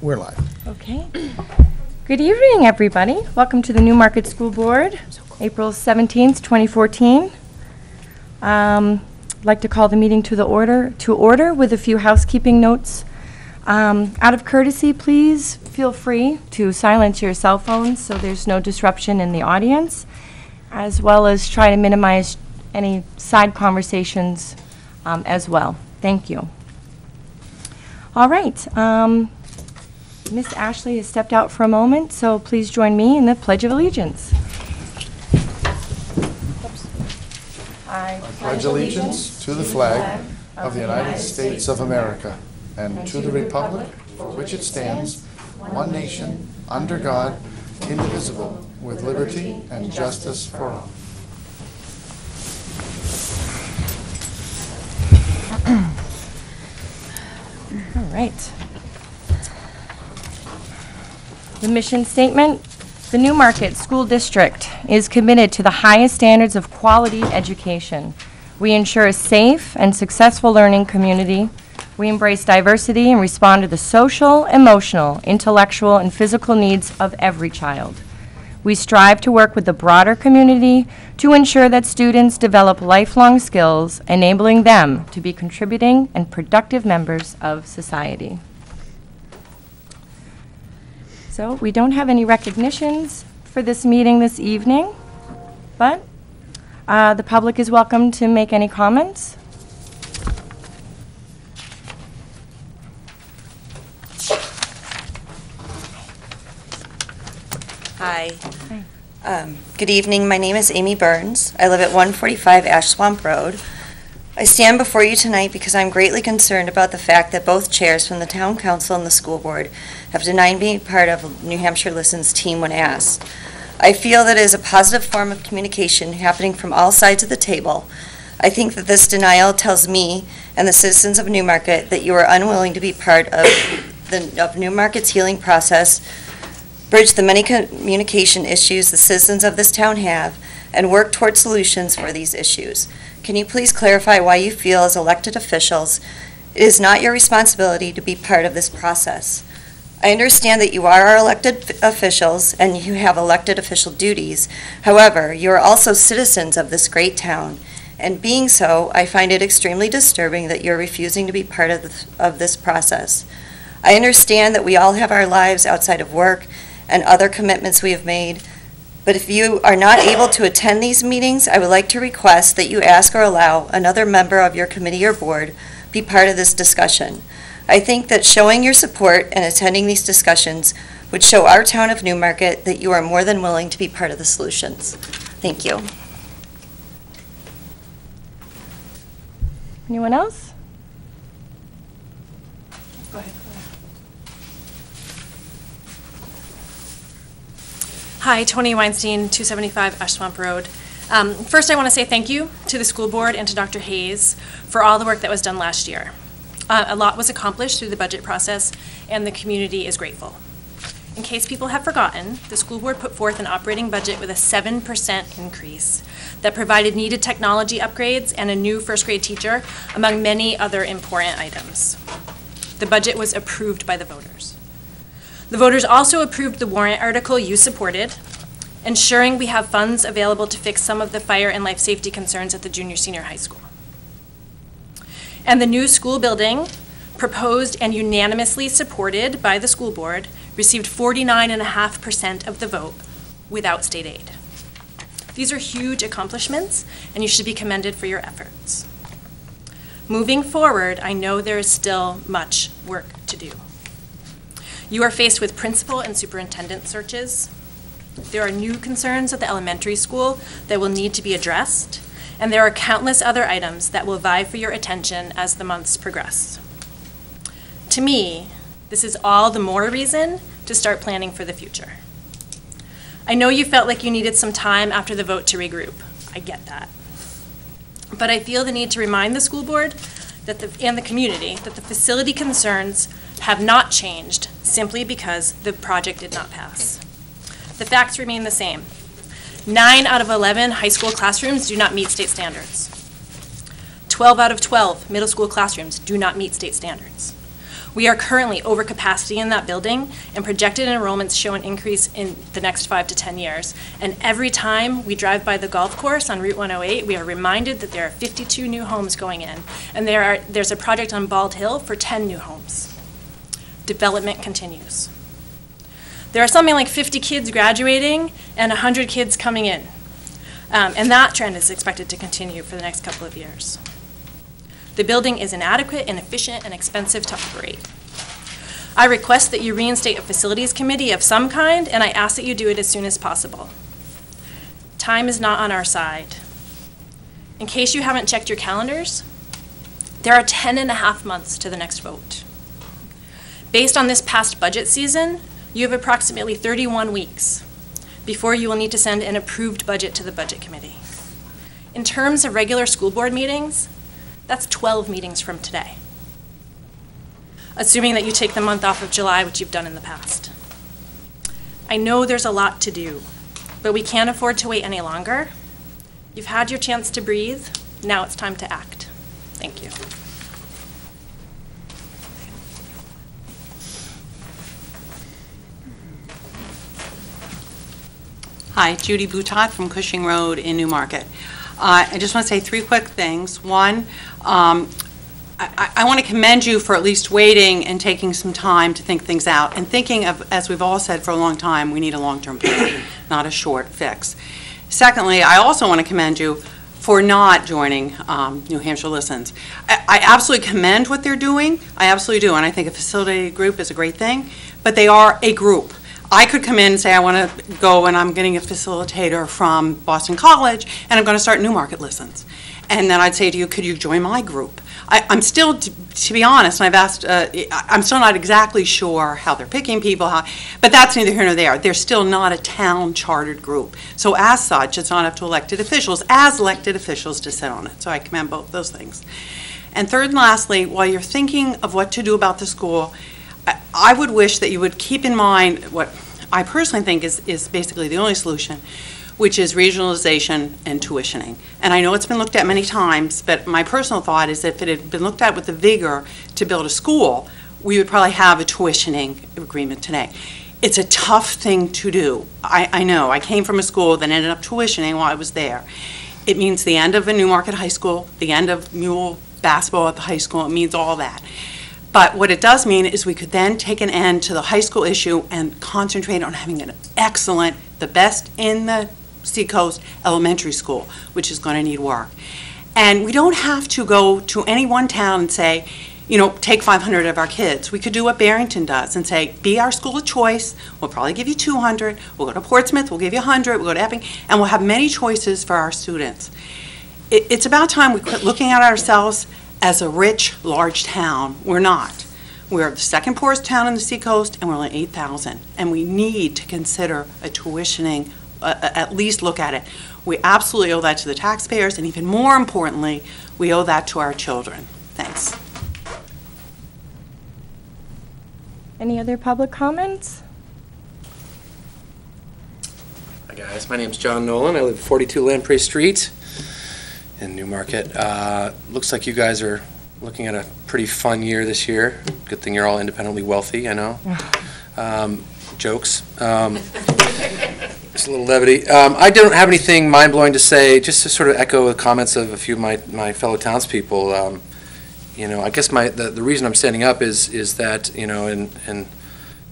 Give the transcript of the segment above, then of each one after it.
We're live. Okay. Good evening, everybody. Welcome to the Newmarket School Board, April 17th, 2014. I'd like to call the meeting to order with a few housekeeping notes. Out of courtesy, please feel free to silence your cell phones so there's no disruption in the audience, as well as try to minimize any side conversations as well. Thank you. All right. Miss Ashley has stepped out for a moment, so please join me in the Pledge of Allegiance. I pledge allegiance to the flag of the United States of America and to the republic for which it stands, one nation, under God, indivisible, with liberty and justice for all. All right. The mission statement: the Newmarket School District is committed to the highest standards of quality education. We ensure a safe and successful learning community. We embrace diversity and respond to the social, emotional, intellectual, and physical needs of every child. We strive to work with the broader community to ensure that students develop lifelong skills, enabling them to be contributing and productive members of society. So we don't have any recognitions for this meeting this evening, but the public is welcome to make any comments. Hi. Good evening. My name is Amy Burns. I live at 145 Ash Swamp Road. I stand before you tonight because I'm greatly concerned about the fact that both chairs from the Town Council and the School Board have denied being part of New Hampshire Listens team when asked. I feel that it is a positive form of communication happening from all sides of the table. I think that this denial tells me and the citizens of Newmarket that you are unwilling to be part of Newmarket's healing process, bridge the many communication issues the citizens of this town have, and work toward solutions for these issues. Can you please clarify why you feel as elected officials it is not your responsibility to be part of this process? I understand that you are our elected officials and you have elected official duties. However, you are also citizens of this great town. And being so, I find it extremely disturbing that you're refusing to be part of this process. I understand that we all have our lives outside of work and other commitments we have made, but if you are not able to attend these meetings, I would like to request that you ask or allow another member of your committee or board be part of this discussion. I think that showing your support and attending these discussions would show our town of Newmarket that you are more than willing to be part of the solutions. Thank you. Anyone else? Go ahead. Hi, Tony Weinstein, 275 Ash Swamp Road. First, I want to say thank you to the school board and to Dr. Hayes for all the work that was done last year. A lot was accomplished through the budget process, and the community is grateful. In case people have forgotten, the school board put forth an operating budget with a 7% increase that provided needed technology upgrades and a new first grade teacher, among many other important items. The budget was approved by the voters. The voters also approved the warrant article you supported, ensuring we have funds available to fix some of the fire and life safety concerns at the junior-senior high school. And the new school building, proposed and unanimously supported by the school board, received 49.5% of the vote without state aid. These are huge accomplishments, and you should be commended for your efforts. Moving forward, I know there is still much work to do. You are faced with principal and superintendent searches. There are new concerns at the elementary school that will need to be addressed, and there are countless other items that will vie for your attention as the months progress. To me, this is all the more reason to start planning for the future. I know you felt like you needed some time after the vote to regroup. I get that. But I feel the need to remind the school board and the community that the facility concerns have not changed simply because the project did not pass. The facts remain the same. 9 out of 11 high school classrooms do not meet state standards. 12 out of 12 middle school classrooms do not meet state standards. We are currently over capacity in that building, and projected enrollments show an increase in the next 5 to 10 years. And every time we drive by the golf course on Route 108, we are reminded that there are 52 new homes going in, and there's a project on Bald Hill for 10 new homes. Development continues. There are something like 50 kids graduating and 100 kids coming in, and that trend is expected to continue for the next couple of years. The building is inadequate, inefficient, and expensive to operate. I request that you reinstate a facilities committee of some kind, and I ask that you do it as soon as possible. Time is not on our side. In case you haven't checked your calendars, there are 10.5 months to the next vote. Based on this past budget season, you have approximately 31 weeks before you will need to send an approved budget to the Budget Committee. In terms of regular school board meetings, that's 12 meetings from today, assuming that you take the month off of July, which you've done in the past. I know there's a lot to do, but we can't afford to wait any longer. You've had your chance to breathe. Now it's time to act. Thank you. Hi, Judy Boutot from Cushing Road in Newmarket. I just want to say 3 quick things. One, I want to commend you for at least waiting and taking some time to think things out and thinking of, as we've all said for a long time, we need a long-term plan, not a short fix. Secondly, I also want to commend you for not joining New Hampshire Listens. I absolutely commend what they're doing. I absolutely do, and I think a facilitated group is a great thing, but they are a group. I could come in and say I want to go and I'm getting a facilitator from Boston College and I'm going to start Newmarket Listens. And then I'd say to you, could you join my group? I'm still, to be honest, and I've asked, I'm still not exactly sure how they're picking people, but that's neither here nor there. They're still not a town chartered group. So as such, it's not up to elected officials, as elected officials, to sit on it. So I commend both those things. And third and lastly, while you're thinking of what to do about the school, I would wish that you would keep in mind what I personally think is basically the only solution, which is regionalization and tuitioning. And I know it's been looked at many times, but my personal thought is that if it had been looked at with the vigor to build a school, we would probably have a tuitioning agreement today. It's a tough thing to do. I know. I came from a school that ended up tuitioning while I was there. It means the end of a Newmarket high school, the end of Mule basketball at the high school. It means all that. But what it does mean is we could then take an end to the high school issue and concentrate on having an excellent, the best in the Seacoast elementary school, which is going to need work. And we don't have to go to any one town and say, you know, take 500 of our kids. We could do what Barrington does and say, be our school of choice. We'll probably give you 200. We'll go to Portsmouth. We'll give you 100. We'll go to Epping. And we'll have many choices for our students. It's about time we quit looking at ourselves as a rich, large town. We're not. We're the second poorest town in the Seacoast, and we're only 8,000. And we need to consider a tuitioning, at least look at it. We absolutely owe that to the taxpayers, and even more importantly, we owe that to our children. Thanks. Any other public comments? Hi guys, my name's John Nolan. I live at 42 Lamprey Street in Newmarket. Looks like you guys are looking at a pretty fun year this year. Good thing you're all independently wealthy, I know. Jokes. Just a little levity. I don't have anything mind-blowing to say, just to sort of echo the comments of a few of my fellow townspeople. You know, I guess the reason I'm standing up is that, you know, in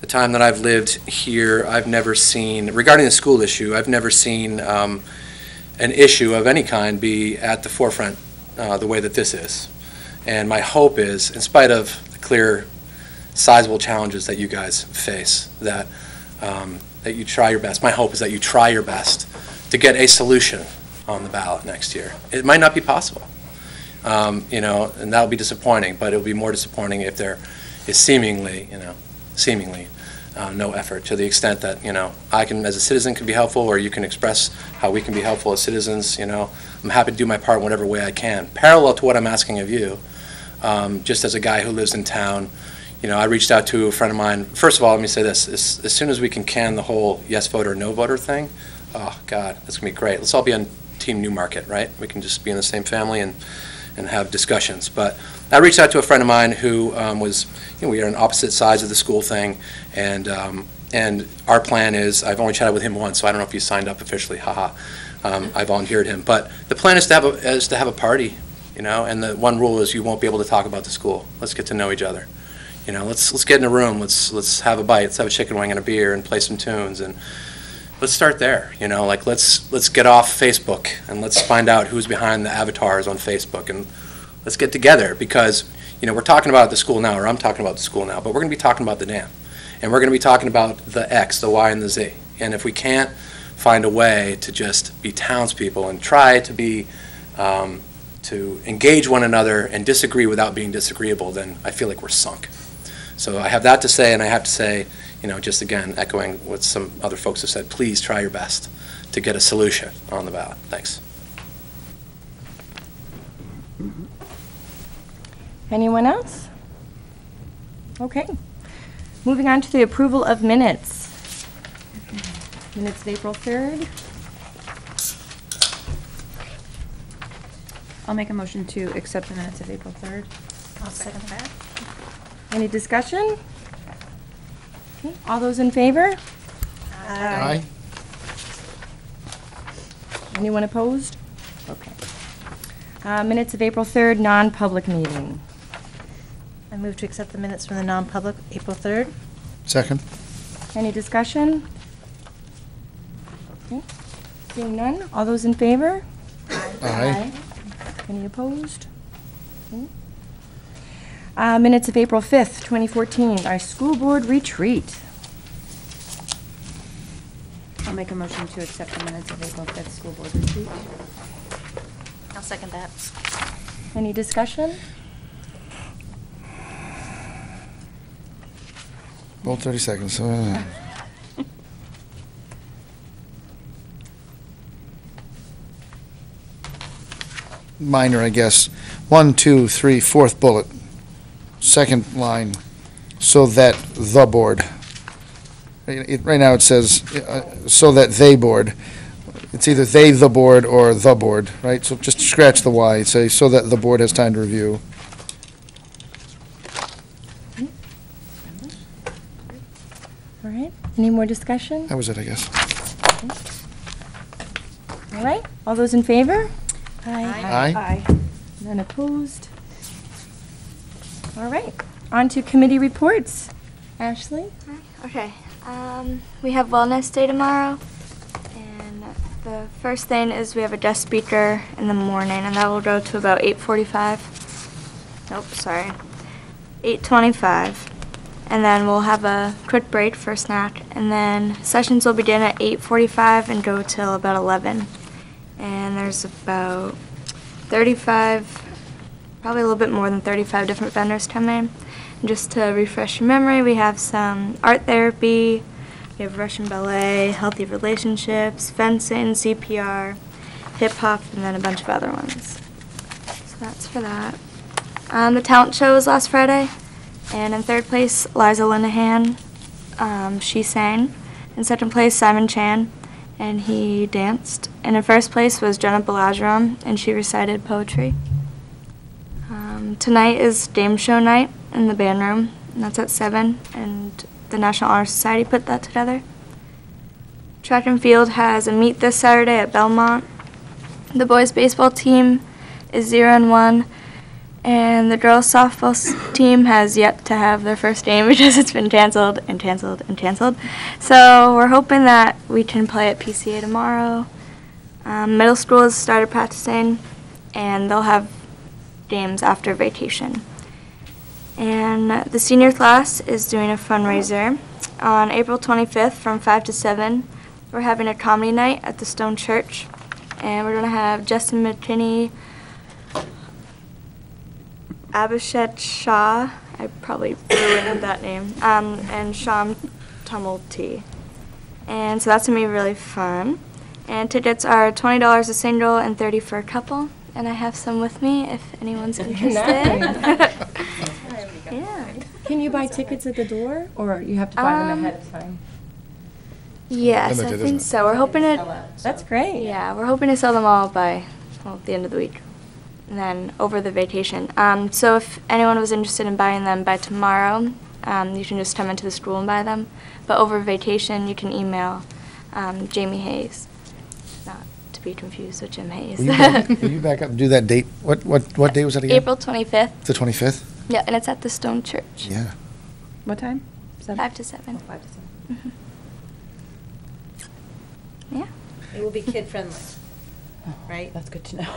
the time that I've lived here, I've never seen, regarding the school issue, I've never seen an issue of any kind be at the forefront the way that this is. And my hope is, in spite of the clear, sizable challenges that you guys face, that you try your best. My hope is that you try your best to get a solution on the ballot next year. It might not be possible, you know, and that'll be disappointing, but it'll be more disappointing if there is seemingly no effort, to the extent that, you know, I can, as a citizen, can be helpful, or you can express how we can be helpful as citizens. You know, I'm happy to do my part in whatever way I can, parallel to what I'm asking of you. Just as a guy who lives in town, you know, I reached out to a friend of mine. First of all, let me say this: as soon as we can the whole yes voter, no voter thing, oh God, that's gonna be great. Let's all be on Team Newmarket, right? We can just be in the same family and have discussions. But I reached out to a friend of mine who was, we are on opposite sides of the school thing, and our plan is, I've only chatted with him once, so I don't know if he signed up officially, haha. I volunteered him, but the plan is to have a party, and the one rule is you won't be able to talk about the school. Let's get to know each other. Let's get in a room, let's have a bite, let's have a chicken wing and a beer and play some tunes, and let's start there, let's get off Facebook and let's find out who's behind the avatars on Facebook, and let's get together, because, we're talking about the school now, or I'm talking about the school now, but we're going to be talking about the dam, and we're going to be talking about the X, the Y, and the Z, and if we can't find a way to just be townspeople and try to be, to engage one another and disagree without being disagreeable, then I feel like we're sunk. So I have that to say, and I have to say, just again, echoing what some other folks have said, please try your best to get a solution on the ballot. Thanks. Anyone else? Okay. Moving on to the approval of minutes. Minutes of April 3rd. I'll make a motion to accept the minutes of April 3rd. I'll second that. Any discussion? Okay, all those in favor? Aye. Anyone opposed? Okay. Minutes of April 3rd, non-public meeting. I move to accept the minutes from the non-public April 3rd. Second. Any discussion? Okay. Seeing none, all those in favor? Aye. Any opposed? Okay. Minutes of April 5th, 2014, our school board retreat. I'll make a motion to accept the minutes of April 5th school board retreat. I'll second that. Any discussion? Hold 30 seconds. Minor, I guess. 1, 2, 3, fourth bullet. Second line, so that the board. Right now it says, so that they board. It's either they, the board, or the board, right? So just scratch the Y, say, so that the board has time to review. All right, any more discussion? That was it, I guess. All right, all those in favor? Aye. None opposed? All right, on to committee reports. Ashley? Okay. We have Wellness Day tomorrow, and the first thing is we have a guest speaker in the morning, and that will go to about 8:45. Nope, sorry, 8:25, and then we'll have a quick break for a snack, and then sessions will begin at 8:45 and go till about 11. And there's about 35, probably a little bit more than 35 different vendors coming. And just to refresh your memory, we have some art therapy, we have Russian ballet, healthy relationships, fencing, CPR, hip hop, and then a bunch of other ones. So that's for that. The talent show was last Friday, and in third place, Liza Linehan. She sang. In second place, Simon Chan, and he danced. And in first place was Jenna Balajaram, and she recited poetry. Tonight is game show night in the band room, and that's at 7, and the National Honor Society put that together. Track and field has a meet this Saturday at Belmont. The boys baseball team is 0-1, and the girls softball team has yet to have their first game because it's been canceled and canceled and canceled. So we're hoping that we can play at PCA tomorrow. Middle school has started practicing, and they'll have games after vacation. And the senior class is doing a fundraiser. On April 25th from 5 to 7, we're having a comedy night at the Stone Church. And we're going to have Justin McKinney, Abhishek Shah, I probably ruined that name, and Sham Tumulty. And so that's going to be really fun. And tickets are $20 a single and $30 for a couple. And I have some with me if anyone's interested. Yeah. Can you buy tickets at the door, or you have to buy them ahead of time? Yes, Limited, I isn't think it? so. We're hoping to, That's great. yeah, we're hoping to sell them all by, well, the end of the week. and then over the vacation. So if anyone was interested in buying them by tomorrow, you can just come into the school and buy them. But over vacation, you can email Jamie Hayes, not to be confused with Jim Hayes. Will you back up and do that date? What day was that again? April 25th. The 25th? Yeah, and it's at the Stone Church. Yeah. What time? 5 to 7. 5 to 7. Mhm. Yeah. It will be kid-friendly, right? That's good to know.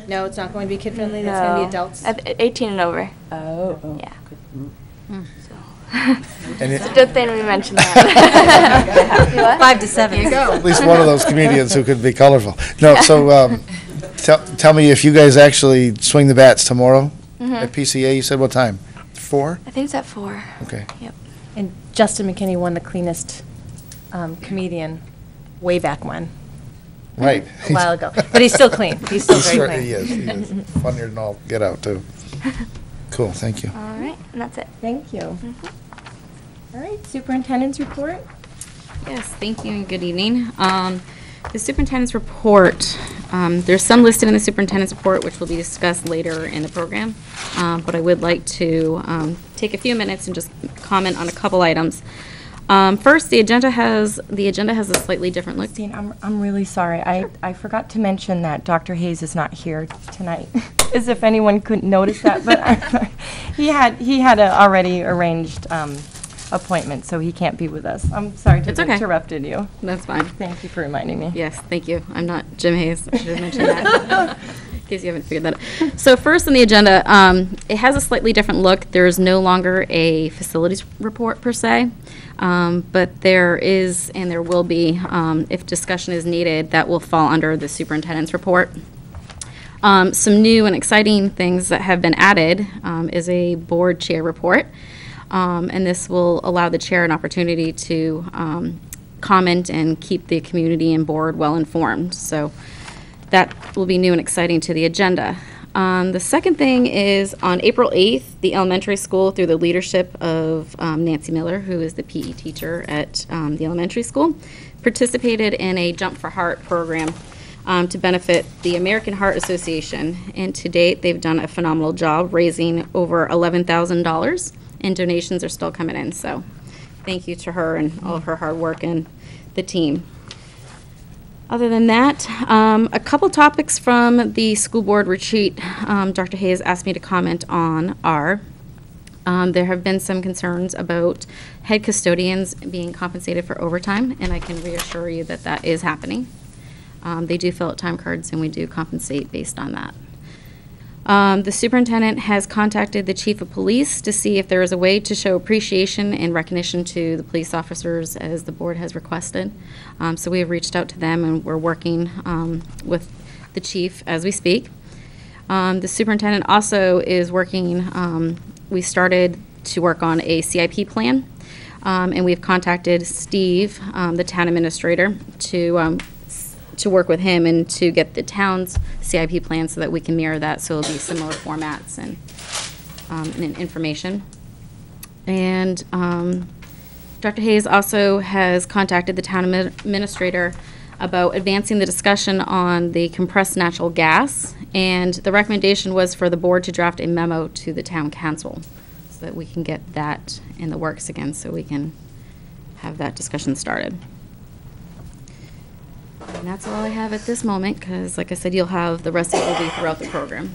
No, it's not going to be kid-friendly, that's going to be adults? 18 and over. Oh. Yeah. So. And It's a good thing we mentioned that. You what? 5 to 7. There you go. at least one of those comedians who could be colorful. No, so tell me if you guys actually swing the bats tomorrow at PCA. You said what time? 4? I think it's at 4. Okay. Yep. And Justin McKinney won the cleanest comedian way back when, Right. a while ago. But he's still clean. He's still He's very right, he clean. is. He is. Funnier than all get out, too. Cool, thank you. All right, and that's it. Thank you. All right, superintendent's report. Yes, thank you and good evening. The superintendent's report, there's some listed in the superintendent's report which will be discussed later in the program, but I would like to take a few minutes and just comment on a couple items. First, the agenda has a slightly different look. Christine, I'm really sorry. I forgot to mention that Dr. Hayes is not here tonight, as if anyone couldn't notice that, but he had a already arranged appointment, so he can't be with us. I'm sorry to It's have okay. interrupted you. That's fine. Thank you for reminding me. Yes, thank you. I'm not Jim Hayes. I should have mentioned that. In case you haven't figured that out. So first on the agenda, it has a slightly different look. There is no longer a facilities report per se, but there is and there will be, if discussion is needed, that will fall under the superintendent's report. Some new and exciting things that have been added is a board chair report. And this will allow the chair an opportunity to comment and keep the community and board well informed. So that will be new and exciting to the agenda. The second thing is on April 8th, the elementary school, through the leadership of Nancy Miller, who is the PE teacher at the elementary school, participated in a Jump for Heart program to benefit the American Heart Association. And to date, they've done a phenomenal job raising over $11,000. And donations are still coming in, so thank you to her and all of her hard work and the team. Other than that, a couple topics from the school board retreat Dr. Hayes asked me to comment on are, there have been some concerns about head custodians being compensated for overtime, and I can reassure you that that is happening. They do fill out time cards, and we do compensate based on that. The superintendent has contacted the chief of police to see if there is a way to show appreciation and recognition to the police officers as the board has requested. So we have reached out to them and we're working with the chief as we speak. The superintendent also is working, we started to work on a CIP plan, and we've contacted Steve, the town administrator, to work with him and to get the town's CIP plan so that we can mirror that, so it'll be similar formats and information. And Dr. Hayes also has contacted the town administrator about advancing the discussion on the compressed natural gas, and the recommendation was for the board to draft a memo to the town council so that we can get that in the works again, so we can have that discussion started. And that's all I have at this moment, because like I said, you'll have the rest of it will be throughout the program.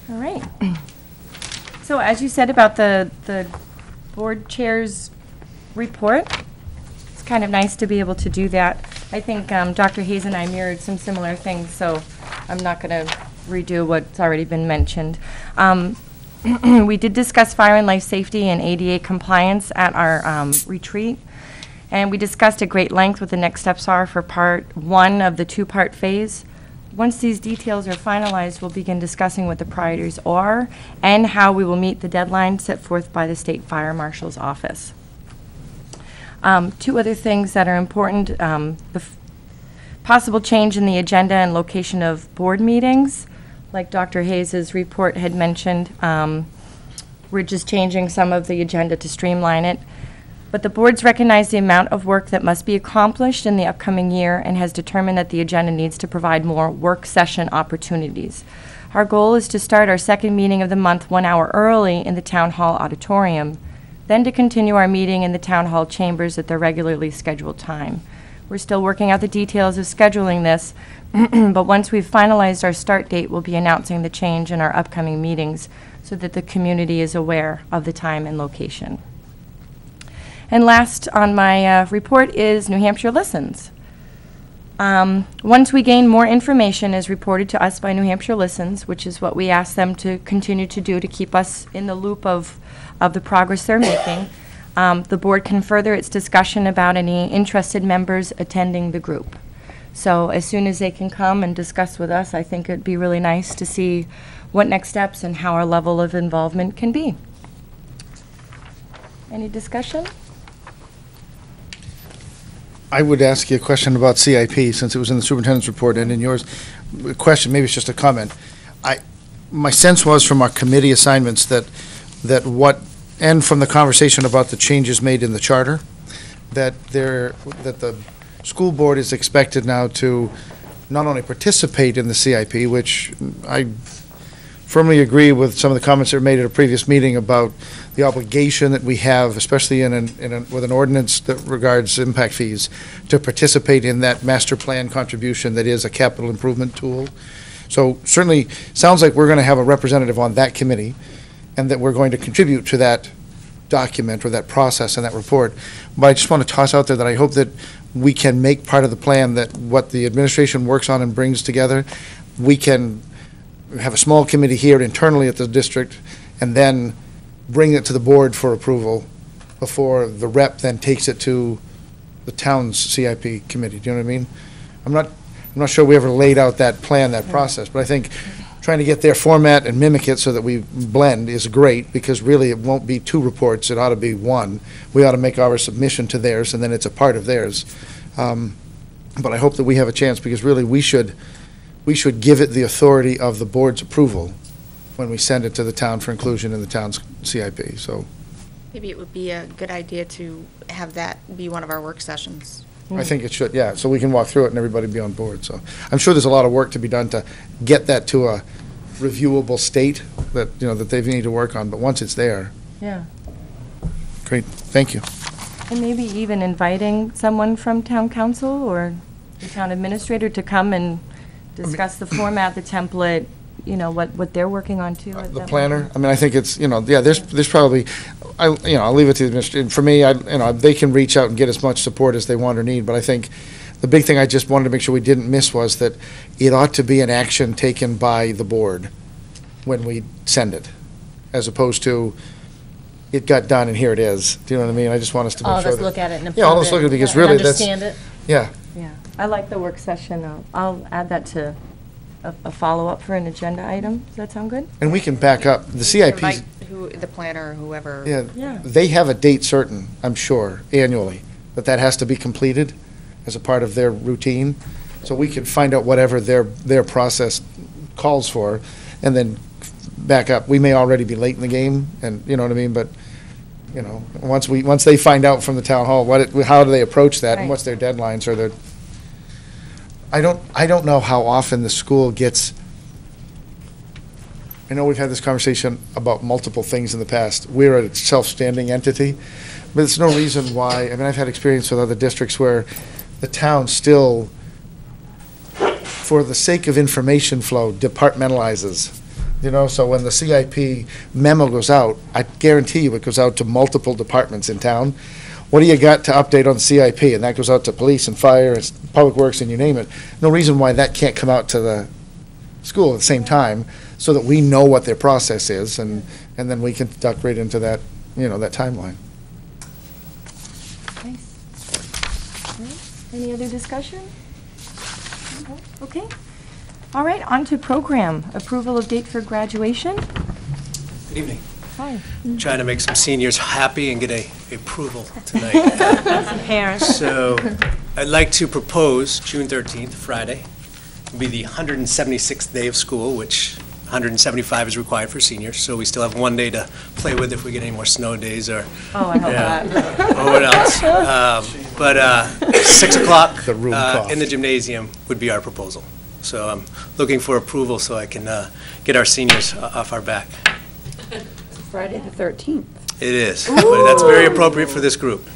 All right. So as you said about the board chair's report, it's kind of nice to be able to do that. I think Dr. Hayes and I mirrored some similar things, so I'm not going to redo what's already been mentioned. We did discuss fire and life safety and ADA compliance at our retreat, and we discussed at great length what the next steps are for part 1 of the 2-part phase. Once these details are finalized, we'll begin discussing what the priorities are and how we will meet the deadline set forth by the State Fire Marshal's Office. 2 other things that are important, possible change in the agenda and location of board meetings. Like Dr. Hayes's report had mentioned, we're just changing some of the agenda to streamline it. But the board's recognized the amount of work that must be accomplished in the upcoming year and has determined that the agenda needs to provide more work session opportunities. Our goal is to start our second meeting of the month 1 hour early in the Town Hall auditorium, then to continue our meeting in the Town Hall chambers at their regularly scheduled time. We're still working out the details of scheduling this, but once we've finalized our start date, we'll be announcing the change in our upcoming meetings so that the community is aware of the time and location. And last on my report is New Hampshire Listens. Once we gain more information as reported to us by New Hampshire Listens, which is what we ask them to continue to do to keep us in the loop of the progress they're making, the board can further its discussion about any interested members attending the group. So as soon as they can come and discuss with us, I think it'd be really nice to see what next steps and how our level of involvement can be. Any discussion? I would ask you a question about CIP, since it was in the superintendent's report and in yours. A question, maybe it's just a comment. My sense was from our committee assignments that and from the conversation about the changes made in the charter, that the school board is expected now to not only participate in the CIP, which I firmly agree with some of the comments that were made at a previous meeting about the obligation that we have, especially with an ordinance that regards impact fees, to participate in that master plan contribution that is a capital improvement tool. So certainly, sounds like we're going to have a representative on that committee, and that we're going to contribute to that document or that process and that report. But I just want to toss out there that I hope that we can make part of the plan that what the administration works on and brings together, we can have a small committee here internally at the district, and then bring it to the board for approval before the rep then takes it to the town's CIP committee. Do you know what I mean? I'm not sure we ever laid out that plan, that process, but I think trying to get their format and mimic it so that we blend is great, because really it won't be 2 reports, it ought to be 1. We ought to make our submission to theirs, and then it's a part of theirs. But I hope that we have a chance, because really we should give it the authority of the board's approval when we send it to the town for inclusion in the town's CIP, so. Maybe it would be a good idea to have that be one of our work sessions. I think it should, yeah, so we can walk through it and everybody be on board, so. I'm sure there's a lot of work to be done to get that to a reviewable state that, that they need to work on, but once it's there. Yeah. Great, thank you. And maybe even inviting someone from town council or the town administrator to come and discuss the format, the template, what they're working on too. The planner, I think it's, there's probably, I'll leave it to the administration. For me, they can reach out and get as much support as they want or need, but I think the big thing I just wanted to make sure we didn't miss was that it ought to be an action taken by the board when we send it, as opposed to it got done and here it is. Do you know what I mean? I just want us to make sure. Let's that- look at it and approve Yeah, let's look at it, because really that's. understand it. Yeah. Yeah, I like the work session. I'll add that to a follow-up for an agenda item. Does that sound good? And we can back up. The CIPs, Invite the planner or whoever. Yeah. they have a date certain, I'm sure, annually, that has to be completed as a part of their routine. So we can find out whatever their process calls for, and then back up. We may already be late in the game, and you know what I mean, but, once they find out from the town hall, how do they approach that, and Right. what's their deadlines, or their, I don't know how often the school gets, I know we've had this conversation about multiple things in the past. We're a self-standing entity, but there's no reason why, I've had experience with other districts where the town still, for the sake of information flow, departmentalizes. So when the CIP memo goes out, I guarantee you it goes out to multiple departments in town. What do you got to update on CIP? And that goes out to police and fire and public works and you name it. No reason why that can't come out to the school at the same time, so that we know what their process is, and then we can duck right into that, that timeline. Nice. Any other discussion? No? Okay. All right, on to program. Approval of date for graduation. Good evening. Hi. Trying to make some seniors happy and get a approval tonight. Some parents. So I'd like to propose June 13th, Friday, will be the 176th day of school, which 175 is required for seniors, so we still have one day to play with if we get any more snow days or, Oh, I hope not. or what else. But 6 o'clock The room cough. in the gymnasium would be our proposal. So I'm looking for approval so I can get our seniors off our back. Friday the 13th. It is, but that's very appropriate for this group. See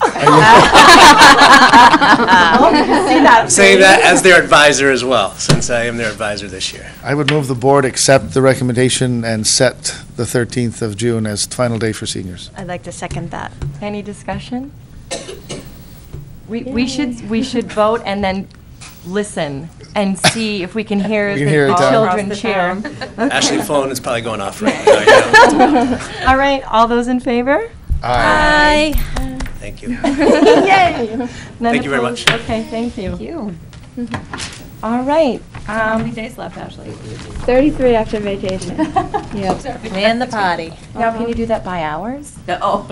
that? I'm saying that as their advisor as well, since I am their advisor this year. I would move the board accept the recommendation and set the 13th of June as final day for seniors. I'd like to second that. Any discussion? We should vote and then listen and see if we can hear We can hear the it down. children cheer. Ashley's phone is probably going off right now. Yeah. All right, all those in favor? Aye. Thank you. Yay! None Thank you very opposed? much. Okay, thank you. Thank you. All right. How many days left, Ashley? 33 after vacation. Man the party. Now, can you do that by hours? Oh.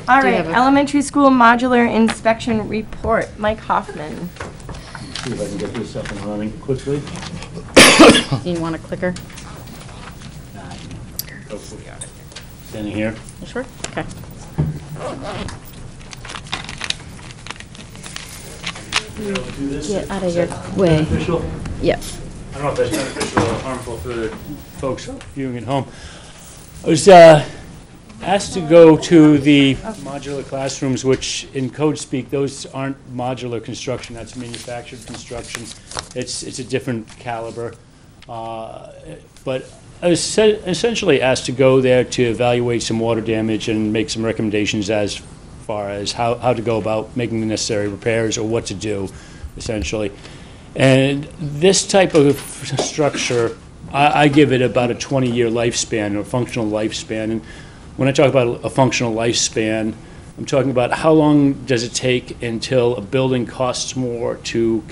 All Do you right, have a- elementary school modular inspection report. Mike Hoffman. See if I can get this up and running quickly. Do you want a clicker? Standing here. You sure? Okay. Get out of your way. Beneficial? Yep. I don't know if that's beneficial or harmful for the folks viewing at home. I was asked to go to the modular classrooms, which in code speak, those aren't modular construction, that's manufactured construction. It's a different caliber. But I was essentially asked to go there to evaluate some water damage and make some recommendations as far as how to go about making the necessary repairs or what to do, essentially. And this type of structure, I give it about a 20-year lifespan or functional lifespan. And when I talk about a functional lifespan, I'm talking about how long does it take until a building costs more to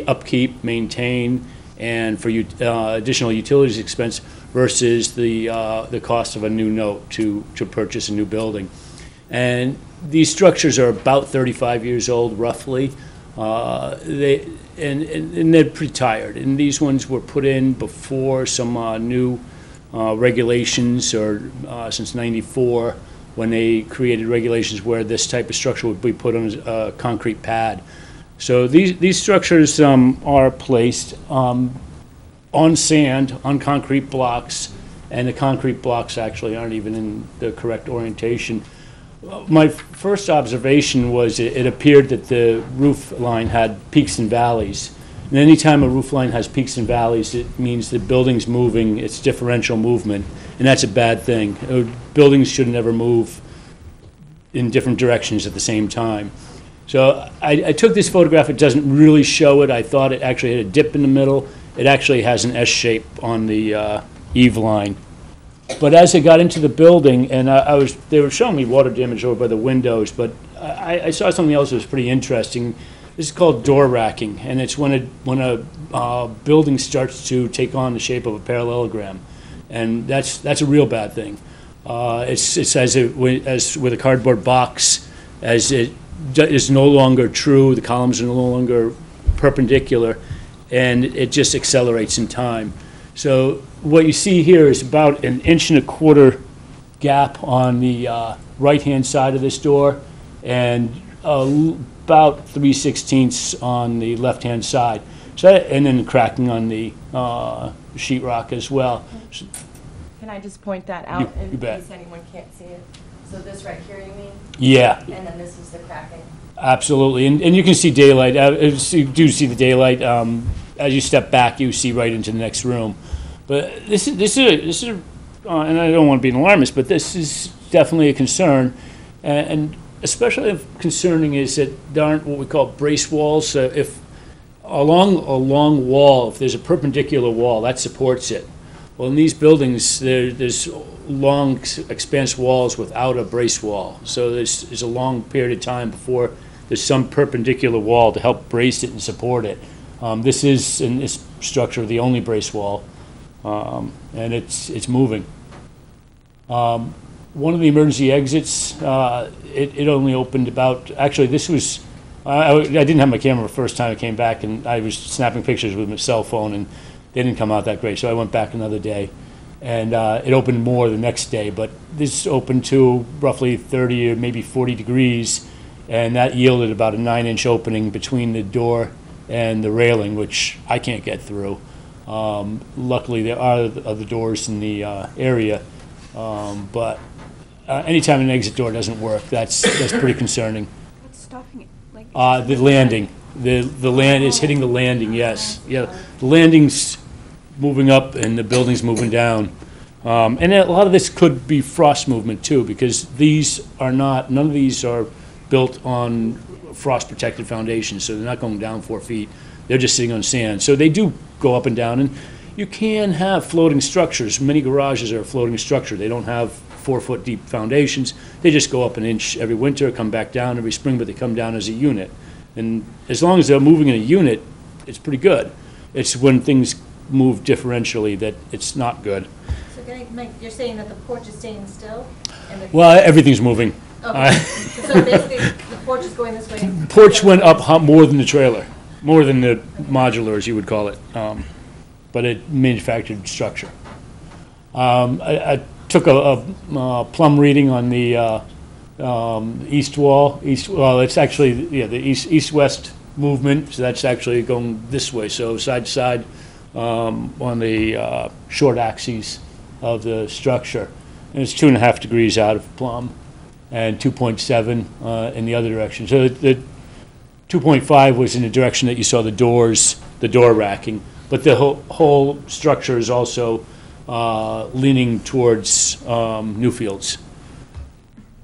upkeep, maintain, and for additional utilities expense versus the cost of a new note to purchase a new building. And these structures are about 35 years old, roughly. And they're pretty tired. And these ones were put in before some new regulations, or since '94, when they created regulations where this type of structure would be put on a concrete pad. So these structures are placed on sand, on concrete blocks, and the concrete blocks actually aren't even in the correct orientation. My first observation was it appeared that the roof line had peaks and valleys. And anytime a roof line has peaks and valleys, it means the building's moving, it's differential movement, and that's a bad thing. Buildings should never move in different directions at the same time. So I took this photograph, it doesn't really show it. I thought it actually had a dip in the middle. It actually has an S shape on the eave line. But as I got into the building, and they were showing me water damage over by the windows, but I saw something else that was pretty interesting. This is called door racking, and it's when a building starts to take on the shape of a parallelogram, and that's a real bad thing. It's as with a cardboard box, as it is no longer true, the columns are no longer perpendicular, and it just accelerates in time. So what you see here is about 1.25 inch gap on the right-hand side of this door, and about 3/16 on the left-hand side. So, and then cracking on the sheetrock as well. Can I just point that out You in bet. case anyone can't see it? So this right here, you mean? Yeah, And then this is the cracking. absolutely. And you can see daylight. You do see the daylight. As you step back, you see right into the next room. But this is and I don't want to be an alarmist, but this is definitely a concern. And especially concerning is that there aren't what we call brace walls. So if along a long wall, if there's a perpendicular wall, that supports it. Well, in these buildings, there's long expanse walls without a brace wall. So there's a long period of time before there's some perpendicular wall to help brace it and support it. This is, in this structure, the only brace wall, and it's moving. One of the emergency exits, it only opened about, actually this was, I didn't have my camera the first time I came back, and I was snapping pictures with my cell phone, and they didn't come out that great, so I went back another day. And it opened more the next day, but this opened to roughly 30 or maybe 40 degrees, and that yielded about a 9-inch opening between the door and the railing, which I can't get through. Luckily, there are other doors in the area, but anytime an exit door doesn't work, that's pretty concerning. What's stopping it? Like, The landing. The land is hitting the landing, yes. Yeah, the landing's moving up and the building's moving down. And a lot of this could be frost movement too, because none of these are built on frost-protected foundations, so they're not going down 4 feet. They're just sitting on sand. So they do go up and down, and you can have floating structures. Many garages are a floating structure. They don't have 4-foot deep foundations. They just go up an inch every winter, come back down every spring, but they come down as a unit. And as long as they're moving in a unit, it's pretty good. It's when things move differentially that it's not good. So Mike, you're saying that the porch is staying still? And Well, everything's moving. Okay. So basically, the porch is going this way? Porch went up more than the trailer, more than the modular, as you would call it, but a manufactured structure. I took a plumb reading on the east wall. Well, it's actually, the east-west movement, so that's actually going this way, so side to side on the short axes of the structure. And it's 2.5 degrees out of plumb and 2.7 in the other direction. So the 2.5 was in the direction that you saw the door racking, but the whole structure is also leaning towards Newfields.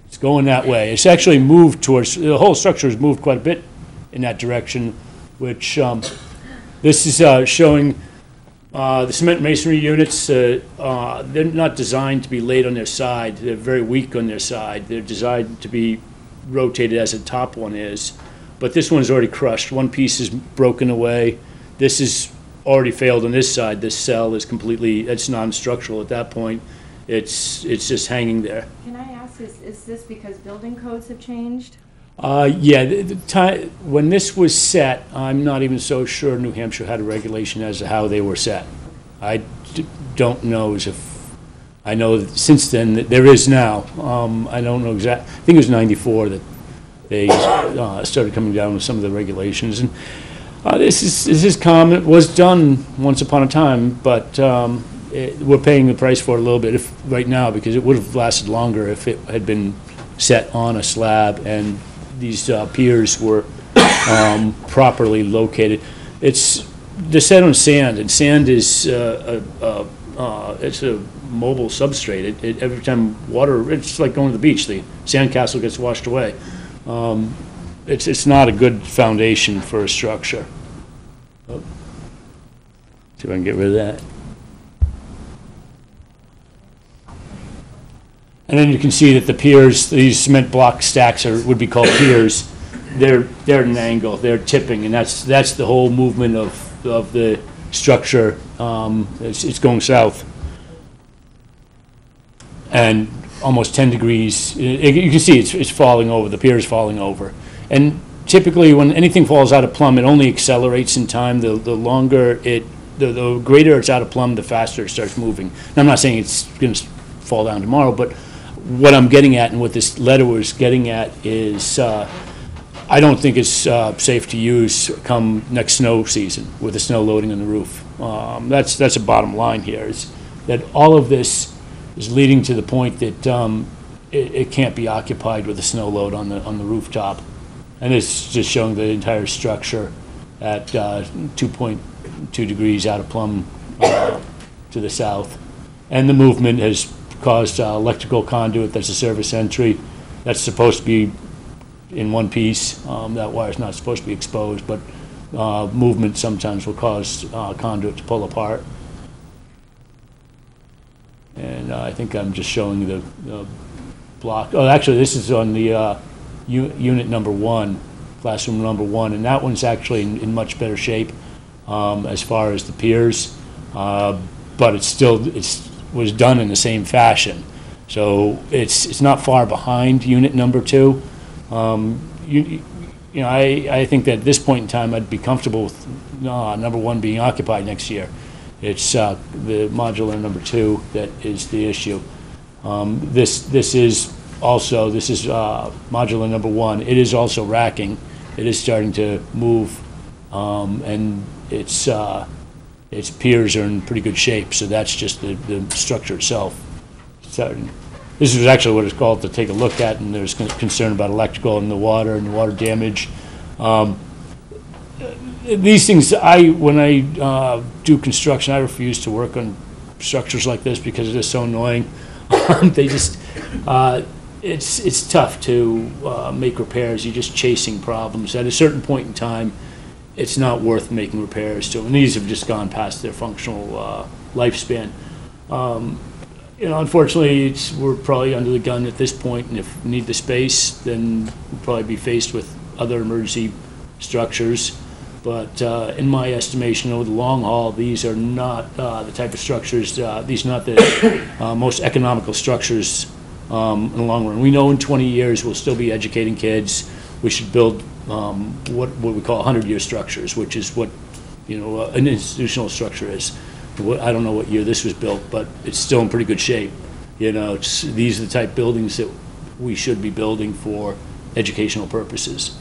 It's going that way. It's actually moved towards, the whole structure has moved quite a bit in that direction, which this is showing the cement masonry units. They're not designed to be laid on their side. They're very weak on their side. They're designed to be rotated as the top one is. But this one's already crushed. One piece is broken away. This is already failed on this side. This cell is completely, it's non-structural at that point. It's just hanging there. Can I ask, is this because building codes have changed? Yeah, the time, when this was set, I'm not even so sure New Hampshire had a regulation as to how they were set. I don't know as if, I know that since then that there is now. I don't know exactly, I think it was 94 that they started coming down with some of the regulations. And this is common. It was done once upon a time, but we're paying the price for it a little bit right now, because it would have lasted longer if it had been set on a slab and these piers were properly located. They're set on sand, and sand is it's a mobile substrate. Every time water, it's like going to the beach. The sandcastle gets washed away. It's not a good foundation for a structure. Oh. See if I can get rid of that. And then you can see that the piers, these cement block stacks would be called piers. They're at an angle. They're tipping, and that's the whole movement of the structure. It's going south, and almost 10 degrees. You can see it's falling over. The pier is falling over, and typically when anything falls out of plumb, it only accelerates in time. The longer the greater it's out of plumb, the faster it starts moving. And I'm not saying it's going to fall down tomorrow, but what I'm getting at and what this letter was getting at is I don't think it's safe to use come next snow season with the snow loading on the roof. That's a bottom line here, is that all of this is leading to the point that it can't be occupied with a snow load on the rooftop. And it's just showing the entire structure at 2.2 degrees out of plumb to the south. And the movement has caused electrical conduit that's a service entry that's supposed to be in one piece. That wire's not supposed to be exposed, but movement sometimes will cause conduit to pull apart. And I think I'm just showing the block. Oh, actually, this is on the unit number 1, classroom number 1, and that one's actually in much better shape as far as the piers, but it was done in the same fashion. So it's not far behind unit number 2. I think that at this point in time I'd be comfortable with number 1 being occupied next year. It's the modular number 2 that is the issue. This is modular number 1. It is also racking. It is starting to move, and its piers are in pretty good shape, so that's just the structure itself. This is actually what it's called to take a look at, and there's concern about electrical and the water damage. These things, when I do construction, I refuse to work on structures like this because it is so annoying. They just, it's tough to make repairs. You're just chasing problems. At a certain point in time, it's not worth making repairs to, and these have just gone past their functional lifespan. Unfortunately, we're probably under the gun at this point, and if we need the space, then we'll probably be faced with other emergency structures. But in my estimation, over the long haul, these are not the type of structures, these are not the most economical structures in the long run. We know in 20 years we'll still be educating kids. We should build what we call 100-year structures, which is what an institutional structure is. I don't know what year this was built, but it's still in pretty good shape. These are the type of buildings that we should be building for educational purposes.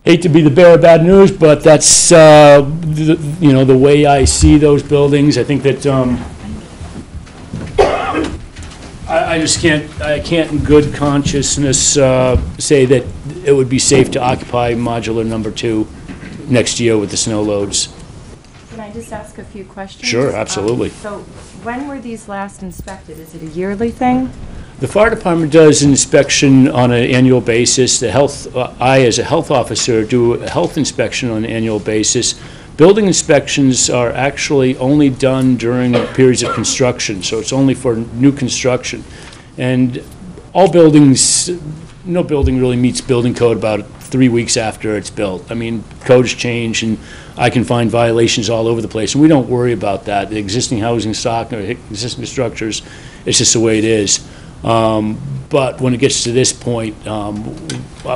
Hate to be the bearer of bad news, but that's the way I see those buildings. I think that I can't in good consciousness say that it would be safe to occupy modular number 2 next year with the snow loads. Can I just ask a few questions? Sure, absolutely. So when were these last inspected? Is it a yearly thing? The fire department does inspection on an annual basis. I, as a health officer, do a health inspection on an annual basis. Building inspections are actually only done during periods of construction, so it's only for new construction. And all buildings, no building really meets building code about 3 weeks after it's built. I mean, codes change, and I can find violations all over the place, and we don't worry about that. The existing housing stock or existing structures, it's just the way it is. But when it gets to this point,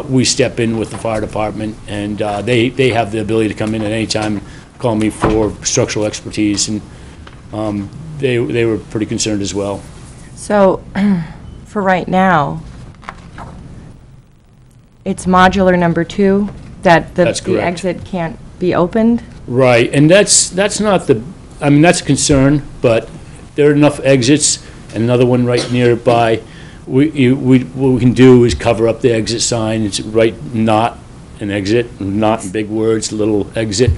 we step in with the fire department, and they have the ability to come in at any time, call me for structural expertise, and they were pretty concerned as well. So, for right now, it's modular number 2, that That's the correct. exit can't be opened? Right, and that's not that's a concern, but there are enough exits, and another one right nearby. What we can do is cover up the exit sign. It's not an exit, not in big words, little exit,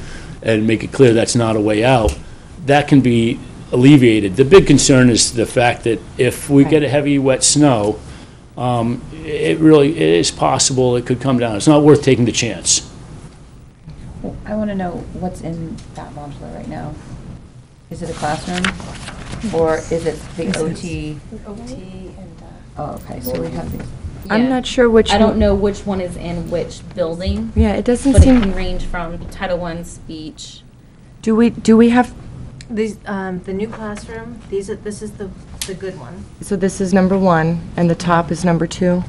and make it clear that's not a way out. That can be alleviated. The big concern is the fact that if we get a heavy, wet snow, it is possible it could come down. It's not worth taking the chance. I want to know what's in that modular right now. Is it a classroom? Or is it the OT? OT and... Oh, okay, so we have these. I'm not sure which I don't one- know which one is in which building. Yeah, it doesn't But seem... it can range from Title I speech. Do we have... These, the new classroom, this is the good one. So this is number 1, and the top is number 2?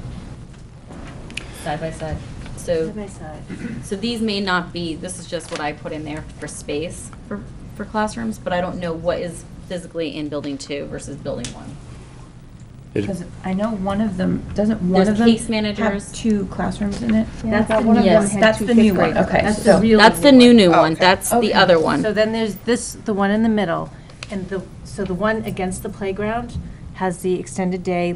Side by side. So, Side by side. so these may not be, this is just what I put in there for space for classrooms, but I don't know what is physically in building 2 versus building 1. Because I know one of them, doesn't one There's of them case managers. have 2 classrooms in it? Yeah, That's one of them Yes, had that's 2 the new fifth one, graders. okay, That's so- the real That's the new one. Okay. That's the Okay. other one. So then there's the one in the middle, and so the one against the playground has the extended day,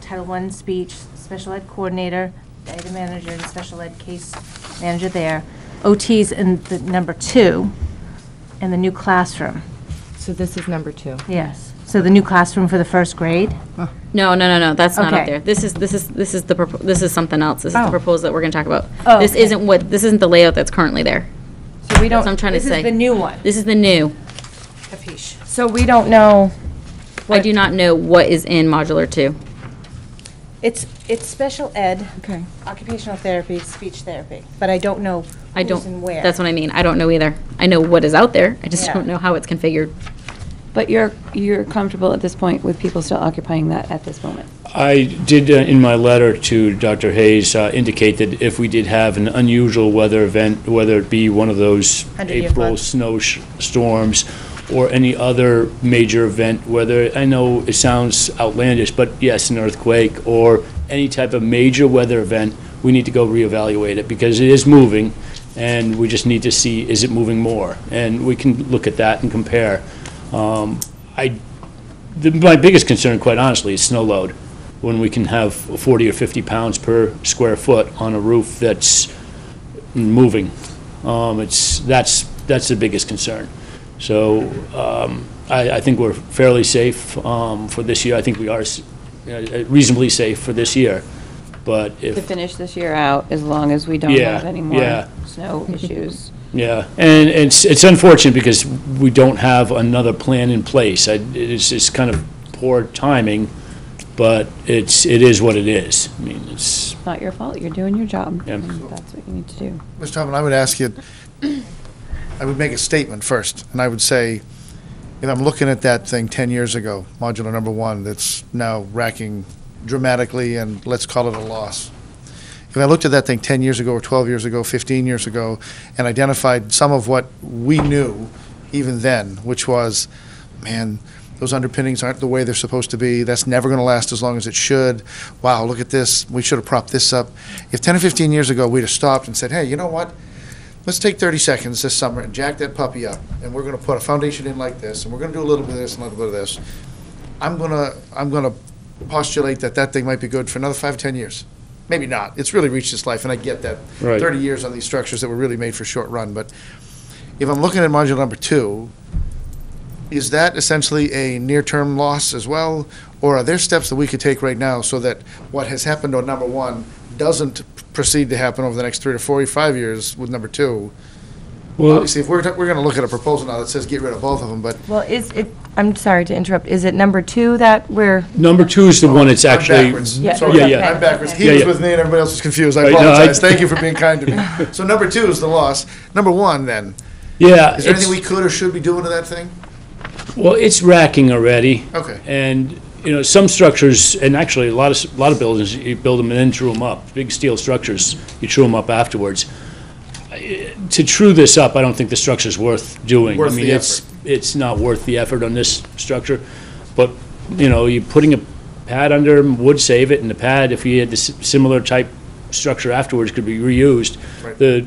Title I speech, special ed coordinator, data manager, and special ed case manager there. OT's in the number 2, and the new classroom. So this is number 2? Yes. So the new classroom for the first grade? No, that's not up Okay. there. This is something else. This is the Oh. proposal that we're going to talk about. Oh, This okay. isn't the layout that's currently there. So we That's what don't... I'm trying to say. This is the new one. This is the new. Capiche. So we don't know... I do not know what is in modular 2. It's special ed, Okay. occupational therapy, speech therapy, but I don't know who's and where. That's what I mean. I don't know either. I know what is out there. I just Yeah. don't know how it's configured. But you're comfortable at this point with people still occupying that at this moment? I did, in my letter to Dr. Hayes, indicate that if we did have an unusual weather event, whether it be one of those 100-year April flood. storms or any other major event, whether, I know it sounds outlandish, but yes, an earthquake or any type of major weather event, we need to go reevaluate it because it is moving, and we just need to see, is it moving more? And we can look at that and compare. My biggest concern, quite honestly, is snow load. When we can have 40 or 50 pounds per square foot on a roof that's moving. That's the biggest concern. So I think we're fairly safe for this year. I think we are reasonably safe for this year. But if To finish this year out, as long as we don't Yeah, have any more yeah. snow issues. Yeah, and it's unfortunate because we don't have another plan in place. It's just kind of poor timing, but it is what it is. I mean, it's, Not your fault, you're doing your job. Yeah. And that's what you need to do. Mr. Tubman, I would ask you, I would make a statement first, and I would say, if I'm looking at that thing 10 years ago, modular number 1, that's now racking dramatically, and let's call it a loss. If I looked at that thing 10 years ago, or 12 years ago, 15 years ago, and identified some of what we knew even then, which was, man, those underpinnings aren't the way they're supposed to be. That's never going to last as long as it should. Wow, look at this. We should have propped this up. If 10 or 15 years ago we'd have stopped and said, hey, you know what? Let's take 30 seconds this summer and jack that puppy up, and we're going to put a foundation in like this, and we're going to do a little bit of this and a little bit of this. I'm going to postulate that that thing might be good for another 5 or 10 years. Maybe not. It's really reached its life, and I get that. Right. 30 years on these structures that were really made for short run. But if I'm looking at module number 2, is that essentially a near-term loss as well? Or are there steps that we could take right now so that what has happened on number 1 doesn't proceed to happen over the next 3 to 4 or 5 years with number 2? Well, Obviously, if we're going to look at a proposal now that says get rid of both of them, but Well, I'm sorry to interrupt, is it number 2 that we're, number 2 is the one that's I'm actually. backwards. Yeah. Sorry, Yeah, yeah. I'm backwards. He Yeah, was yeah. with me and everybody else was confused. I Right, no, apologize. Thank you for being kind to me. So number 2 is the loss. Number 1, then, Yeah. is there it's- anything we could or should be doing to that thing? Well, it's racking already. Okay. And, some structures, and actually a lot of buildings, you build them and then true them up. Big steel structures, you true them up afterwards. To true this up, I don't think the structure's worth doing. Worth I mean, the it's not worth the effort on this structure. But, you're putting a pad under them would save it, and the pad, if you had the similar type structure afterwards, could be reused. Right. The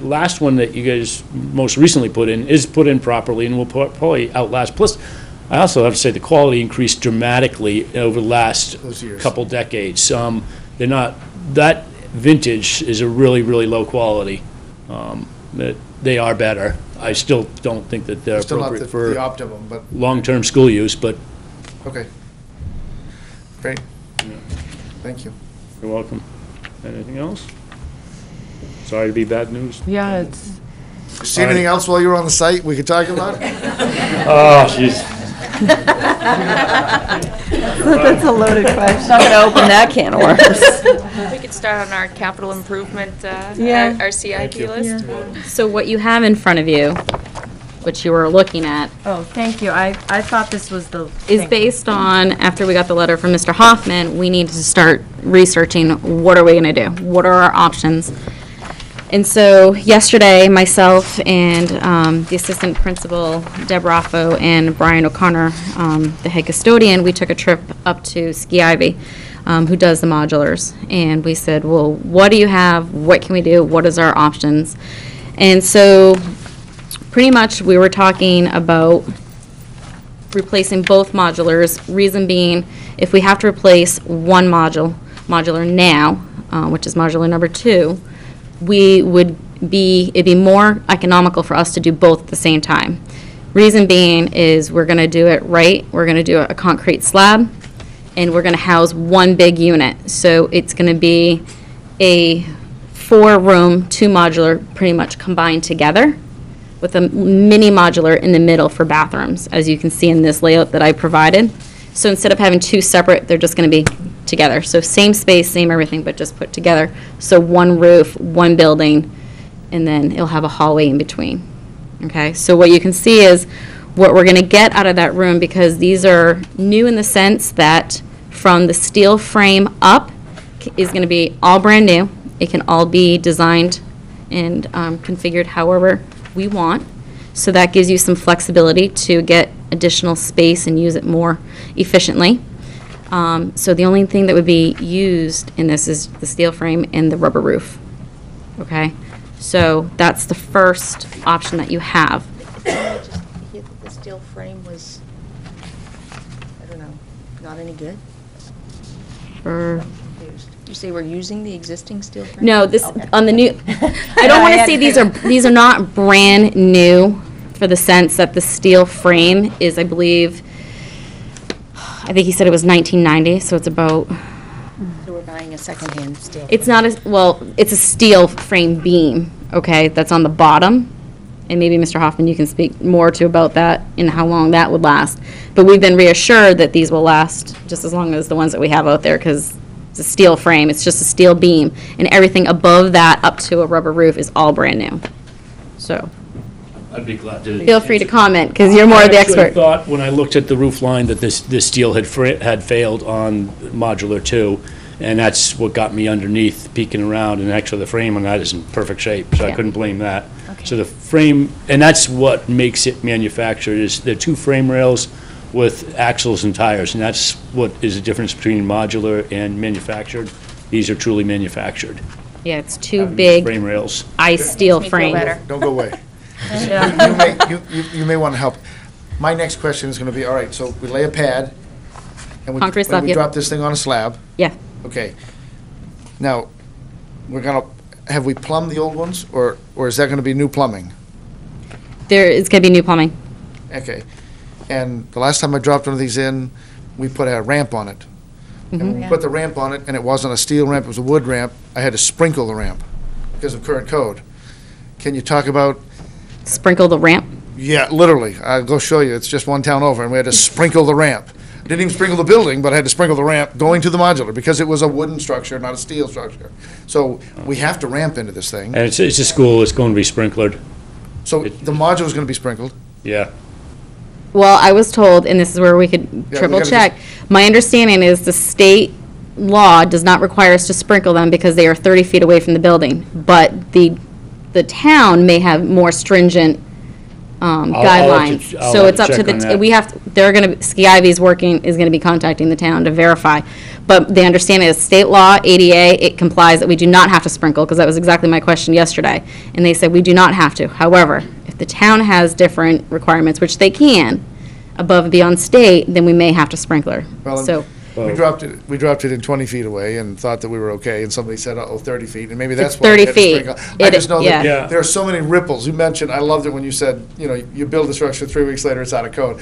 last one that you guys most recently put in is put in properly and will probably outlast. Plus, I also have to say the quality increased dramatically over the last Those years. couple decades. They're not, that vintage is a really, really low quality. They are better. I still don't think that they're Still not appropriate the for optimum, but, long-term school use, but okay. Great. Thank you. you're welcome. Anything else? Sorry to be bad news. yeah, it's, See anything else while you were on the site we could talk about? Oh, jeez. that's a loaded question. Not going to open that can of worms. We could start on our capital improvement, Yeah. our CIP list. So what you have in front of you, which you were looking at, Oh, thank you, I thought this was the. is thing. based on, after we got the letter from Mr. Hoffman, we need to start researching, what are we going to do? What are our options? And so yesterday, myself and the assistant principal, Deb Raffo, and Brian O'Connor, the head custodian, we took a trip up to Ski Ivy, who does the modulars. And we said, well, what do you have? What can we do? What is our options? And so pretty much we were talking about replacing both modulars. Reason being, if we have to replace one modular now, which is modular number 2, it'd be more economical for us to do both at the same time. Reason being is we're going to do it right. We're going to do a concrete slab, and we're going to house one big unit. So it's going to be a 4-room, 2-modular, pretty much combined together, with a mini modular in the middle for bathrooms, as you can see in this layout that I provided. So instead of having 2 separate, they're just going to be together. So same space, same everything, but just put together. So one roof, one building, and then it'll have a hallway in between. Okay, so what you can see is what we're going to get out of that room, because these are new in the sense that from the steel frame up is going to be all brand new. It can all be designed and configured however we want. So that gives you some flexibility to get additional space and use it more efficiently. So the only thing that would be used in this is the steel frame and the rubber roof. Okay? So that's the first option that you have. The steel frame was, I don't know, not any good? For You say we're using the existing steel frame? No, this, Okay. on the new, I don't want to say these are not brand new, for the sense that the steel frame is, I believe, I think he said it was 1990, so it's about, So we're buying a secondhand steel? it's not as, well, it's a steel frame beam, okay, that's on the bottom. And maybe Mr. Hoffman, you can speak more to about that and how long that would last. But we've been reassured that these will last just as long as the ones that we have out there, because it's a steel frame, it's just a steel beam, and everything above that up to a rubber roof is all brand new. So, I'd be glad to. feel free to comment, because you're more the I actually expert. thought, when I looked at the roof line, that this steel had failed on modular 2, and that's what got me underneath, peeking around, and actually the frame on that is in perfect shape, so I Yeah. couldn't blame that. So the frame, and that's what makes it manufactured, is the 2 frame rails with axles and tires, and that's what is the difference between modular and manufactured. These are truly manufactured. Yeah, it's two Having big frame rails. ice steel Makes me feel frames. better. Don't go away. You may want to help. My next question is going to be, all right, so we lay a pad, and Concrete slab, we yep. drop this thing on a slab. Yeah. Okay. Now, we're going to, have we plumbed the old ones, or is that going to be new plumbing? There is going to be new plumbing. Okay. And the last time I dropped one of these in, we put a ramp on it. And when we put the ramp on it, and it wasn't a steel ramp, it was a wood ramp, I had to sprinkle the ramp because of current code. Can you talk about? Sprinkle the ramp. Yeah, literally. I'll go show you. It's just one town over, and we had to sprinkle the ramp. I didn't even sprinkle the building, but I had to sprinkle the ramp going to the modular because it was a wooden structure, not a steel structure. So we have to ramp into this thing. And it's a school, it's going to be sprinklered, So the modular's going to be sprinkled. yeah. Well, I was told, and this is where we could we triple gotta check, my understanding is the state law does not require us to sprinkle them because they are 30 feet away from the building. But the town may have more stringent guidelines. I'll So have it's to up to check on that. we have, they're going to, Ski Ivy's working, is going to be contacting the town to verify. But the understanding is state law, ADA, it complies that we do not have to sprinkle, because that was exactly my question yesterday. And they said we do not have to. However, if the town has different requirements, which they can, above and beyond state, then we may have to sprinkler. Well, So, We dropped it in 20 feet away and thought that we were okay, and somebody said, oh, 30 feet, and maybe that's It's why we 30 had to feet. sprinkle. I It- just know yeah. that there are so many ripples. You mentioned, I loved it when you said, you build the structure, 3 weeks later, it's out of code.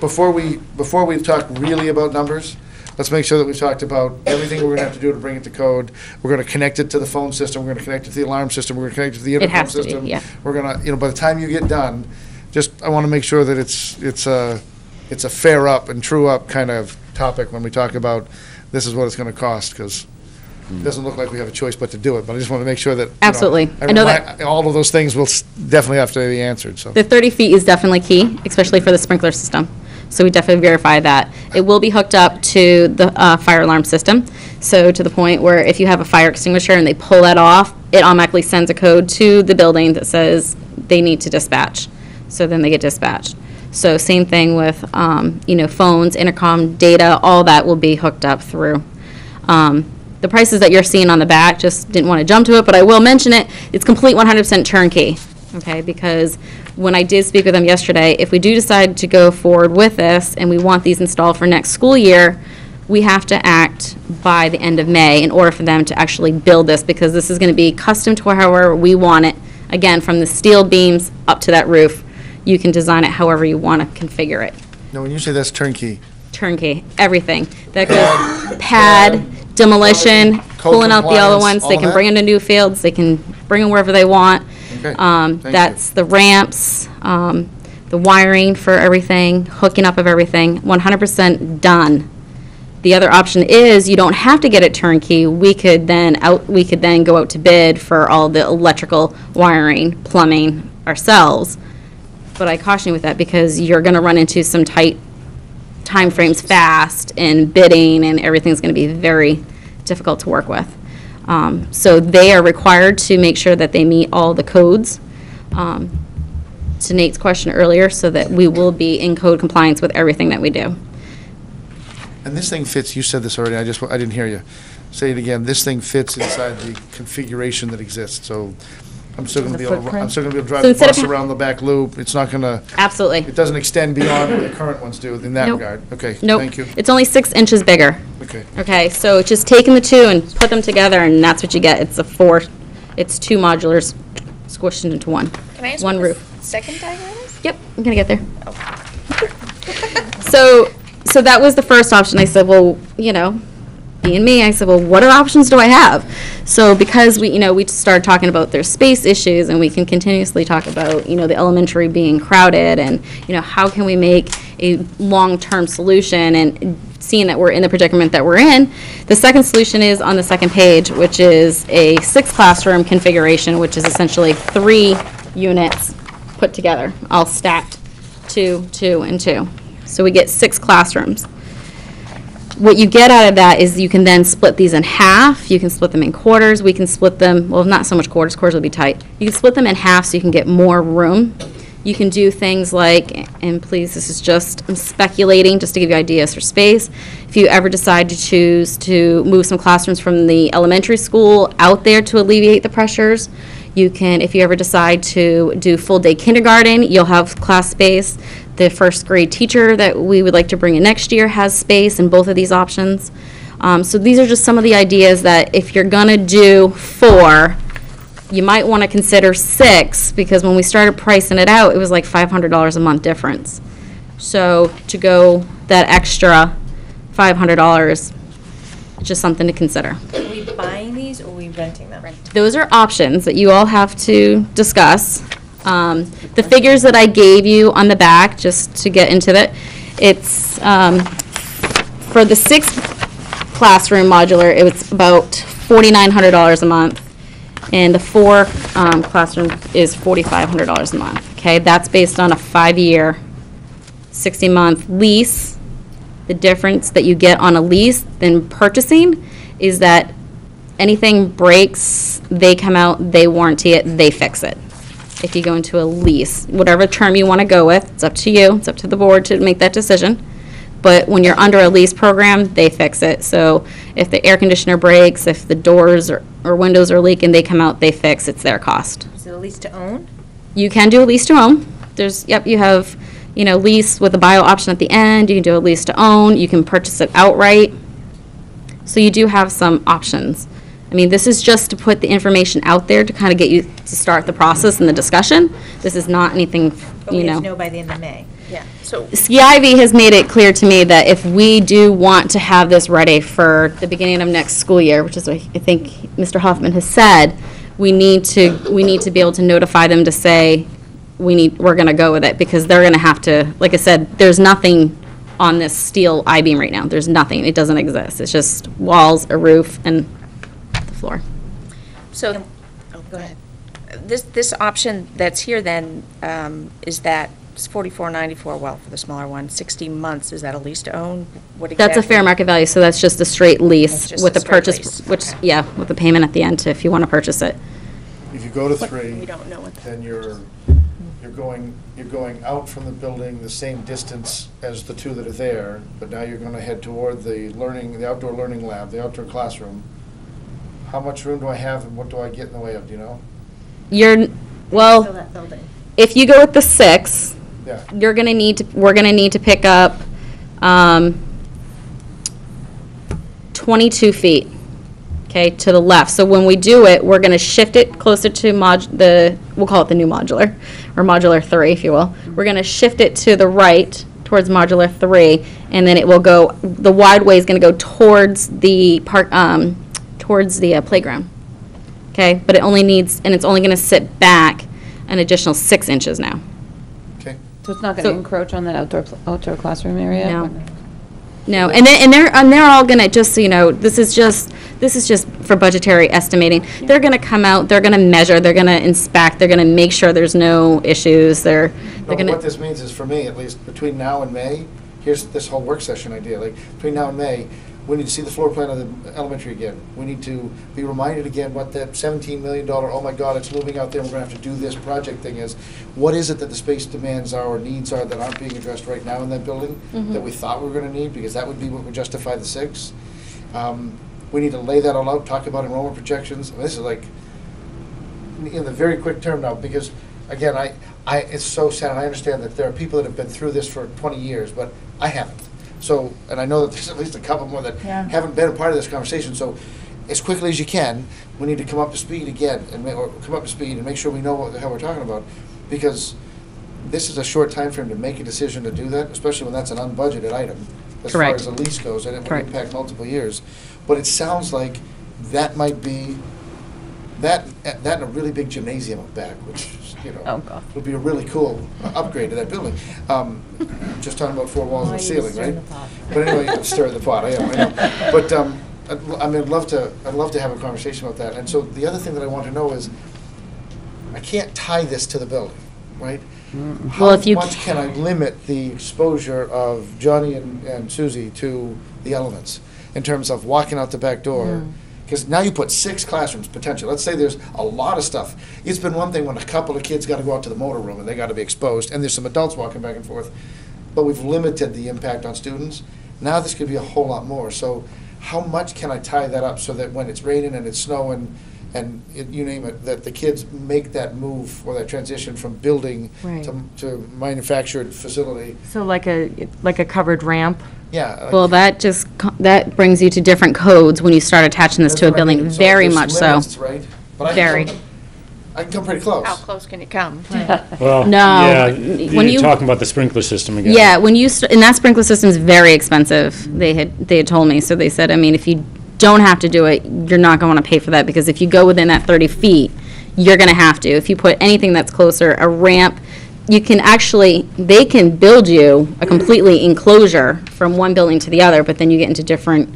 Before we talk really about numbers, let's make sure that we've talked about everything we're gonna have to do to bring it to code. We're gonna connect it to the phone system, we're gonna connect it to the alarm system, we're gonna connect it to the intercom has to be, system. yeah. We're gonna, by the time you get done, I wanna make sure that it's a fair up and true up kind of topic when we talk about this is what it's gonna cost, because it doesn't look like we have a choice but to do it, but I just wanna make sure that. Absolutely. I know that- All of those things will definitely have to be answered, so. the 30 feet is definitely key, especially for the sprinkler system. So we definitely verify that. It will be hooked up to the fire alarm system. So to the point where if you have a fire extinguisher and they pull that off, it automatically sends a code to the building that says they need to dispatch. So then they get dispatched. So same thing with, phones, intercom, data, all that will be hooked up through. The prices that you're seeing on the back, just didn't want to jump to it, but I will mention it. It's complete 100% turnkey, okay? Because when I did speak with them yesterday, if we do decide to go forward with this and we want these installed for next school year, we have to act by the end of May in order for them to actually build this, because this is going to be custom to however we want it. Again, from the steel beams up to that roof, you can design it however you want to configure it. Now, when you say that's turnkey, Turnkey, everything. That goes pad, demolition, pulling out the other compliance, ones. They all can that? bring in the new fields, they can bring them wherever they want. Okay, thank you. That's the ramps, the wiring for everything, hooking up of everything, 100% done. The other option is you don't have to get it turnkey. We could then go out to bid for all the electrical wiring, plumbing ourselves. But I caution you with that because you're going to run into some tight timeframes fast, and bidding and everything's going to be very difficult to work with. So they are required to make sure that they meet all the codes, to Nate's question earlier, so that we will be in code compliance with everything that we do. And this thing fits, you said this already, I didn't hear you. Say it again, this thing fits inside the configuration that exists, so I'm still gonna be able to, I'm still gonna be able to drive So the instead of bus ha- around the back loop, it's not gonna, Absolutely. it doesn't extend beyond what the current ones do in that Nope. regard. Okay, Nope. thank you. It's only 6 inches bigger. Okay. Okay, so just taking the two and put them together, and that's what you get. It's 2 modulars squished into one. Can I ask One what the roof. second diagram is? Yep, I'm gonna get there. So that was the first option. I said, well, being me, I said, well, what options do I have? So because we started talking about their space issues, and we can continuously talk about, the elementary being crowded, and, how can we make a long-term solution, and seeing that we're in the predicament that we're in, the second solution is on the second page, which is a 6-classroom configuration, which is essentially 3 units put together, all stacked, 2, 2, and 2. So we get 6 classrooms. What you get out of that is you can then split these in half. You can split them in quarters. We can split them, well, not so much quarters. Quarters will be tight. You can split them in half so you can get more room. You can do things like, and please, this is just, I'm speculating just to give you ideas for space. If you ever decide to choose to move some classrooms from the elementary school out there to alleviate the pressures, you can, if you ever decide to do full-day kindergarten, you'll have class space. The first grade teacher that we would like to bring in next year has space in both of these options. So these are just some of the ideas that if you're gonna do 4, you might want to consider 6, because when we started pricing it out, it was like $500 a month difference. So to go that extra $500, just something to consider. Are we buying these or are we renting them? Those are options that you all have to discuss. The figures that I gave you on the back, just to get into it, it's for the 6-classroom modular, it was about $4,900 a month. And the 4 classroom is $4,500 a month. Okay, that's based on a 5-year, 60-month lease. The difference that you get on a lease than purchasing is that anything breaks, they come out, they warranty it, they fix it. If you go into a lease, whatever term you want to go with, it's up to you, it's up to the board to make that decision. But when you're under a lease program, they fix it. So if the air conditioner breaks, if the doors or windows are leaking, they come out, they fix, it's their cost. Is it a lease to own? You can do a lease to own. You have, lease with a buy option at the end. You can do a lease to own. You can purchase it outright. So you do have some options. I mean, this is just to put the information out there to kind of get you to start the process and the discussion. This is not anything, But we have to know by the end of May. Yeah. So CIV has made it clear to me that if we do want to have this ready for the beginning of next school year, which is what I think Mr. Hoffman has said, we need to be able to notify them to say we're going to go with it, because they're going to have to, like I said, there's nothing on this steel I-beam right now. There's nothing. It doesn't exist. It's just walls, a roof, and the floor. So, go ahead. This option that's here then, is that it's $44.94, well, for the smaller one, 60 months, is that a lease to own? What That's a exactly? fair market value, so that's just a straight That's lease just with a a straight purchase, lease. which, yeah, with the payment at the end if you want to purchase it. If you go to 3, We don't know what then you're going out from the building the same distance as the 2 that are there, but now you're going to head toward the outdoor learning lab, the outdoor classroom. How much room do I have, and what do I get in the way of, do you know? Fill Well, that building. if you go with the 6, Yeah. we're gonna need to pick up 22 feet, okay, to the left. So when we do it, we're gonna shift it closer to we'll call it the new modular, or modular 3, if you will. We're gonna shift it to the right, towards modular 3, and then it will go, the wide way is gonna go towards the park, towards the playground. Okay, but it's only gonna sit back an additional 6 inches now. Okay. So it's not going to So- encroach on that outdoor classroom area? No. No, and they're all gonna, just so you know, this is just for budgetary estimating. They're gonna come out, they're gonna measure, they're gonna inspect, they're gonna make sure there's no issues, they're gonna. What this means is, for me, at least, between now and May, here's this whole work session idea, like, between now and May, we need to see the floor plan of the elementary again. We need to be reminded again what that $17 million, oh my God, it's looming out there, we're gonna have to do this project thing is. What is it that the space demands are or needs are that aren't being addressed right now in that building that we thought we were gonna need, because that would be what would justify the 6. We need to lay that all out, talk about enrollment projections. I mean, this is like, in the very quick term now, because, again, it's so sad, and I understand that there are people that have been through this for 20 years, but I haven't. So, and I know that there's at least a couple more that haven't been a part of this conversation, so as quickly as you can, we need to come up to speed again, or come up to speed and make sure we know what the hell we're talking about, because this is a short time frame to make a decision to do that, especially when that's an unbudgeted item, as far as the lease goes, and it would impact multiple years. But it sounds like that might be, that and a really big gymnasium up back, which, would be a really cool upgrade to that building. Just talking about 4 walls and a ceiling, right? But anyway, stir the pot, I know. But, I mean, I'd love to have a conversation about that. And so the other thing that I want to know is, I can't tie this to the building, right? How much can I limit the exposure of Johnny and Susie to the elements in terms of walking out the back door? Because now you put 6 classrooms potential. Let's say there's a lot of stuff. It's been one thing when a couple of kids got to go out to the motor room and they got to be exposed, and there's some adults walking back and forth, but we've limited the impact on students. Now this could be a whole lot more. So how much can I tie that up so that when it's raining and it's snowing and you name it, that the kids make that move or that transition from building to manufactured facility? So like a covered ramp? Yeah. Well, that brings you to different codes when you start attaching this to a building, very much so. Right? But Very. I can come pretty close. How close can you come? Well, No, yeah, when you're you- talking about the sprinkler system again. Yeah, when you, and that sprinkler system is very expensive, they had told me. So they said, I mean, if you don't have to do it, you're not going to want to pay for that, because if you go within that 30 feet, you're going to have to. If you put anything that's closer, a ramp, you can actually, they can build you a completely enclosure from one building to the other, but then you get into different,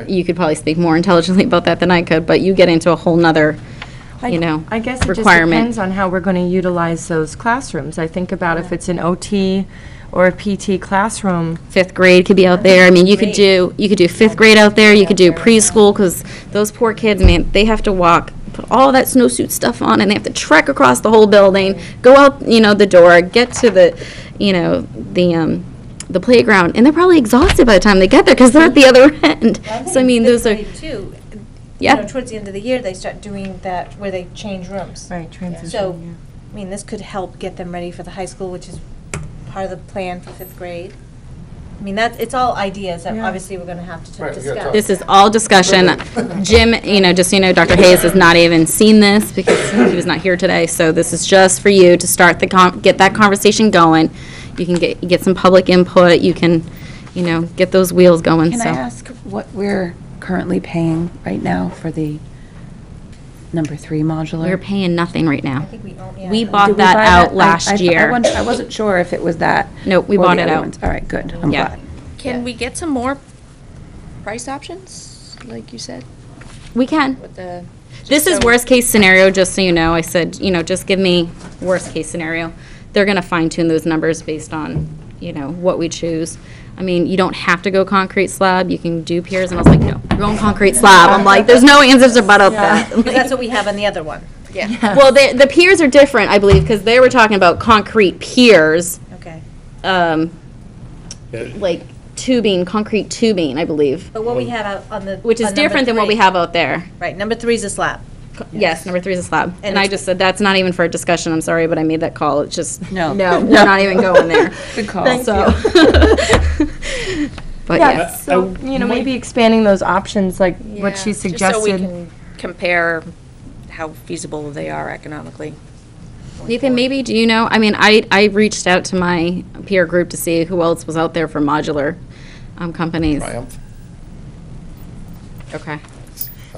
you could probably speak more intelligently about that than I could, but you get into a whole nother, I guess it just requirement. depends on how we're going to utilize those classrooms. I think about if it's an OT or a PT classroom. 5th grade could be out there. I mean, you could do 5th grade out there, you could do preschool, because those poor kids, man, they have to walk, put all that snowsuit stuff on, and they have to trek across the whole building, go out, the door, get to the playground, and they're probably exhausted by the time they get there, because they're at the other end. So, I mean, those are... Too. Yeah. Towards the end of the year, they start doing that where they change rooms. Right, transition. So, I mean, this could help get them ready for the high school, which is part of the plan for 5th grade. I mean, it's all ideas that obviously we're going to have to discuss. This is all discussion. Jim, just so you know, Dr. Hayes has not even seen this because he was not here today, so this is just for you to start get that conversation going. You can get some public input, you can, get those wheels going. Can I ask what we're currently paying right now for the number 3 modular? We're paying nothing right now. I think we own, yeah. We Did bought we that buy out that? last year. I wasn't sure if it was that. Nope, we or bought the it other out. ones. All right, good. I'm Yeah. glad. Can we get some more price options, like you said? We can. With the, This is worst case scenario, just so you know. I said, just give me worst case scenario. They're going to fine tune those numbers based on, what we choose. I mean, you don't have to go concrete slab. You can do piers. And I was like, no, we're going concrete slab. I'm like, there's no ands, ifs, or buts up that. Because that's what we have on the other one. yeah. Well, the piers are different, I believe, because they were talking about concrete piers, Okay. like concrete tubing, I believe, But what we have out on the. which is on number different than what we 3. have out there. Right, number 3 is a slab. Yes, number 3 is a slab. And I it's- just said, that's not even for a discussion, I'm sorry, but I made that call. It's just, No. no, we're not even going there. Good call. Thank So. But Yeah, yeah. so, maybe expanding those options, like what she Just so we suggested. can compare how feasible they are economically. Nathan, maybe, do you know, I mean, I reached out to my peer group to see who else was out there for modular companies. Triumph. Okay.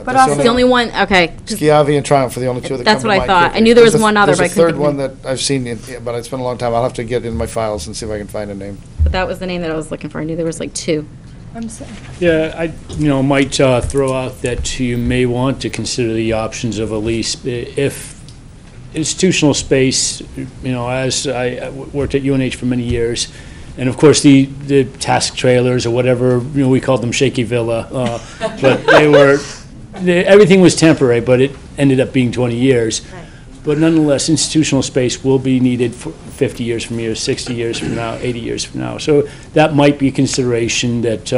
But also- The only one, okay. Schiavi and Triumph are the only two that come That's to what I mind thought. quickly. I knew there was There's a- one other, but I There's a couldn't third think one of that I've seen, but it's been a long time. I'll have to get in my files and see if I can find a name. But that was the name that I was looking for. I knew there was like 2. I'm sorry. Yeah, I, might throw out that you may want to consider the options of a lease. If institutional space, as I worked at UNH for many years, and of course the task trailers or whatever, we called them Shaky Villa, but everything was temporary, but it ended up being 20 years. Right. But nonetheless, institutional space will be needed for 50 years from here, 60 years from now, 80 years from now. So that might be a consideration that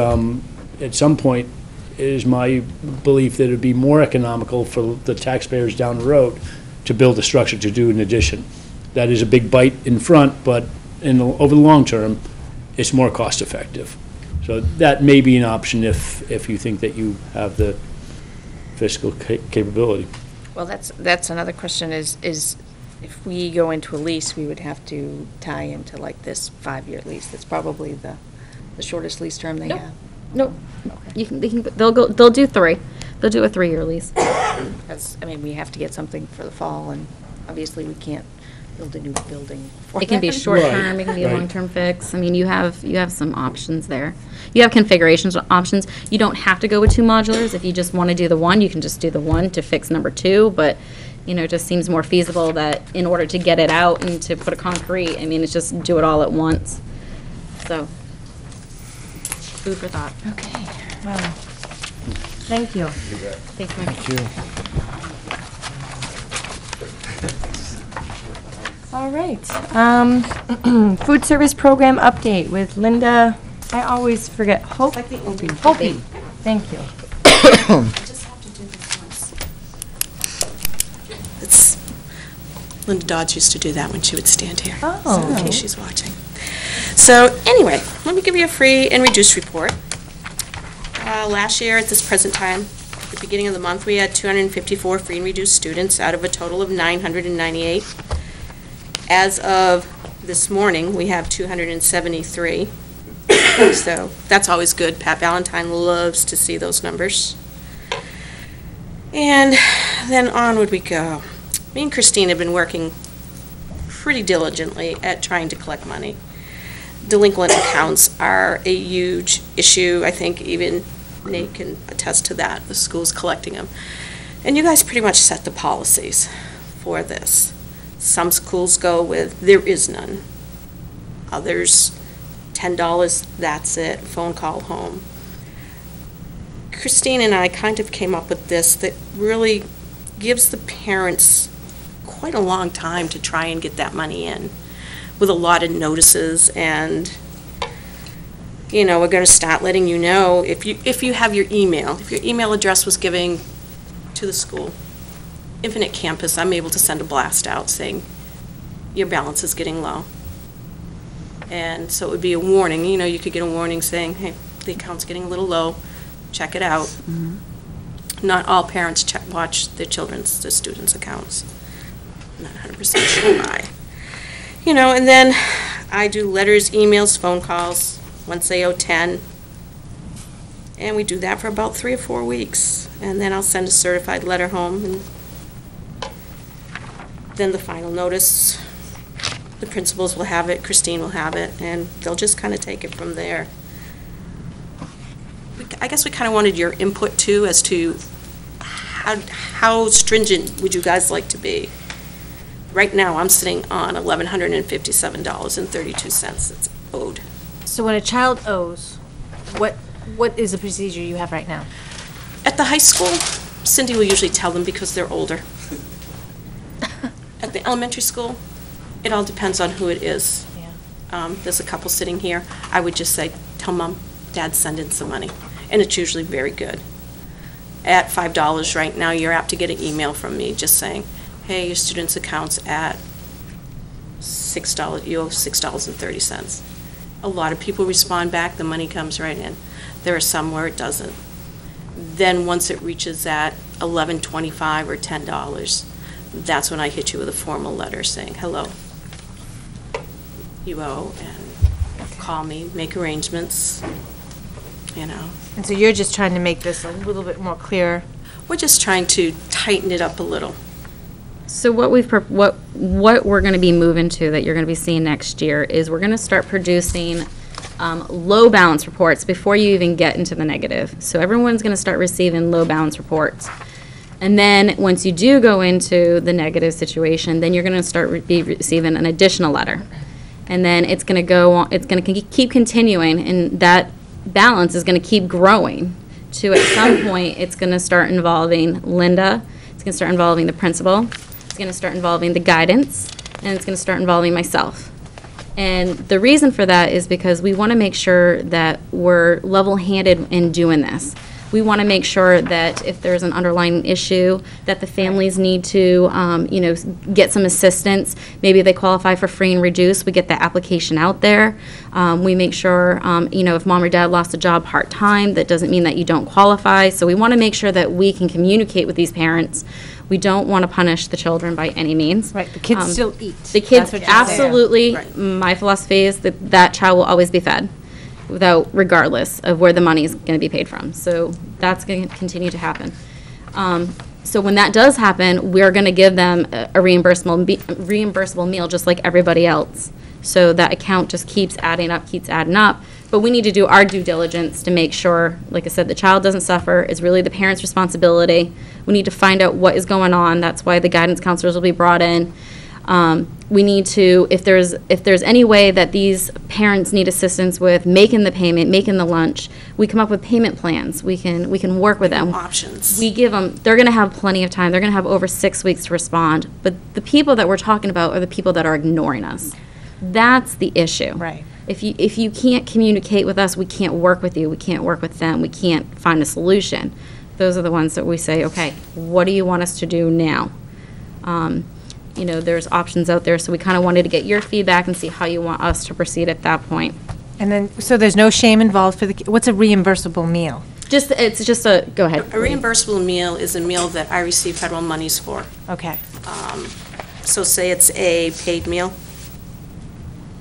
at some point, it is my belief that it would be more economical for the taxpayers down the road to build a structure to do an addition. That is a big bite in front, but over the long term, it's more cost effective. So that may be an option if you think that you have the fiscal capability. Well, that's another question is if we go into a lease, we would have to tie into like this 5-year lease. That's probably the shortest lease term they have. Nope. They'll do 3. They'll do a 3-year lease. Because, we have to get something for the fall, and obviously we can't build a new building. It can be short-term, it can be a long-term fix. You have some options there. You have configurations options. You don't have to go with 2 modulars. If you just want to do the one, you can just do the one to fix number 2, but, it just seems more feasible that in order to get it out and to put a concrete, it's just do it all at once. So, food for thought. Okay, wow. Thank you. Thanks, Mike. Thank you. All right. Food service program update with Linda. I always forget. Hopi. Thank you. I just have to do this once. Linda Dodds used to do that when she would stand here. Oh. So in case she's watching. So anyway, let me give you a free and reduced report. Last year at this present time, at the beginning of the month, we had 254 free and reduced students out of a total of 998. As of this morning, we have 273. So that's always good. Pat Valentine loves to see those numbers. And then onward we go. Me and Christine have been working pretty diligently at trying to collect money. Delinquent accounts are a huge issue. I think even Nate can attest to that, the school's collecting them. And you guys pretty much set the policies for this. Some schools go with, there is none. Others, $10, that's it, phone call home. Christine and I kind of came up with this that really gives the parents quite a long time to try and get that money in, with a lot of notices, and we're going to start letting you know if you have your email, if your email address was given to the school, Infinite Campus, I'm able to send a blast out saying your balance is getting low. And so it would be a warning, you could get a warning saying, hey, the account's getting a little low, check it out. Mm-hmm. Not all parents watch their students' accounts. I'm not 100% sure why. And then I do letters, emails, phone calls, once they owe 10. And we do that for about 3 or 4 weeks. And then I'll send a certified letter home, and then the final notice, the principals will have it, Christine will have it, and they'll just kind of take it from there. I guess we kind of wanted your input too as to how stringent would you guys like to be? Right now, I'm sitting on $1,157.32 that's owed. So when a child owes, what is the procedure you have right now? At the high school, Cindy will usually tell them because they're older. At the elementary school, it all depends on who it is. Yeah. There's a couple sitting here. I would just say, tell Mom, Dad, send in some money. And it's usually very good. At $5 right now, you're apt to get an email from me just saying, hey, your student's account's at $6, you owe $6.30. A lot of people respond back, the money comes right in. There are some where it doesn't. Then once it reaches that $11.25 or $10, that's when I hit you with a formal letter saying, hello, you owe, and call me, make arrangements, And so you're just trying to make this a little bit more clear? We're just trying to tighten it up a little. So what we're going to be moving to that you're going to be seeing next year is we're going to start producing low balance reports before you even get into the negative. So everyone's going to start receiving low balance reports. And then once you do go into the negative situation, then you're going to start be receiving an additional letter. And then it's going to go on, it's going to keep continuing, and that balance is going to keep growing to, at some point, it's going to start involving Linda, it's going to start involving the principal, it's going to start involving the guidance, and it's going to start involving myself. And the reason for that is because we want to make sure that we're level-handed in doing this. We want to make sure that if there's an underlying issue, that the families need to, get some assistance. Maybe they qualify for free and reduced, we get the application out there. We make sure, if mom or dad lost a job part-time, that doesn't mean that you don't qualify. So we want to make sure that we can communicate with these parents. We don't want to punish the children by any means. Right, the kids still eat. The kids, That's what you're saying. absolutely. My philosophy is that child will always be fed, regardless of where the money is going to be paid from. So that's going to continue to happen. So when that does happen, we're going to give them a reimbursable meal just like everybody else. So that account just keeps adding up. But we need to do our due diligence to make sure, like I said, the child doesn't suffer. It's really the parent's responsibility. We need to find out what is going on. That's why the guidance counselors will be brought in. We need to, if there's any way that these parents need assistance with making the payment, making the lunch, we come up with payment plans. We can work with them. Options. We give them, they're going to have plenty of time. They're going to have over 6 weeks to respond. But the people that we're talking about are the people that are ignoring us. That's the issue. Right. If you can't communicate with us, we can't work with you. We can't work with them. We can't find a solution. Those are the ones that we say, okay, what do you want us to do now? There's options out there, so we kind of wanted to get your feedback and see how you want us to proceed at that point. And then, so there's no shame involved for what's a reimbursable meal? Go ahead. A reimbursable meal is a meal that I receive federal monies for. Okay. So say it's a paid meal.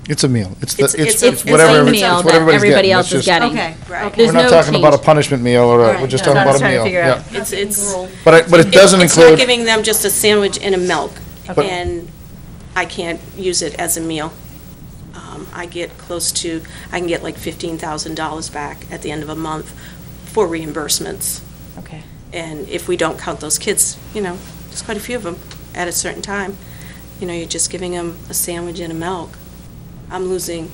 It's a meal. It's It's whatever the meal that everybody else is getting. Okay, right. We're not talking about a punishment meal we're just talking about a meal. Yeah. But it doesn't It's include. not giving them just a sandwich and a milk, Okay. and I can't use it as a meal. I can get like $15,000 back at the end of a month for reimbursements. Okay. And if we don't count those kids, there's quite a few of them at a certain time, you're just giving them a sandwich and a milk. I'm losing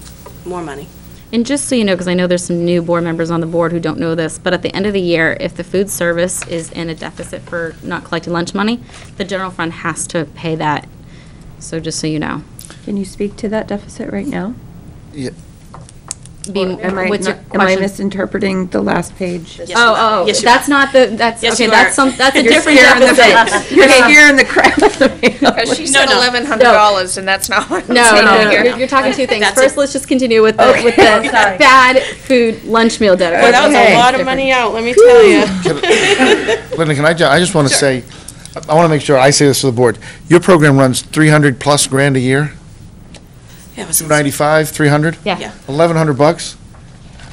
more money. And just so you know, because I know there's some new board members on the board who don't know this, but at the end of the year, if the food service is in a deficit for not collecting lunch money, the general fund has to pay that. So just so you know. Can you speak to that deficit right now? Yeah. Am I misinterpreting the last page? Yes, Yes, you that's are. not the, that's, Yes, okay, you that's are. that's a You're different scaring the deficit. You're scaring the crap out of me. She said No. $1,100, and that's not what I'm No, saying here. you're talking two things. That's First, let's just continue with the bad food lunch meal debt. Well, that was Okay. a lot of money out, let me tell you. Linda, I just want to say, I want to make sure I say this to the board. Your program runs 300 plus grand a year? Yeah, it was 295, 300? Yeah. Yeah. $1,100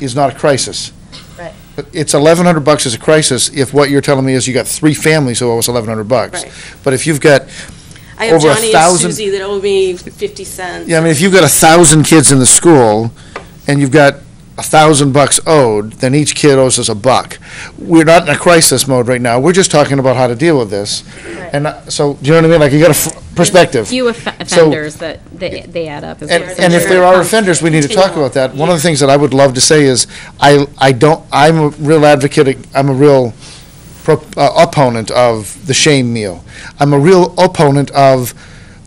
is not a crisis. Right. But it's $1,100 is a crisis if what you're telling me is you got 3 families who owe us $1,100. Right. But if you've got I have over Johnny and 1,000 Susie that owe me 50 cents. Yeah, I mean, if you've got 1,000 kids in the school, and you've got $1,000 owed, then each kid owes us $1. We're not in a crisis mode right now, we're just talking about how to deal with this. And so, do you know what I mean, like, you got a perspective. Few offenders that they add up. And if there are offenders, we need to talk about that. One of the things that I would love to say is, I'm a real advocate, I'm a real opponent of the shame meal. I'm a real opponent of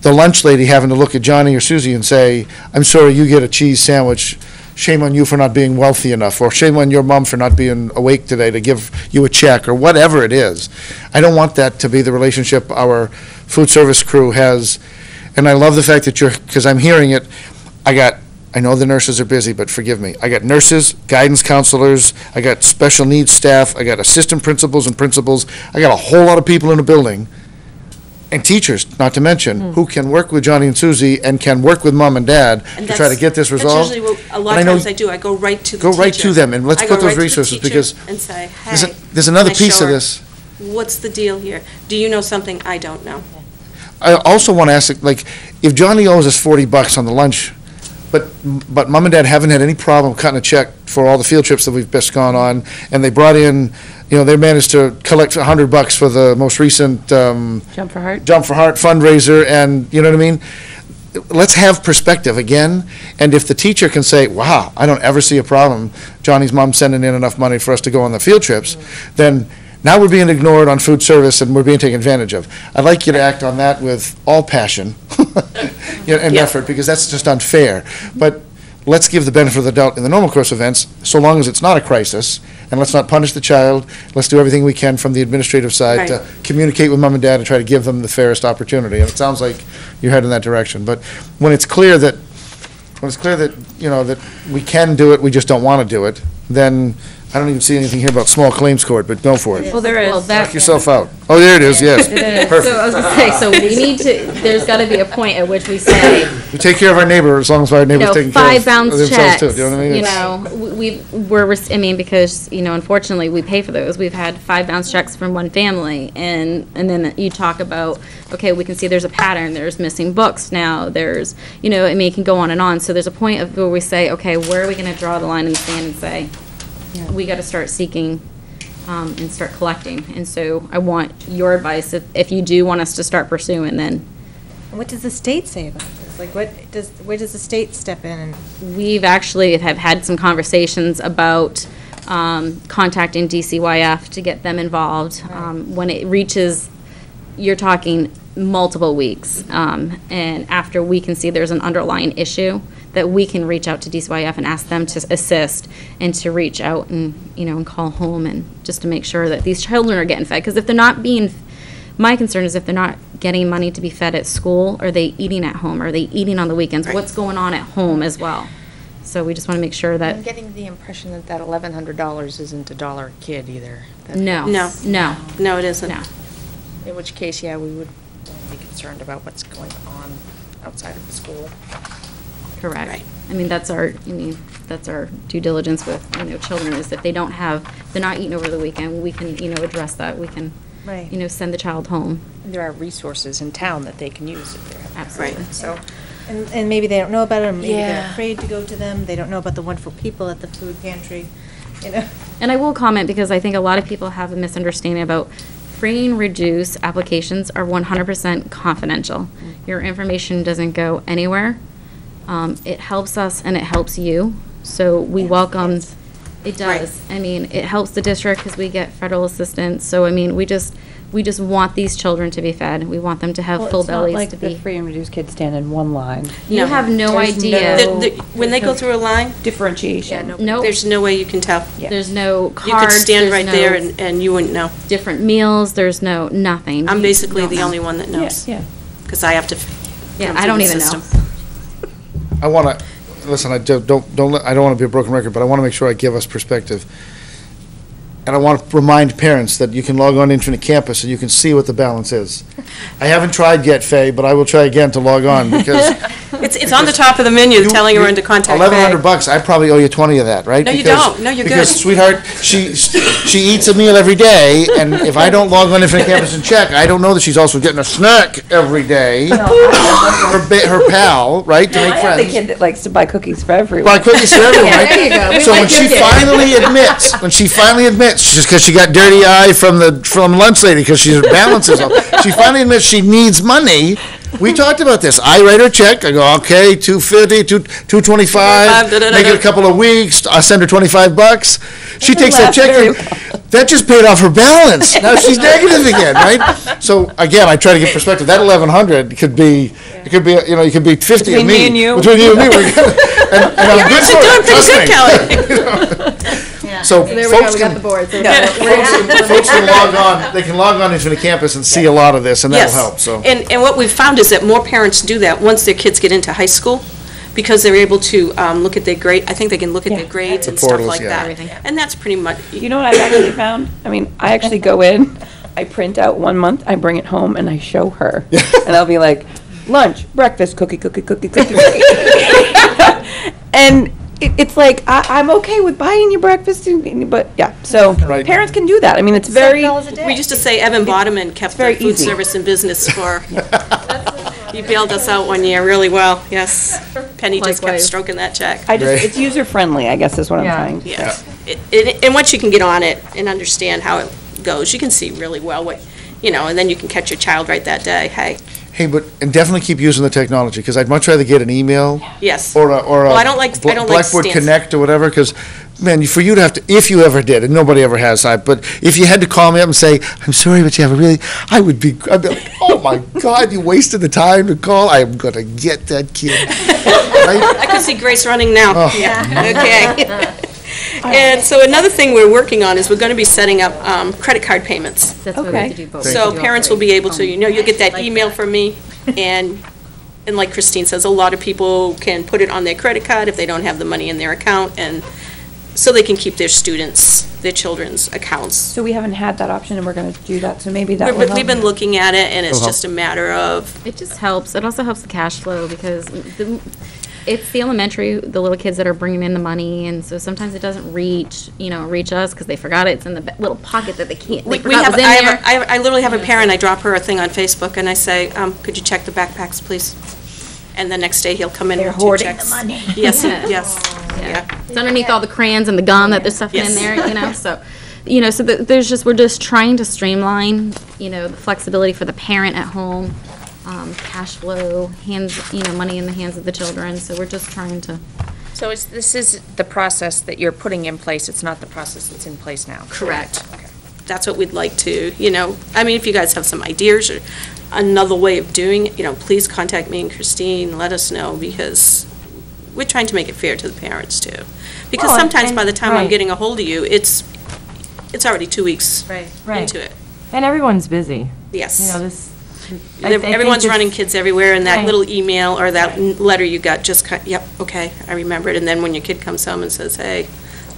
the lunch lady having to look at Johnny or Susie and say, I'm sorry, you get a cheese sandwich, shame on you for not being wealthy enough, or shame on your mom for not being awake today to give you a check, or whatever it is. I don't want that to be the relationship our food service crew has. And I love the fact that because I'm hearing it, I know the nurses are busy, but forgive me. I got nurses, guidance counselors, I got special needs staff, I got assistant principals and principals, I got a whole lot of people in the building, and teachers, not to mention, who can work with Johnny and Susie and can work with mom and dad And to try to get this resolved. That's usually what, a lot But I of know- times I do, I go right to the Go teacher. right to them, and let's I put go those right to the resources, teacher because and say, there's hey, there's another can I piece show of her? this. What's the deal here? Do you know something I don't know? I also want to ask, like, if Johnny owes us $40 on the lunch, but mom and dad haven't had any problem cutting a check for all the field trips that we've just gone on, and they brought in, they managed to collect $100 for the most recent, Jump for Heart? Jump for Heart fundraiser, and, you know what I mean? Let's have perspective again, and if the teacher can say, wow, I don't ever see a problem, Johnny's mom sending in enough money for us to go on the field trips, then now we're being ignored on food service and we're being taken advantage of. I'd like you to act on that with all passion and effort, because that's just unfair. But let's give the benefit of the doubt in the normal course events, so long as it's not a crisis, and let's not punish the child. Let's do everything we can from the administrative side to communicate with mom and dad and try to give them the fairest opportunity. And it sounds like you're heading in that direction. But when it's clear that, that we can do it, we just don't want to do it, then I don't even see anything here about small claims court, but go for it. Well, there is. Well, Knock yourself out. Oh, there it is, yes. Perfect. So I was gonna say, so we need to, there's gotta be a point at which we say, We take care of our neighbor as long as our neighbor's taking care of 5 bounce themselves checks, too. Do you know what I mean? because, unfortunately, we pay for those. We've had 5 bounce checks from one family, and then you talk about, okay, we can see there's a pattern, there's missing books now, there's, it can go on and on. So there's a point of where we say, okay, where are we gonna draw the line in the sand and say, we gotta start seeking and start collecting. And so I want your advice, if you do want us to start pursuing, then. What does the state say about this? Like, where does the state step in? And We've actually have had some conversations about contacting DCYF to get them involved. When it reaches, you're talking multiple weeks, and after we can see there's an underlying issue, that we can reach out to DCYF and ask them to assist and to reach out and, and call home and just to make sure that these children are getting fed. Because if they're not being, my concern is if they're not getting money to be fed at school, are they eating at home? Are they eating on the weekends? What's going on at home as well? So we just want to make sure that. I'm getting the impression that that $1,100 isn't $1 a kid either. No. No. No. No, it isn't. No. In which case, we would be concerned about what's going on outside of the school. Correct. Right. That's our due diligence with, children, is if they're not eating over the weekend, we can, address that. We can, send the child home. And there are resources in town that they can use if they're having. Absolutely. Right. So, and maybe they don't know about it, or maybe they're Yeah. afraid to go to them. They don't know about the wonderful people at the food pantry, And I will comment, because I think a lot of people have a misunderstanding about free and reduced applications are 100% confidential. Your information doesn't go anywhere. It helps us and it helps you, so we welcome, it does. It helps the district because we get federal assistance, so we just want these children to be fed. We want them to have full bellies to be. It's not like the free and reduced kids stand in one line. You have no There's idea. When they go through a line, Differentiation. Nope. there's no way you can tell. There's no cards. You could stand there's right no there and you wouldn't know. different meals, there's nothing. I'm You basically don't the know. only one that knows. Yeah. Because I have to. Yeah, come I through don't the even system. know. I want to, listen, I don't want to be a broken record, but I want to make sure I give us perspective. And I want to remind parents that you can log on to Infinite Campus and you can see what the balance is. I haven't tried yet, Faye, but I will try again to log on, because It's on the top of the menu telling you when to contact Faye. $1,100, I probably owe you 20 of that, right? No, you Because- don't. No, you're good. Because, sweetheart, she eats a meal every day, and if I don't log on to Infinite Campus and check, I don't know that she's also getting a snack every day. Her pal, right, to make I have friends. the kid that likes to buy cookies for everyone. Buy cookies for everyone, right? there you go. We So like when your she kid. finally admits, just because she got dirty eye from lunch lady, because she balances them, she finally admits she needs money. We talked about this. I write her a check. I go, okay, $250, $225, make it a couple of weeks. I send her $25. She takes that check. That just paid off her balance. Now she's negative again, right? So again, I try to get perspective. That 1,100 could be, you could be 50 of Between me and you. Between you and me, we're good. And I'm good for it. Trust me. So There we go, folks we got can, the board. So folks can log on, they can log on into the campus and see a lot of this, and that'll Yes. help, so. And what we've found is that more parents do that once their kids get into high school, because they're able to look at their grade, I think they can look at their grades The and stuff portals, like yeah. that. Everything. And that's pretty much, You know what I've actually found? I actually go in, I print out 1 month, I bring it home, and I show her. And I'll be like, lunch, breakfast, cookie. And it's like, I'm okay with buying you breakfast, but yeah, so Right. parents can do that. It's very, we used to say Evan Bodeman kept the very food easy. service in business for You bailed us out one year really well, yes. Penny just kept Likewise. stroking that check. It's user-friendly, I guess is what I'm trying to say. Yes. And once you can get on it and understand how it goes, you can see really well what, and then you can catch your child right that day, hey. Hey, and definitely keep using the technology, because I'd much rather get an email. Yes. Or a Well, I don't like Blackboard stance. Connect or whatever, because, man, for you to have to, if you ever did, and nobody ever has, but if you had to call me up and say, I'm sorry, but you have I'd be like, oh my God, you wasted the time to call, I'm gonna get that kid. Right? I could see Grace running now. Oh. Yeah, okay. And so another thing we're working on is we're going to be setting up credit card payments. That's what we have to do both. So parents will be able to, you'll get that email from me, and like Christine says, a lot of people can put it on their credit card if they don't have the money in their account, and so they can keep their children's accounts. So we haven't had that option, and we're going to do that, so maybe that will help. We've been looking at it, and it's Uh-huh. just a matter of, It just helps. It also helps the cash flow because it's the elementary, the little kids that are bringing in the money, and so sometimes it doesn't reach us because they forgot it. It's in the little pocket that they can't. They forgot was in there. I literally have a parent, I drop her a thing on Facebook, and I say, could you check the backpacks, please? And the next day, he'll come in They're with 2 hoarding checks. the money. Yes, Yeah. yes, Yeah. yeah. It's underneath all the crayons and the gum that they're stuffing in Yes. there, so. So we're just trying to streamline, the flexibility for the parent at home, cash flow, money in the hands of the children, so we're just trying to. So this is the process that you're putting in place, it's not the process that's in place now? Correct. That's what we'd like to, if you guys have some ideas or another way of doing it, please contact me and Christine, let us know, because we're trying to make it fair to the parents too. Because Well, sometimes and- by the time I'm right. getting a hold of you, it's already 2 weeks Right. into it. And everyone's busy. Yes. This. I think Everyone's this- running kids everywhere, and that Right. little email or that letter you got just, yep, okay, I remember it. And then when your kid comes home and says, hey,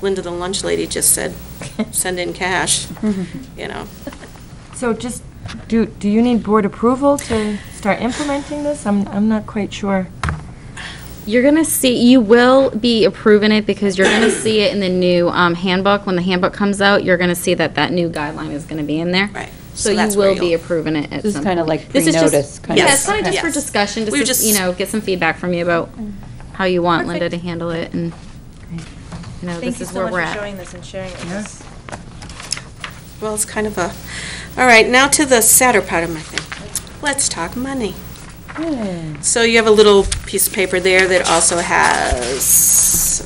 Linda, the lunch lady just said, send in cash, So just, do you need board approval to start implementing this? I'm not quite sure. You're gonna see, you will be approving it because you're gonna see it in the new handbook. When the handbook comes out, you're gonna see that new guideline is gonna be in there. Right. So you that's where will be you'll- approving it at This is some kind of point. like This is just- pre-notice, kind of. Yeah, it's kind of just for Yes. discussion, We were just just- to, get some feedback from you about how you want Linda to handle it, and, Thank this you is so where much we're for at. showing this and sharing it with us. Well, it's kind of all right, now to the sadder part of my thing. Let's talk money. So you have a little piece of paper there that also has,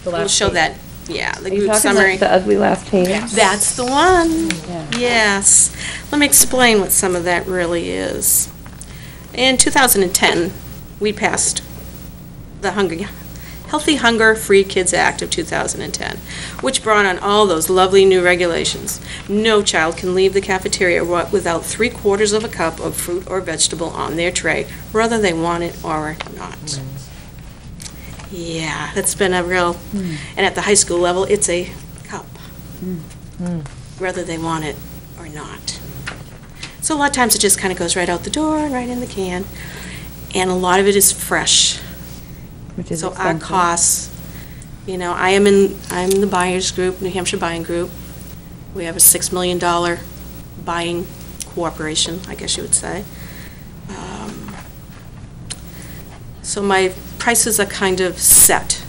we'll show that, the Are you group talking summary. like the ugly last page? That's the one. Yeah. Yes. Let me explain what some of that really is. In 2010, we passed the Healthy Hunger Free Kids Act of 2010, which brought on all those lovely new regulations. No child can leave the cafeteria without 3/4 of a cup of fruit or vegetable on their tray, whether they want it or not. Yeah, that's been a real, and at the high school level, it's a cup, whether they want it or not. So a lot of times it just kind of goes right out the door, right in the can, and a lot of it is fresh. Which is So our expensive. costs, I'm in the buyers group, New Hampshire Buying Group. We have a $6 million buying cooperation, I guess you would say. So my prices are kind of set.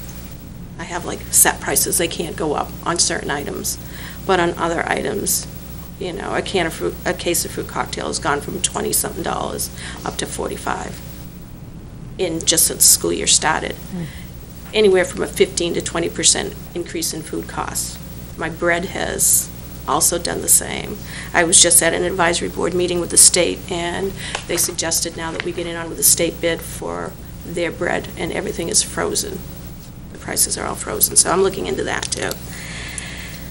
I have like set prices, they can't go up on certain items. But on other items, a case of fruit cocktail has gone from $20-something up to $45 just since the school year started. Anywhere from a 15 to 20% increase in food costs. My bread has also done the same. I was just at an advisory board meeting with the state, and they suggested now that we get in on with the state bid for their bread, and everything is frozen. The prices are all frozen, so I'm looking into that too.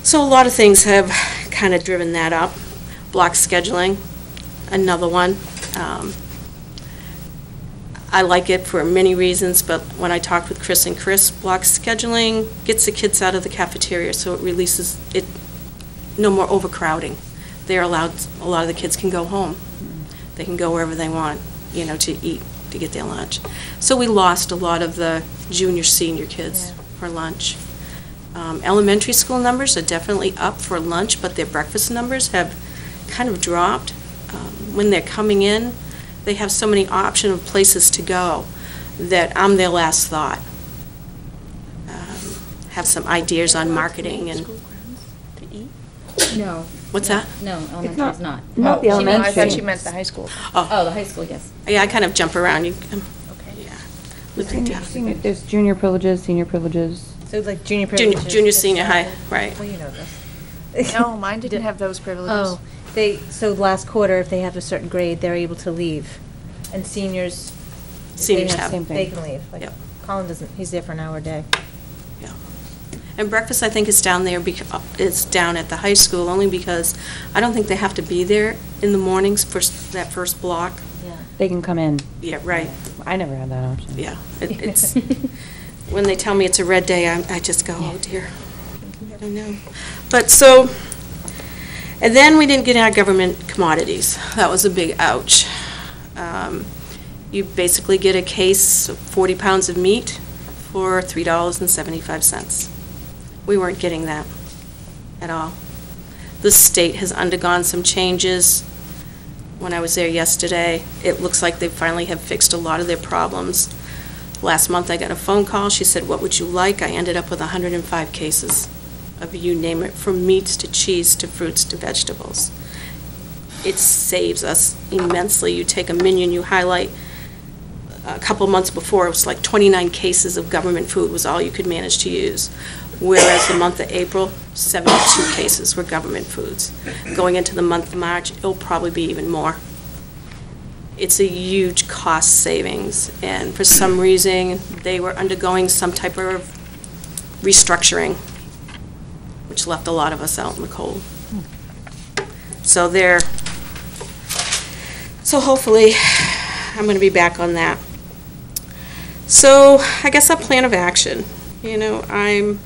So a lot of things have kind of driven that up. Block scheduling, another one. I like it for many reasons, but when I talked with Chris, block scheduling gets the kids out of the cafeteria, so it releases it, no more overcrowding. They're allowed, a lot of the kids can go home. They can go wherever they want, to eat, to get their lunch. So we lost a lot of the junior, senior kids for lunch. Elementary school numbers are definitely up for lunch, but their breakfast numbers have kind of dropped. When they're coming in, They have so many option of places to go that I'm their last thought. Have some ideas on marketing and. No. What's that? No, elementary is not. Not the elementary. I thought she meant the high school. Oh, the high school, yes. Yeah, I kind of jump around. Okay. Yeah. Living down. There's junior privileges, senior privileges. So like junior Junior, privileges. junior, senior high, right. Well, you know this. No, mine didn't have those privileges. Oh, so last quarter, if they have a certain grade, they're able to leave. And seniors, if they Seniors have. Same thing. they can leave. Like Yep. Colin doesn't, he's there for an hour a day. Yeah. And breakfast, I think, is down there, it's down at the high school, only because I don't think they have to be there in the mornings for that first block. Yeah. They can come in. Yeah, right. I never had that option. Yeah. It's, when they tell me it's a red day, I just go, oh dear. I don't know. But so, and then we didn't get our government commodities. That was a big ouch. You basically get a case of 40 pounds of meat for $3.75. We weren't getting that at all. The state has undergone some changes. When I was there yesterday, it looks like they finally have fixed a lot of their problems. Last month I got a phone call. She said, what would you like? I ended up with 105 cases of you name it, from meats to cheese to fruits to vegetables. It saves us immensely. You take a menu, you highlight. A couple months before, it was like 29 cases of government food was all you could manage to use, whereas the month of April, 72 cases were government foods. Going into the month of March, it'll probably be even more. It's a huge cost savings, and for some reason, they were undergoing some type of restructuring, which left a lot of us out in the cold. So hopefully, I'm going to be back on that. So I guess a plan of action. You know, I'm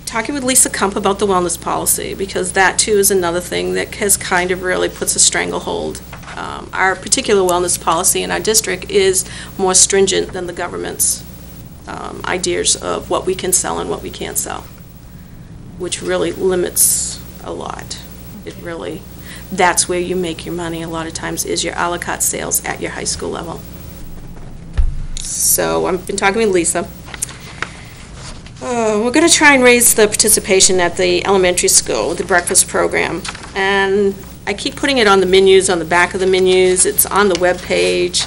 talking with Lisa Kump about the wellness policy, because that too is another thing that has kind of really puts a stranglehold. Our particular wellness policy in our district is more stringent than the government's ideas of what we can sell and what we can't sell, which really limits a lot. It really, that's where you make your money a lot of times, is your a la carte sales at your high school level. So I've been talking with Lisa. We're going to try and raise the participation at the elementary school with the breakfast program. And I keep putting it on the menus, on the back of the menus. It's on the web page.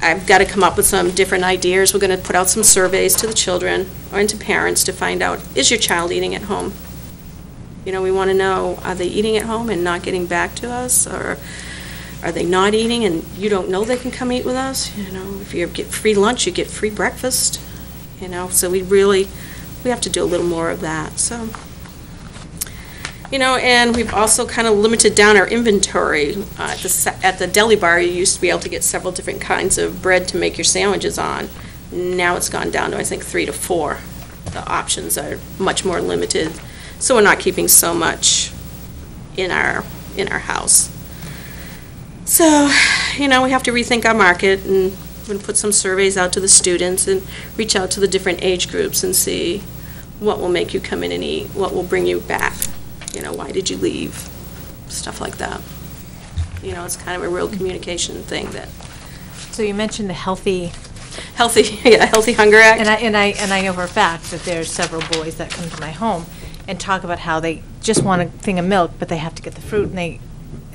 I've got to come up with some different ideas. We're going to put out some surveys to the children and to parents to find out, is your child eating at home? You know, we want to know, are they eating at home and not getting back to us? Or are they not eating and you don't know they can come eat with us? You know, if you get free lunch, you get free breakfast. You know, so we have to do a little more of that. So, you know, and we've also kind of limited down our inventory. At the deli bar, you used to be able to get several different kinds of bread to make your sandwiches on. Now it's gone down to, I think, 3 to 4. The options are much more limited, so we're not keeping so much in our house. So, you know, we have to rethink our market, and we're going to put some surveys out to the students and reach out to the different age groups and see what will make you come in and eat, what will bring you back. You know, why did you leave? Stuff like that. You know, it's kind of a real communication thing that. So you mentioned the healthy Hunger Act. And I know for a fact that there's several boys that come to my home and talk about how they just want a thing of milk, but they have to get the fruit and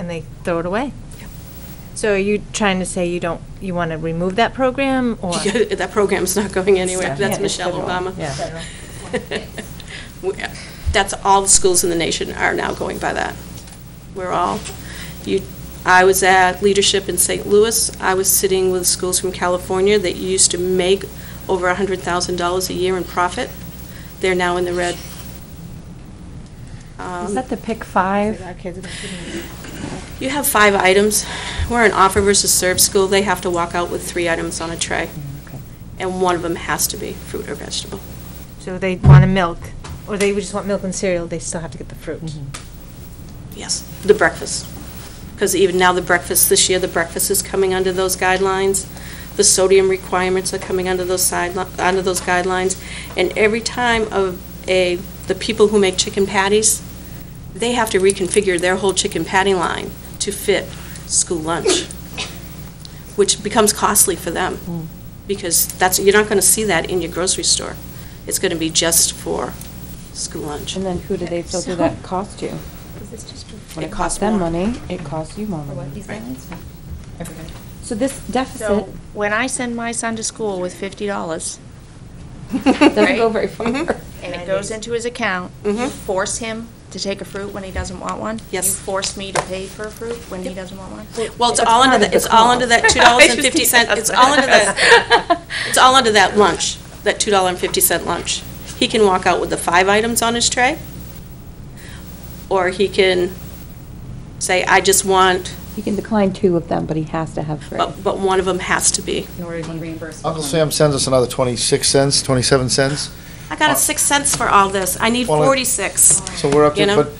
they throw it away. Yeah. So are you trying to say you want to remove that program, or? Yeah, that program's not going anywhere. That's Yeah, Michelle federal. Obama. Yeah. That's all the schools in the nation are now going by that. I was at leadership in St. Louis. I was sitting with schools from California that used to make over $100,000 a year in profit. They're now in the red. Is that the pick 5? You have 5 items. We're an offer versus serve school. They have to walk out with 3 items on a tray. Okay. And one of them has to be fruit or vegetable. So they want a milk, or they would just want milk and cereal, they still have to get the fruit. Yes, the breakfast. Because even now this year, the breakfast is coming under those guidelines. The sodium requirements are coming under those guidelines. And every time the people who make chicken patties, they have to reconfigure their whole chicken patty line to fit school lunch, which becomes costly for them, because you're not going to see that in your grocery store. It's going to be just for school lunch. And then who do they filter that cost to? When it costs them money, it costs you more money. So this deficit. So when I send my son to school with $50, doesn't right? go very far. And it goes into his account, Mm-hmm. you force him to take a fruit when he doesn't want one? Yes. You force me to pay for a fruit when he doesn't want one? Well, it's all under that, it's all under that $2.50, it's all under that, it's all under that lunch, that $2.50 lunch. He can walk out with the 5 items on his tray, or he can say, I just want, He can decline 2 of them, but he has to have 3. but one of them has to be. In order to be reimbursed. Uncle Sam sends us another 26 cents, 27 cents. I got 6 cents for all this, I need Well, 46. So we're up You to, know? but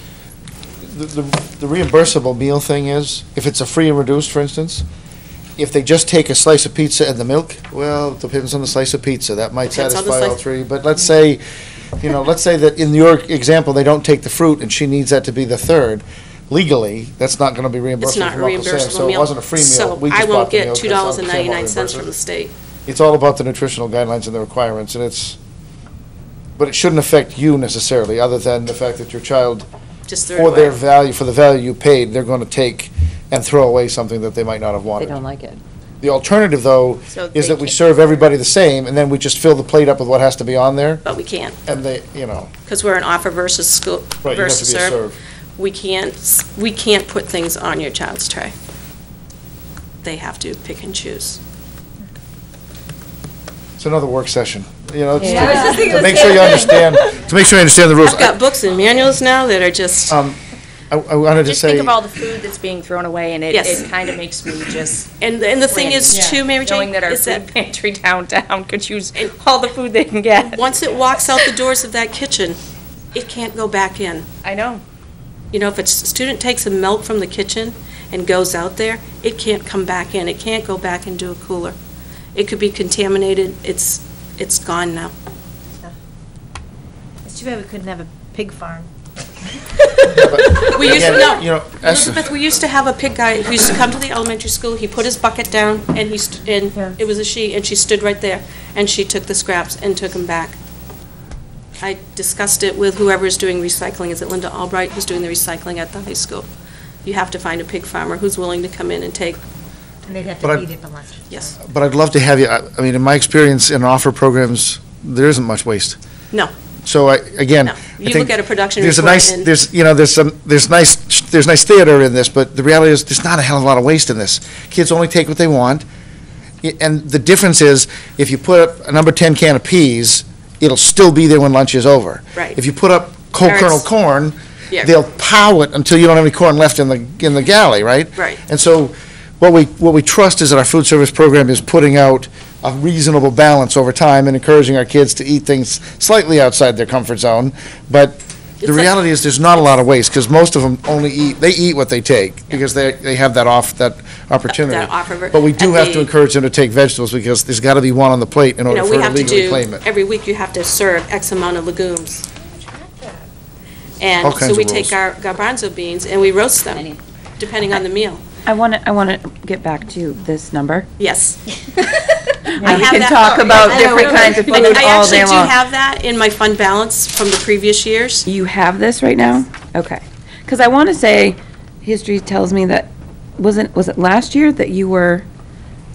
the reimbursable meal thing is, if it's a free and reduced, for instance, if they just take a slice of pizza and the milk, well, it depends on the slice of pizza. That might Depends on the satisfy all slice. 3. But let's say, let's say that in your example, they don't take the fruit and she needs that to be the 3rd. Legally, that's not going to be reimbursable It's not a from Uncle Sam. reimbursable So it meal. wasn't a free meal. So We I just won't bought the get meal 'cause Uncle Sam won't $2.99 reimburse from it. the state. It's all about the nutritional guidelines and the requirements, and but it shouldn't affect you necessarily, other than the fact that your child, Just threw it for their away. value, for the value you paid, they're going to take and throw away something that they might not have They wanted. don't like it. The alternative, though, So is they that we can't- serve everybody the same, and then we just fill the plate up with what has to be on there, But we can't, and they, because we're an offer versus school, right, you have to versus be a serve. serve. We can't put things on your child's tray. They have to pick and choose. It's another work session, it's Yeah. I was just to make sure you understand, the rules. I've got books and manuals now that are just, I wanted to Just say. think of all the food that's being thrown away, and Yes. it kind of makes me just. and the thing is cringe, too, Mary knowing Jane, that our is that food pantry downtown could use all the food they can get. once it walks out the doors of that kitchen, it can't go back in. I know. If a student takes a milk from the kitchen and goes out there, it can't come back in. It can't go back into a cooler. It could be contaminated. It's gone now. It's too bad we couldn't have a pig farm. We used to, Again, no, Elizabeth, we used to have a pig guy who used to come to the elementary school, he put his bucket down, and it was a she, and she stood right there, and she took the scraps and took them back. I discussed it with whoever's doing recycling. Is it Linda Albright who's doing the recycling at the high school? You have to find a pig farmer who's willing to come in and take, And they'd have But to I- feed it for lunch. yes, But I'd love to have you, I mean, in my experience in offer programs, there isn't much waste. no, So again, no. I You think look at a production there's a report nice, and. there's nice theater in this, but the reality is, there's not a hell of a lot of waste in this. Kids only take what they want, and the difference is, if you put up a number 10 can of peas, it'll still be there when lunch is over. Right. If you put up whole kernel Carrots. corn, Yeah. they'll pow it until you don't have any corn left in the galley, right? Right. And so, what we trust is that our food service program is putting out a reasonable balance over time and encouraging our kids to eat things slightly outside their comfort zone. But It's the like- reality is, there's not a lot of waste, because most of them they eat what they take, because they have that opportunity. That offer. But we do And have to the- encourage them to take vegetables, because there's got to be one on the plate in order we for her have to to legally do, claim it. every week you have to serve X amount of legumes. And All so kinds we of take rules. our garbanzo beans and we roast them, depending on the meal. I want to get back to this number. Yes. And I we have can that- talk about different kinds of food all day I actually do long. have that in my fund balance from the previous years. You have this right now? Okay. Because I want to say, history tells me that, was it last year that you were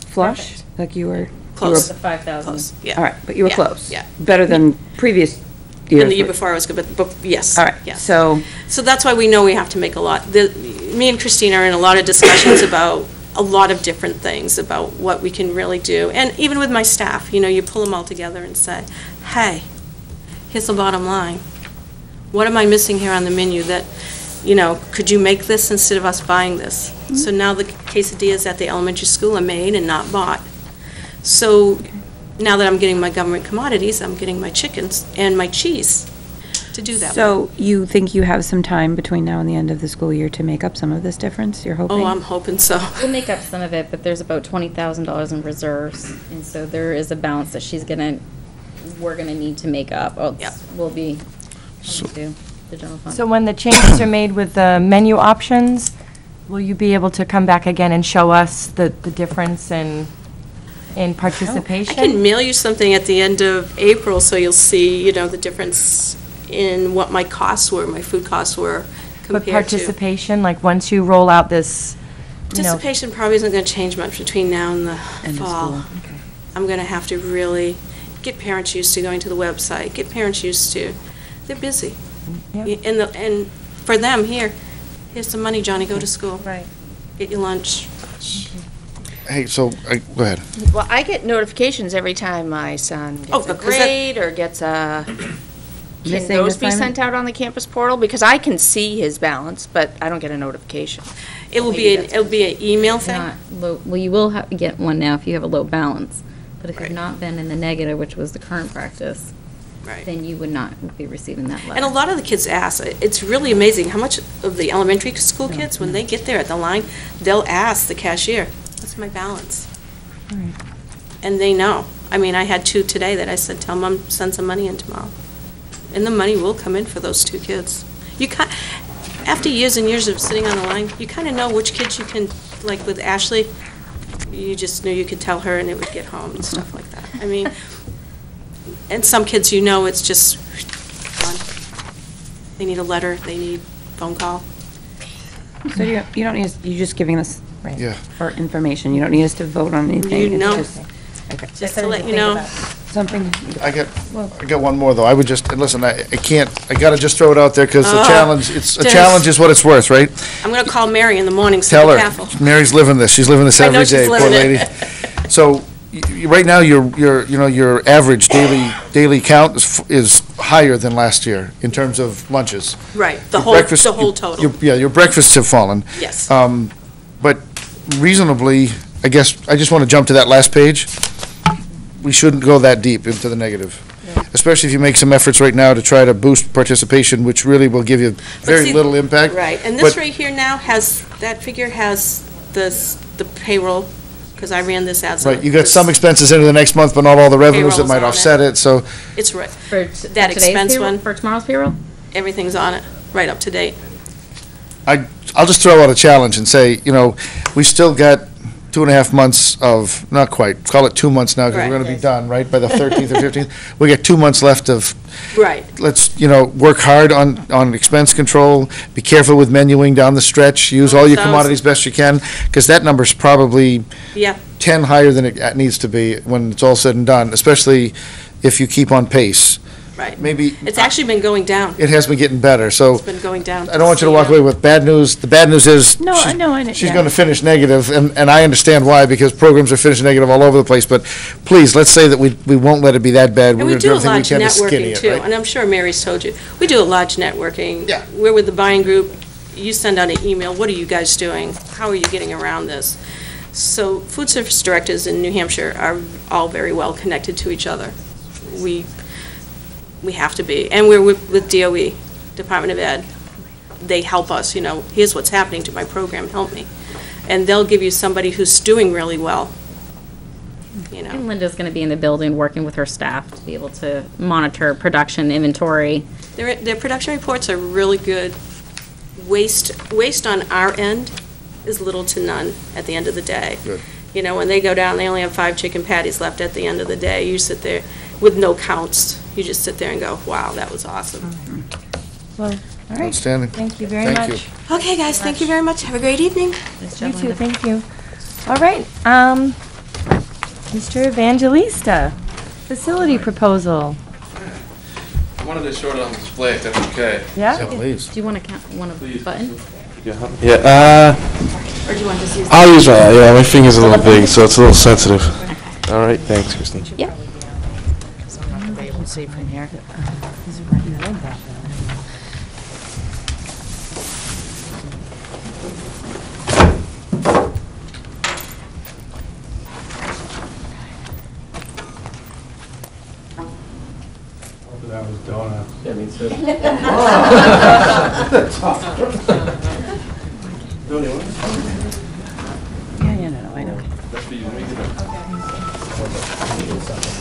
flush? Like you were? Close. The 5,000. Close, yeah. All right, but you were Yeah, close. yeah. Better than previous years. And the year before I was good, but yes. All right, yes. so, So that's why we know we have to make a lot. Me and Christine are in a lot of discussions about a lot of different things, about what we can really do. And even with my staff, you pull them all together and say, hey, here's the bottom line. What am I missing here on the menu that, could you make this instead of us buying this? So now the quesadillas at the elementary school are made and not bought. So now that I'm getting my government commodities, I'm getting my chickens and my cheese to do that. so you think you have some time between now and the end of the school year to make up some of this difference, you're hoping? Oh, I'm hoping so. We'll make up some of it, but there's about $20,000 in reserves, and so there is a balance that we're gonna need to make up. Yep. We'll be coming to the general fund. So when the changes are made with the menu options, will you be able to come back again and show us the difference in participation? I can mail you something at the end of April, so you'll see, the difference in what my costs were, my food costs were But compared to. participation, like once you roll out this, Participation probably isn't going to change much between now and the fall. I'm going to have to really get parents used to going to the website, get parents used to, they're busy. And for them, here's some money, Johnny, go to school. Right. Get your lunch. Hey, so, go ahead. Well, I get notifications every time my son gets a grade or gets a, can Missing those be assignment? sent out on the campus portal? Because I can see his balance, but I don't get a notification. It will be an email thing? Not low, well, you will get one now if you have a low balance, but if you've not been in the negative, which was the current practice, then you would not be receiving that letter. And a lot of the kids ask, it's really amazing how much of the elementary school kids, when they get there at the line, they'll ask the cashier, what's my balance? And they know. I mean, I had 2 today that I said, tell Mom, send some money in tomorrow. And the money will come in for those 2 kids. After years and years of sitting on the line, you kind of know which kids you can, like with Ashley, you just knew you could tell her and it would get home and stuff like that. I mean, and some kids, it's just gone. They need a letter, they need phone call. So you don't need us, you're just giving us Yeah. for information. You don't need us to vote on anything. You know. It's okay. Just to let you know. Something. I got one more, though. I would just, and listen, I gotta just throw it out there, because the challenge, a challenge is what it's worth, right? I'm going to call Mary in the morning, so Tell be her, careful. Mary's living this, she's living this I know every she's day, poor living lady. it. So, right now, your average daily count is higher than last year in terms of lunches. Right, the Your whole total. your breakfasts have fallen. Yes. But reasonably, I guess, I just want to jump to that last page. We shouldn't go that deep into the negative, especially if you make some efforts right now to try to boost participation, which really will give you very little impact. Right, and this right here now that figure has the payroll, because I ran this as a. Right, you got some expenses into the next month, but not all the revenues that Payroll's might on it. offset it, so. It's right. That expense one. For tomorrow's payroll? Everything's on it, right up to date. I'll just throw out a challenge and say, we still got 2.5 months of, not quite, call it 2 months now, because we're Right. going to be done, right, by the 13th or 15th. We got 2 months left of, Right. let's, work hard on expense control, be careful with menuing down the stretch, use all your Sounds- commodities best you can, because that number's probably Yeah, 10 higher than it needs to be when it's all said and done, especially if you keep on pace. right. Maybe, It's actually been going down. it has been getting better, so It's been going down. I don't want you to walk away with bad news. The bad news is No, I know, she's going to finish negative, and I understand why, because programs are finishing negative all over the place, but please, let's say that we won't let it be that bad. And We're we going to do do a everything we large can to skinny networking it, too, right? and I'm sure Mary's told you. We do a large networking. Yeah. We're with the buying group. You send out an email, what are you guys doing? How are you getting around this? So food service directors in New Hampshire are all very well connected to each other. We have to be. And we're with DOE, Department of Ed. They help us, here's what's happening to my program, help me. And they'll give you somebody who's doing really well, And Linda's going to be in the building working with her staff to be able to monitor production, inventory. Their production reports are really good. Waste on our end is little to none at the end of the day. Good. When they go down, they only have 5 chicken patties left at the end of the day. You sit there with no counts. You just sit there and go, wow, that was awesome. Well, all right. Outstanding. Thank you very Thank much. you. Okay, guys, thank you very much. Have a great evening. You too, thank you. All right, Mr. Evangelista, facility proposal. I wanted to show it on display, if that's okay. Yeah? Yeah, please. Do you want to want a button? Yeah, Or do you want to just use? I'll use my, my finger's a little big, so it's a little sensitive. All right, thanks, Kristen. Yeah. Because I'm not going to be able to see from here. That was donuts. Yeah, me too. Yeah, no, I know.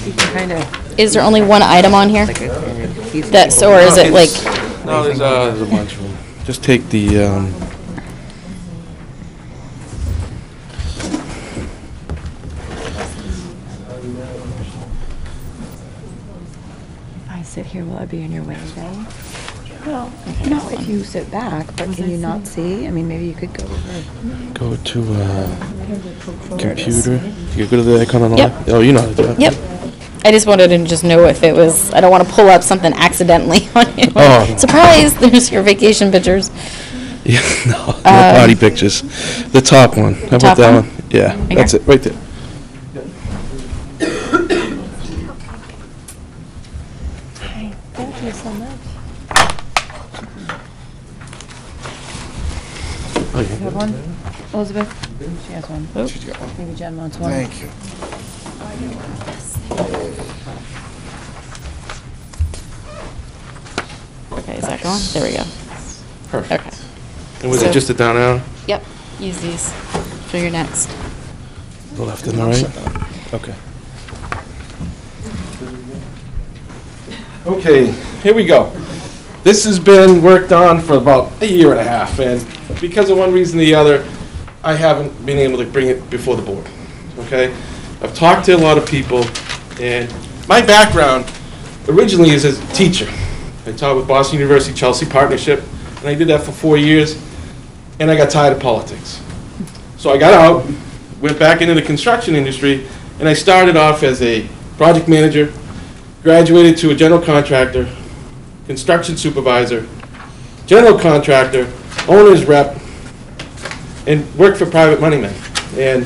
You can kind of. Is there only one item on here? That's, or is it like, No, there's a bunch of them. Just take the, sit here, will I be in your way then? No, no, if you sit back, but can you not see? I mean, maybe you could go over. Go to computer. You go to the icon on the left? Oh, you know how to do that. Yep. I just wanted to just know if it was, I don't want to pull up something accidentally on you. Oh. Surprise, there's your vacation pictures. Yeah, no party pictures. The top one. How about that one? Yeah, Right that's here. it, right there. Thank you so much. Oh, You have one? Elizabeth? She has one. She's got one. Maybe Jen wants one. Thank you. Okay, is that going? There we go. Perfect. Okay. And was So- it just a down arrow? Yep, use these for your next. The left and the right? Okay. Okay, here we go. This has been worked on for about a year and a half, and because of one reason or the other, I haven't been able to bring it before the board, okay? I've talked to a lot of people, and my background originally is as a teacher. I taught with Boston University Chelsea Partnership, and I did that for 4 years, and I got tired of politics. So I got out, went back into the construction industry, and I started off as a project manager, graduated to a general contractor, construction supervisor, general contractor, owner's rep, and worked for private money men. And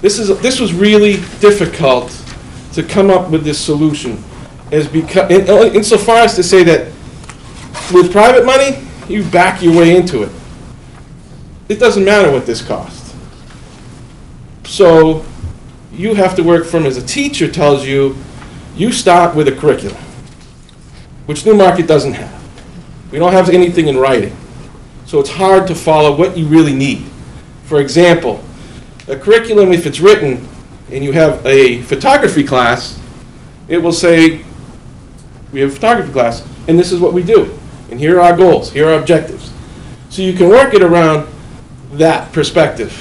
this was really difficult to come up with this solution, insofar as to say that with private money, you back your way into it. It doesn't matter what this costs. So you have to work from, as a teacher tells you, you start with a curriculum, which Newmarket doesn't have. We don't have anything in writing. So it's hard to follow what you really need. For example, a curriculum, if it's written and you have a photography class, it will say, we have a photography class, and this is what we do. And here are our goals, here are our objectives. So you can work it around that perspective.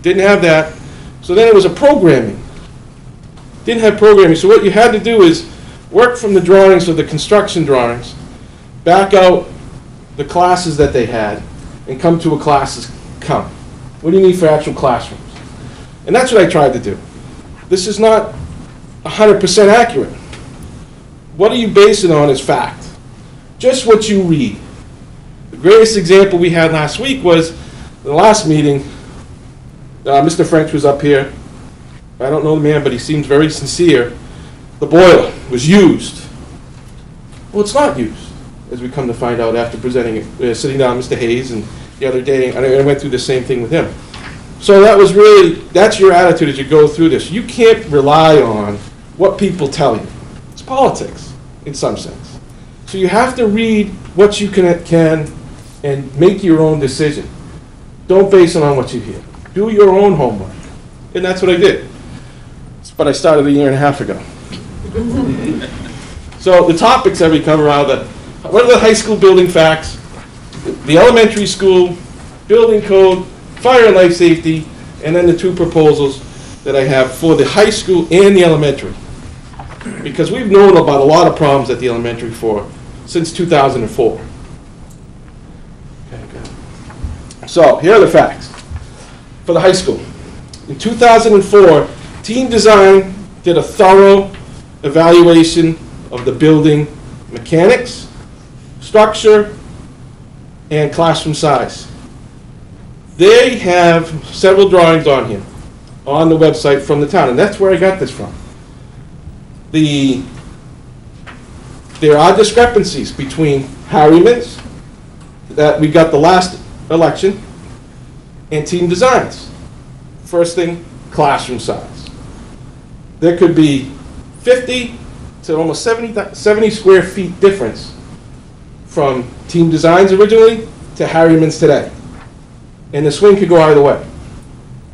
Didn't have that. So then it was a programming. Didn't have programming. So what you had to do is work from the drawings of the construction drawings, back out the classes that they had, and come to a class's count. What do you need for actual classrooms? And that's what I tried to do. This is not 100% accurate. What are you basing on is fact. Just what you read. The greatest example we had last week was the last meeting. Mr. French was up here. I don't know the man, but he seems very sincere. The boiler was used. Well, it's not used, as we come to find out after presenting it, sitting down with Mr. Hayes and the other day, and I went through the same thing with him. So that was really, that's your attitude as you go through this. You can't rely on what people tell you. It's politics, in some sense. So you have to read what you can and make your own decision. Don't base it on what you hear. Do your own homework. And that's what I did. But I started a year and a half ago. So the topics that we cover are what are the high school building facts, the elementary school, building code, fire and life safety, and then the two proposals that I have for the high school and the elementary. Because we've known about a lot of problems at the elementary since 2004. Okay, good. So here are the facts for the high school. In 2004, Team Design did a thorough evaluation of the building mechanics, structure, and classroom size. They have several drawings on here, on the website from the town, and that's where I got this from. There are discrepancies between Harriman's, that we got the last election, and Team Designs. First thing, classroom size. There could be 50 to almost 70 square feet difference from Team Designs originally to Harriman's today. And the swing could go either way.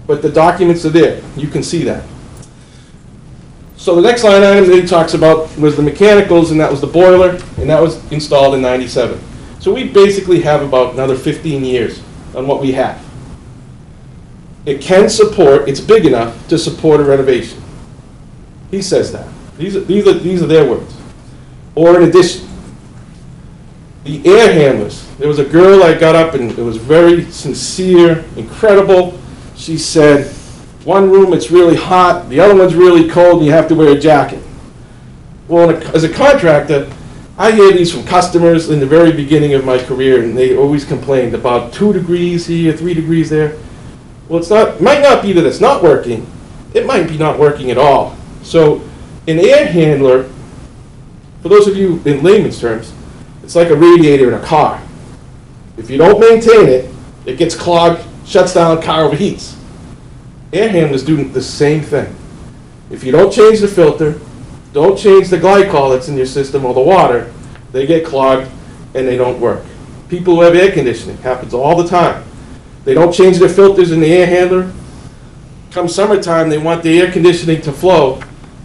But the documents are there. You can see that. So the next line item that he talks about was the mechanicals, and that was the boiler, and that was installed in '97. So we basically have about another 15 years on what we have. It can support, it's big enough to support a renovation. He says that. These are their words. or an addition. The air handlers. There was a girl that got up and it was very sincere, incredible. She said, one room it's really hot, the other one's really cold, and you have to wear a jacket. Well, as a contractor, I hear these from customers in the very beginning of my career, and they always complained about 2 degrees here, 3 degrees there. Well, it might not be that it's not working, it might be not working at all. So an air handler, for those of you in layman's terms, it's like a radiator in a car. If you don't maintain it, it gets clogged, shuts down, car overheats. Air handlers do the same thing. If you don't change the filter, don't change the glycol that's in your system or the water, they get clogged and they don't work. People who have air conditioning, happens all the time. They don't change their filters in the air handler. Come summertime, they want the air conditioning to flow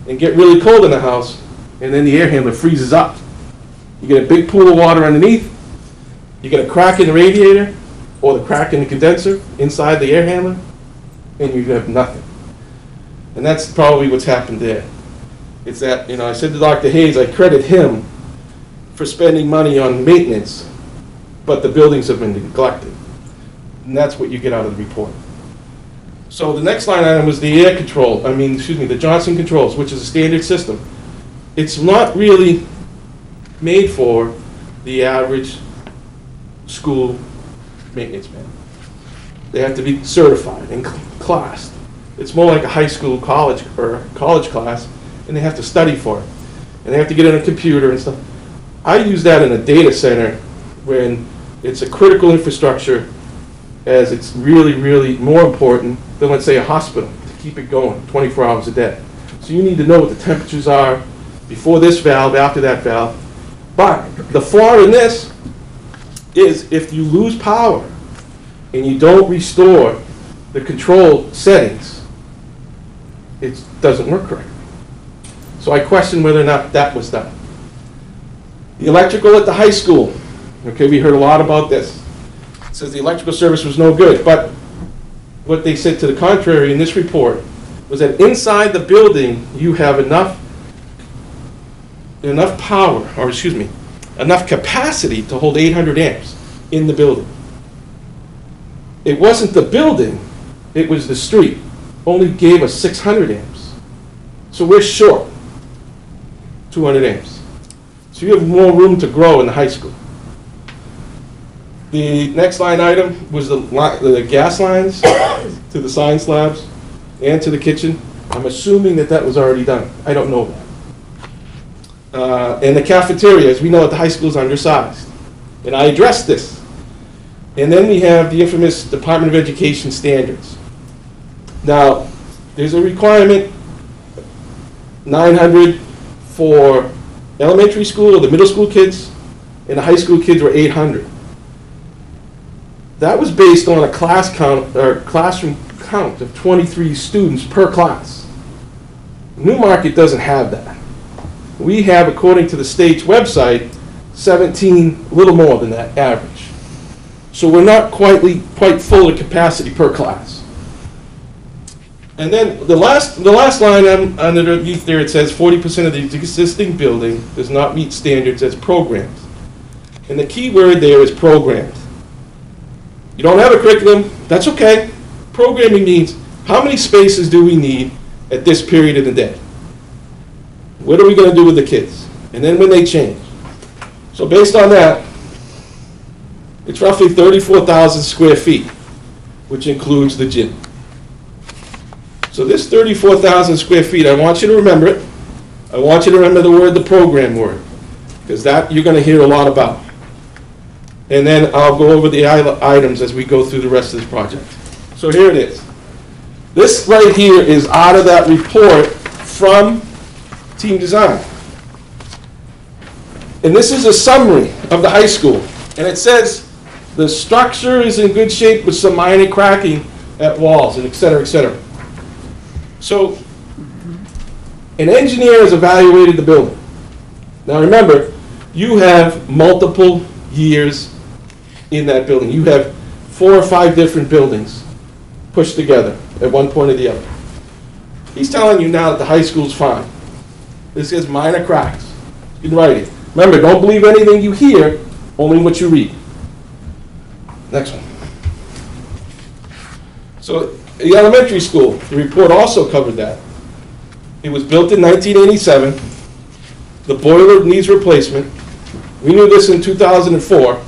and get really cold in the house, and then the air handler freezes up. You get a big pool of water underneath, you get a crack in the radiator or the crack in the condenser inside the air handler, and you have nothing. And that's probably what's happened there. It's that, I said to Dr. Hayes, I credit him for spending money on maintenance, but the buildings have been neglected. And that's what you get out of the report. So the next line item was the the Johnson controls, which is a standard system. It's not really made for the average school maintenance man. They have to be certified and classed. It's more like a high school, college class, and they have to study for it. And they have to get on a computer and stuff. I use that in a data center when it's a critical infrastructure, as it's really, really more important than, let's say, a hospital, to keep it going 24 hours a day. So you need to know what the temperatures are before this valve, after that valve. But the flaw in this is if you lose power and you don't restore the control settings, it doesn't work correctly. So I question whether or not that was done. The electrical at the high school. Okay, we heard a lot about this. It says the electrical service was no good, but what they said to the contrary in this report was that inside the building you have enough power, or excuse me, enough capacity to hold 800 amps in the building. It wasn't the building, it was the street. Only gave us 600 amps. So we're short 200 amps. So you have more room to grow in the high school. The next line item was the gas lines to the science labs and to the kitchen. I'm assuming that was already done. I don't know that. And the cafeteria, as we know, at the high school is undersized. And I addressed this. And then we have the infamous Department of Education standards. Now, there's a requirement, 900 for elementary school or the middle school kids, and the high school kids were 800. That was based on a classroom count of 23 students per class. Newmarket doesn't have that. We have, according to the state's website, 17, a little more than that average. So we're not quite full of capacity per class. And then the last line underneath there, it says 40% of the existing building does not meet standards as programmed. And the key word there is programmed. You don't have a curriculum, that's okay. Programming means how many spaces do we need at this period of the day? What are we going to do with the kids? And then when they change. So based on that, it's roughly 34,000 square feet, which includes the gym. So this 34,000 square feet, I want you to remember it. I want you to remember the program word, because that you're going to hear a lot about. And then I'll go over the items as we go through the rest of this project. So here it is. This right here is out of that report from Team Design. And this is a summary of the high school. And it says the structure is in good shape with some minor cracking at walls, and et cetera, et cetera. So an engineer has evaluated the building. Now remember, you have multiple years in that building. You have 4 or 5 different buildings pushed together at one point or the other. He's telling you now that the high school's fine. This is minor cracks. in writing. Remember, don't believe anything you hear, only what you read. Next one. So the elementary school, the report also covered that. It was built in 1987. The boiler needs replacement. We knew this in 2004.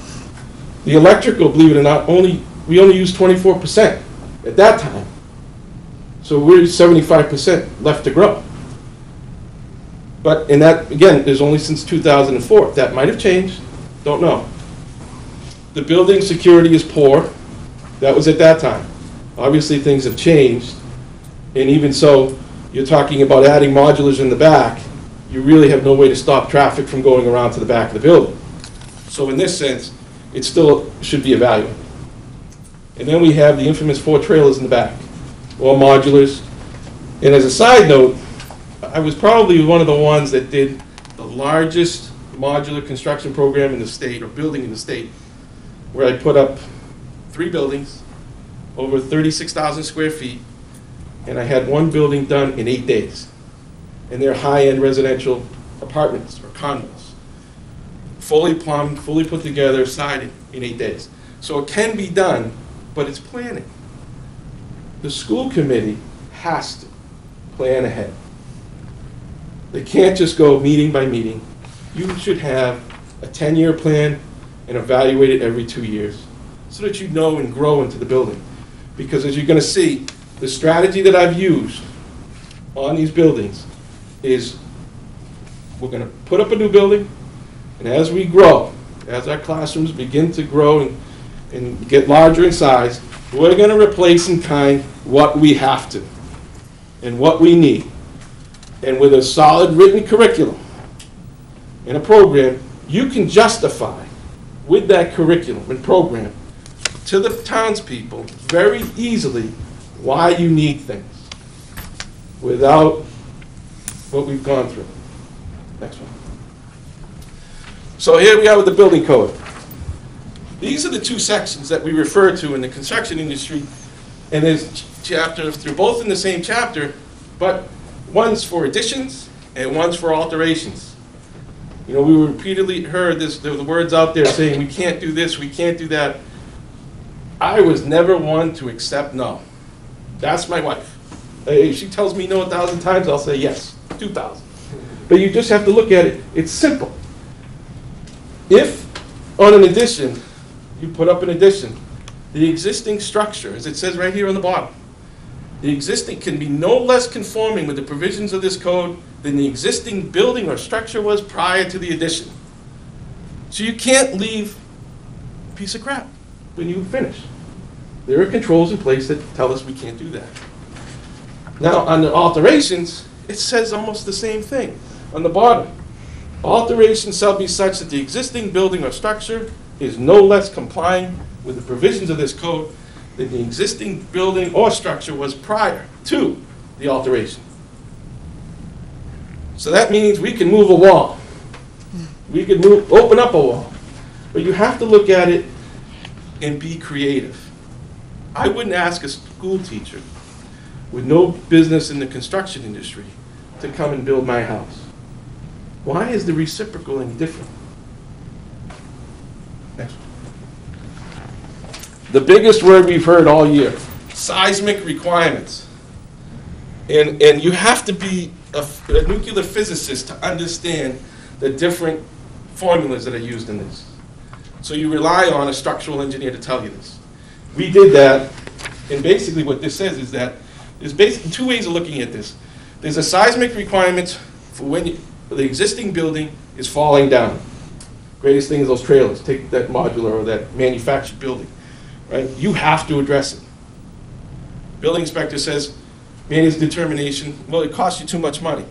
The electrical, believe it or not, we only used 24% at that time. So we're 75% left to grow. And that, again, is only since 2004. That might have changed. Don't know. The building security is poor. That was at that time. Obviously, things have changed. And even so, you're talking about adding modulars in the back. You really have no way to stop traffic from going around to the back of the building. So in this sense, it still should be evaluated. And then we have the infamous 4 trailers in the back, all modulars. And as a side note, I was probably one of the ones that did the largest modular construction program in the state, or building in the state, where I put up 3 buildings, over 36,000 square feet, and I had 1 building done in 8 days. And they're high-end residential apartments or condos. Fully plumbed, fully put together, sided in 8 days. So it can be done, but it's planning. The school committee has to plan ahead. They can't just go meeting by meeting. You should have a 10-year plan and evaluate it every 2 years so that you know and grow into the building. Because as you're going to see, the strategy that I've used on these buildings is we're going to put up a new building, and as we grow, as our classrooms begin to grow and get larger in size, we're going to replace in kind what we have to and what we need. And with a solid written curriculum and a program, you can justify with that curriculum and program to the townspeople very easily why you need things without what we've gone through. Next one. So here we are with the building code. These are the 2 sections that we refer to in the construction industry, and there's chapters, they're both in the same chapter, but one's for additions and one's for alterations. You know, we repeatedly heard this, there were the words out there saying we can't do this, we can't do that. I was never one to accept no. That's my wife. If she tells me no 1,000 times, I'll say yes, 2,000. But you just have to look at it. It's simple. If on an addition, you put up an addition, the existing structure, as it says right here on the bottom, the existing can be no less conforming with the provisions of this code than the existing building or structure was prior to the addition. So you can't leave a piece of crap when you finish. There are controls in place that tell us we can't do that. Now, on the alterations, it says almost the same thing. On the bottom, alterations shall be such that the existing building or structure is no less complying with the provisions of this code than the existing building or structure was prior to the alteration. So that means we can move a wall. We can open up a wall. But you have to look at it and be creative. I wouldn't ask a school teacher with no business in the construction industry to come and build my house. Why is the reciprocal any different? Next one. The biggest word we've heard all year, seismic requirements. And you have to be a nuclear physicist to understand the different formulas that are used in this. So you rely on a structural engineer to tell you this. We did that, and basically what this says is that there's basically 2 ways of looking at this. There's a seismic requirement for when the existing building is falling down. Greatest thing is those trailers. Take that modular or that manufactured building, right? You have to address it. Building inspector says, made his determination, well, it costs you too much money.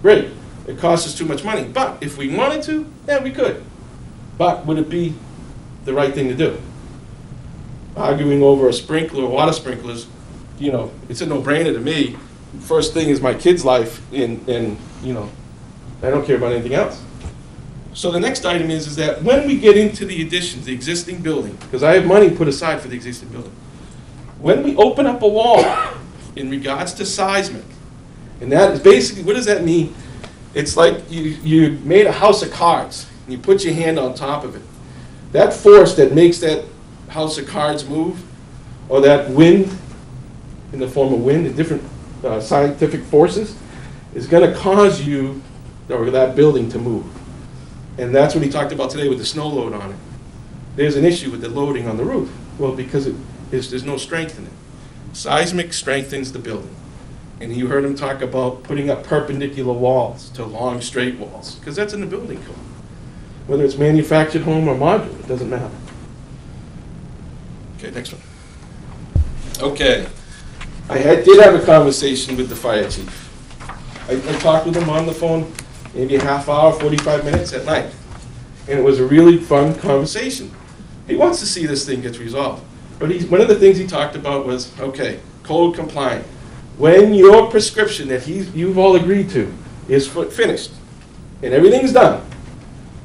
Great, it costs us too much money, but if we wanted to, yeah, we could. But would it be the right thing to do? Arguing over a sprinkler or water sprinklers, you know, it's a no-brainer to me. First thing is my kid's life, and you know, I don't care about anything else. So the next item is that when we get into the additions, the existing building, because I have money put aside for the existing building, when we open up a wall in regards to seismic, and that is basically, what does that mean? It's like you made a house of cards, and you put your hand on top of it. That force that makes that house of cards move, or that wind, in the form of wind and different scientific forces, is going to cause you, or that building, to move. And that's what he talked about today with the snow load on it. There's an issue with the loading on the roof. Well, because there's no strength in it. Seismic strengthens the building. And you heard him talk about putting up perpendicular walls to long, straight walls, because that's in the building code. Whether it's manufactured home or modular, it doesn't matter. Okay, next one. Okay. I did have a conversation with the fire chief. I talked with him on the phone maybe a half hour, 45 minutes at night. And it was a really fun conversation. He wants to see this thing get resolved. But one of the things he talked about was, okay, code compliant. When your prescription that you've all agreed to is finished and everything's done,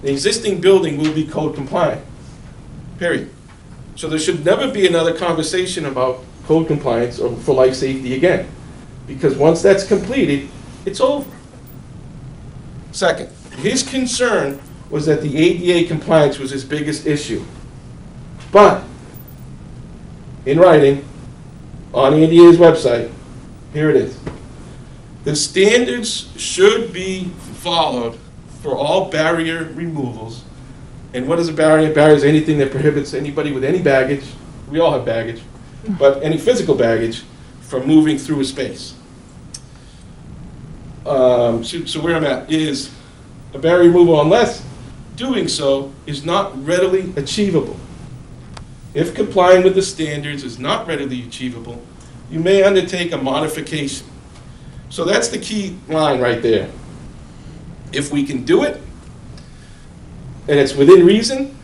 the existing building will be code compliant, period. So there should never be another conversation about code compliance or for life safety again, because once that's completed, it's over. Second, his concern was that the ADA compliance was his biggest issue. But, in writing, on ADA's website, here it is. The standards should be followed for all barrier removals. And what is a barrier? A barrier is anything that prohibits anybody with any baggage, we all have baggage, but any physical baggage, from moving through a space. So where I'm at is a barrier removal unless doing so is not readily achievable. If complying with the standards is not readily achievable, you may undertake a modification. So that's the key line right there. If we can do it, and it's within reason,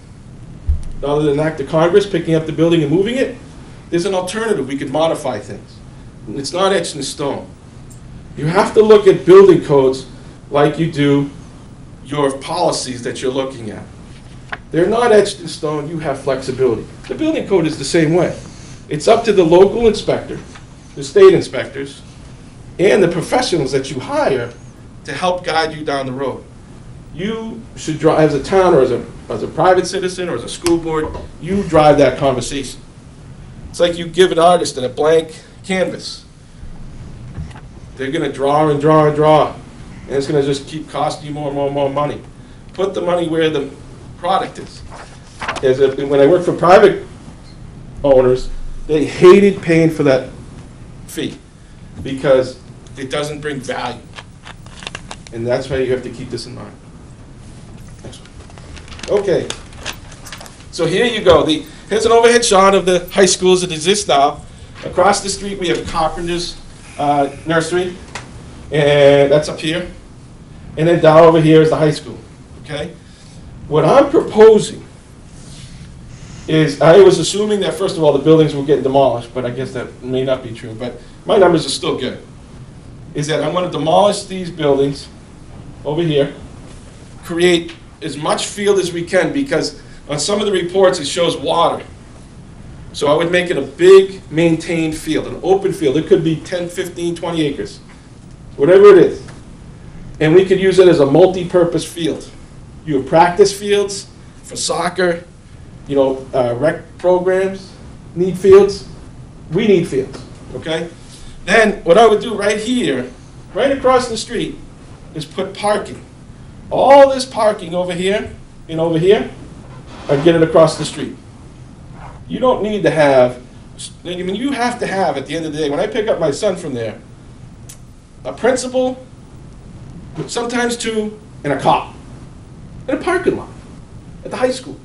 other than an act of Congress picking up the building and moving it, there's an alternative. We could modify things. It's not etched in stone. You have to look at building codes like you do your policies that you're looking at. They're not etched in stone. You have flexibility. The building code is the same way. It's up to the local inspector, the state inspectors, and the professionals that you hire to help guide you down the road. You should drive, as a town or as a private citizen or as a school board, you drive that conversation. It's like you give an artist a blank canvas. They're going to draw and draw and draw, and it's going to just keep costing you more and more and more money. Put the money where the product is. When I worked for private owners, they hated paying for that fee because it doesn't bring value. And that's why you have to keep this in mind. Next one. Okay. So here you go. Here's an overhead shot of the high schools that exist now. Across the street we have Carpenter's nursery, and that's up here. And then down over here is the high school. Okay? What I'm proposing is, I was assuming that first of all the buildings were getting demolished, but I guess that may not be true, but my numbers are still good. Is that I'm going to demolish these buildings over here, create as much field as we can, because on some of the reports it shows water. So I would make it a big maintained field, an open field. It could be 10, 15, 20 acres, whatever it is. And we could use it as a multi-purpose field. You have practice fields for soccer, rec programs need fields. We need fields, okay? Then what I would do right here, right across the street, is put parking. All this parking over here and over here, I'd get it across the street. You don't need to have, you have to have, at the end of the day, when I pick up my son from there, a principal, sometimes two, and a cop in a parking lot at the high school.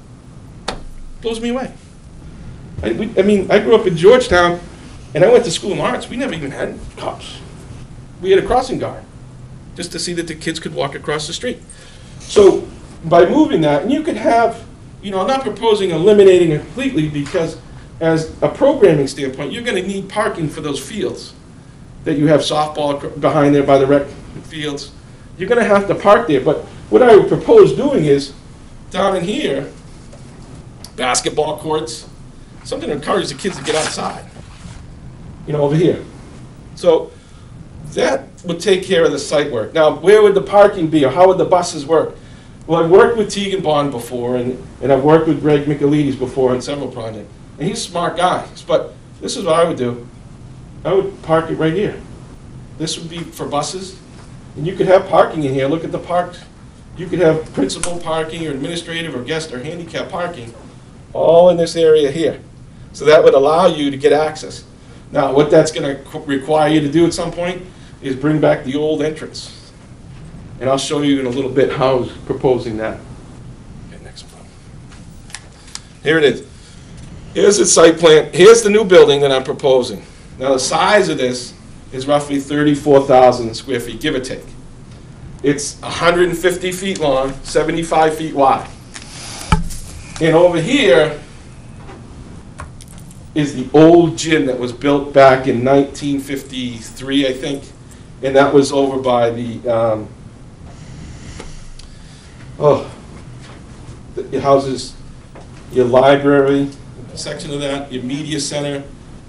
Blows me away. I grew up in Georgetown, and I went to school in Lawrence. We never even had cops. We had a crossing guard, just to see that the kids could walk across the street. So by moving that, and you could have, I'm not proposing eliminating it completely, because as a programming standpoint, you're going to need parking for those fields that you have softball behind there by the rec fields. You're going to have to park there. But what I would propose doing is, down in here, basketball courts, something to encourage the kids to get outside, over here. So that would take care of the site work. Now, where would the parking be, or how would the buses work? Well, I've worked with Teagan Bond before, and I've worked with Greg Michelides before on several projects. And he's a smart guy, but this is what I would do. I would park it right here. This would be for buses, and you could have parking in here. Look at the parks. You could have principal parking, or administrative, or guest, or handicap parking, all in this area here. So that would allow you to get access. Now, what that's going to require you to do at some point is bring back the old entrance. And I'll show you in a little bit how I was proposing that. Okay, next one. Here it is. Here's the site plan. Here's the new building that I'm proposing. Now, the size of this is roughly 34,000 square feet, give or take. It's 150 feet long, 75 feet wide. And over here is the old gym that was built back in 1953, I think. And that was over by the, it houses your library, section of that, your media center,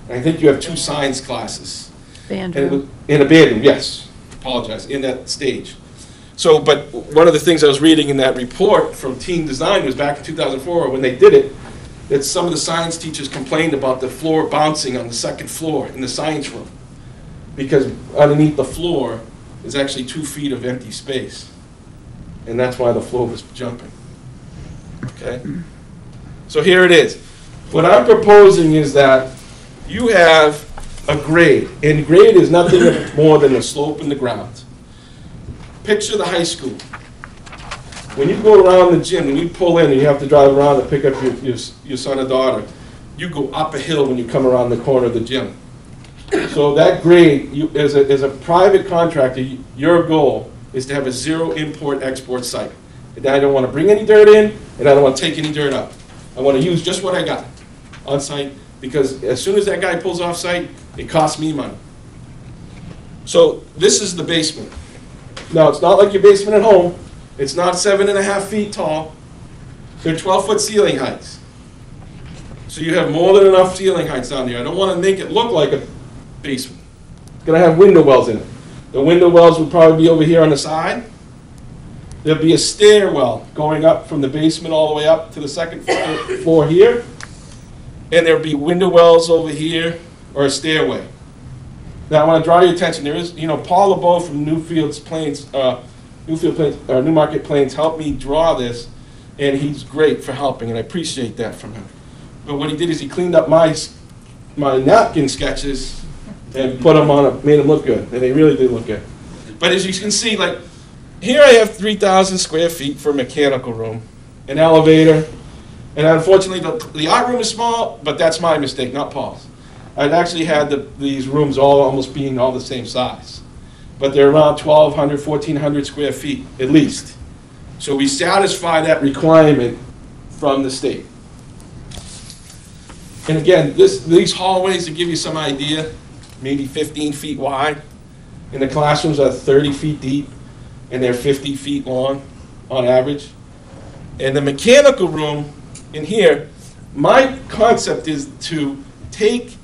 and I think you have 2 science classes. Band room. In a band room, yes. Apologize, in that stage. So, but one of the things I was reading in that report from Team Design was back in 2004 when they did it, that some of the science teachers complained about the floor bouncing on the 2nd floor in the science room, because underneath the floor is actually 2 feet of empty space. And that's why the floor was jumping. Okay? So here it is. What I'm proposing is that you have a grade, and grade is nothing more than the slope in the ground. Picture the high school. When you go around the gym, when you pull in and you have to drive around to pick up your son or daughter, you go up a hill when you come around the corner of the gym. So that grade, as a private contractor, your goal is to have a zero import-export site. And I don't want to bring any dirt in, and I don't want to take any dirt out. I want to use just what I got on site, because as soon as that guy pulls off site, it costs me money. So this is the basement. Now, it's not like your basement at home. It's not 7.5 feet tall. They're 12-foot ceiling heights. So you have more than enough ceiling heights down there. I don't want to make it look like a basement. It's going to have window wells in it. The window wells would probably be over here on the side. There'll be a stairwell going up from the basement all the way up to the 2nd floor here. And there'll be window wells over here, or a stairway. Now I want to draw your attention. There is, Paul LeBeau from Newmarket Plains helped me draw this, and he's great for helping, and I appreciate that from him. But what he did is he cleaned up my napkin sketches and put them on, made them look good, and they really did look good. But as you can see, like, here I have 3,000 square feet for a mechanical room, an elevator, and unfortunately the art room is small, but that's my mistake, not Paul's. I'd actually had these rooms almost being all the same size. But they're around 1,200, 1,400 square feet, at least. So we satisfy that requirement from the state. And again, these hallways, to give you some idea, maybe 15 feet wide. And the classrooms are 30 feet deep, and they're 50 feet long on average. And the mechanical room in here, my concept is to take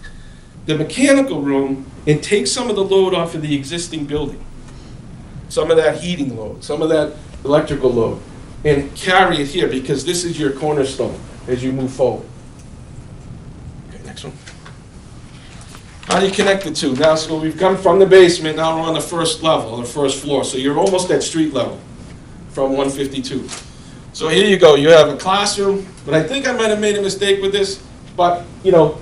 the mechanical room and take some of the load off of the existing building. Some of that heating load, some of that electrical load, and carry it here, because this is your cornerstone as you move forward. Okay, next one. How do you connect the two? Now, so we've come from the basement, now we're on the 1st level, on the 1st floor. So you're almost at street level from 152. So here you go, you have a classroom, but I think I might have made a mistake with this, but your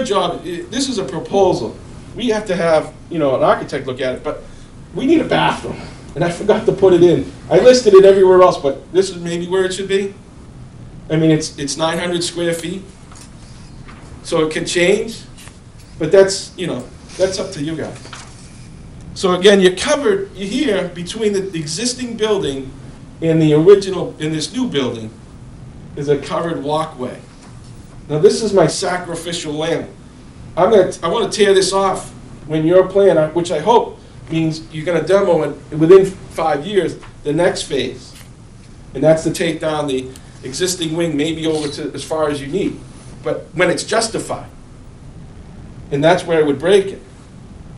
job, this is a proposal. We have to have, an architect look at it, but we need a bathroom, and I forgot to put it in. I listed it everywhere else, but this is maybe where it should be. I mean, it's 900 square feet, so it can change, but that's up to you guys. So again, you're here between the existing building and the original, in this new building, is a covered walkway. Now this is my sacrificial lamb. I want to tear this off when your plan, which I hope means you're going to demo it within 5 years, the next phase. And that's to take down the existing wing maybe over to as far as you need. But when it's justified. And that's where it would break it.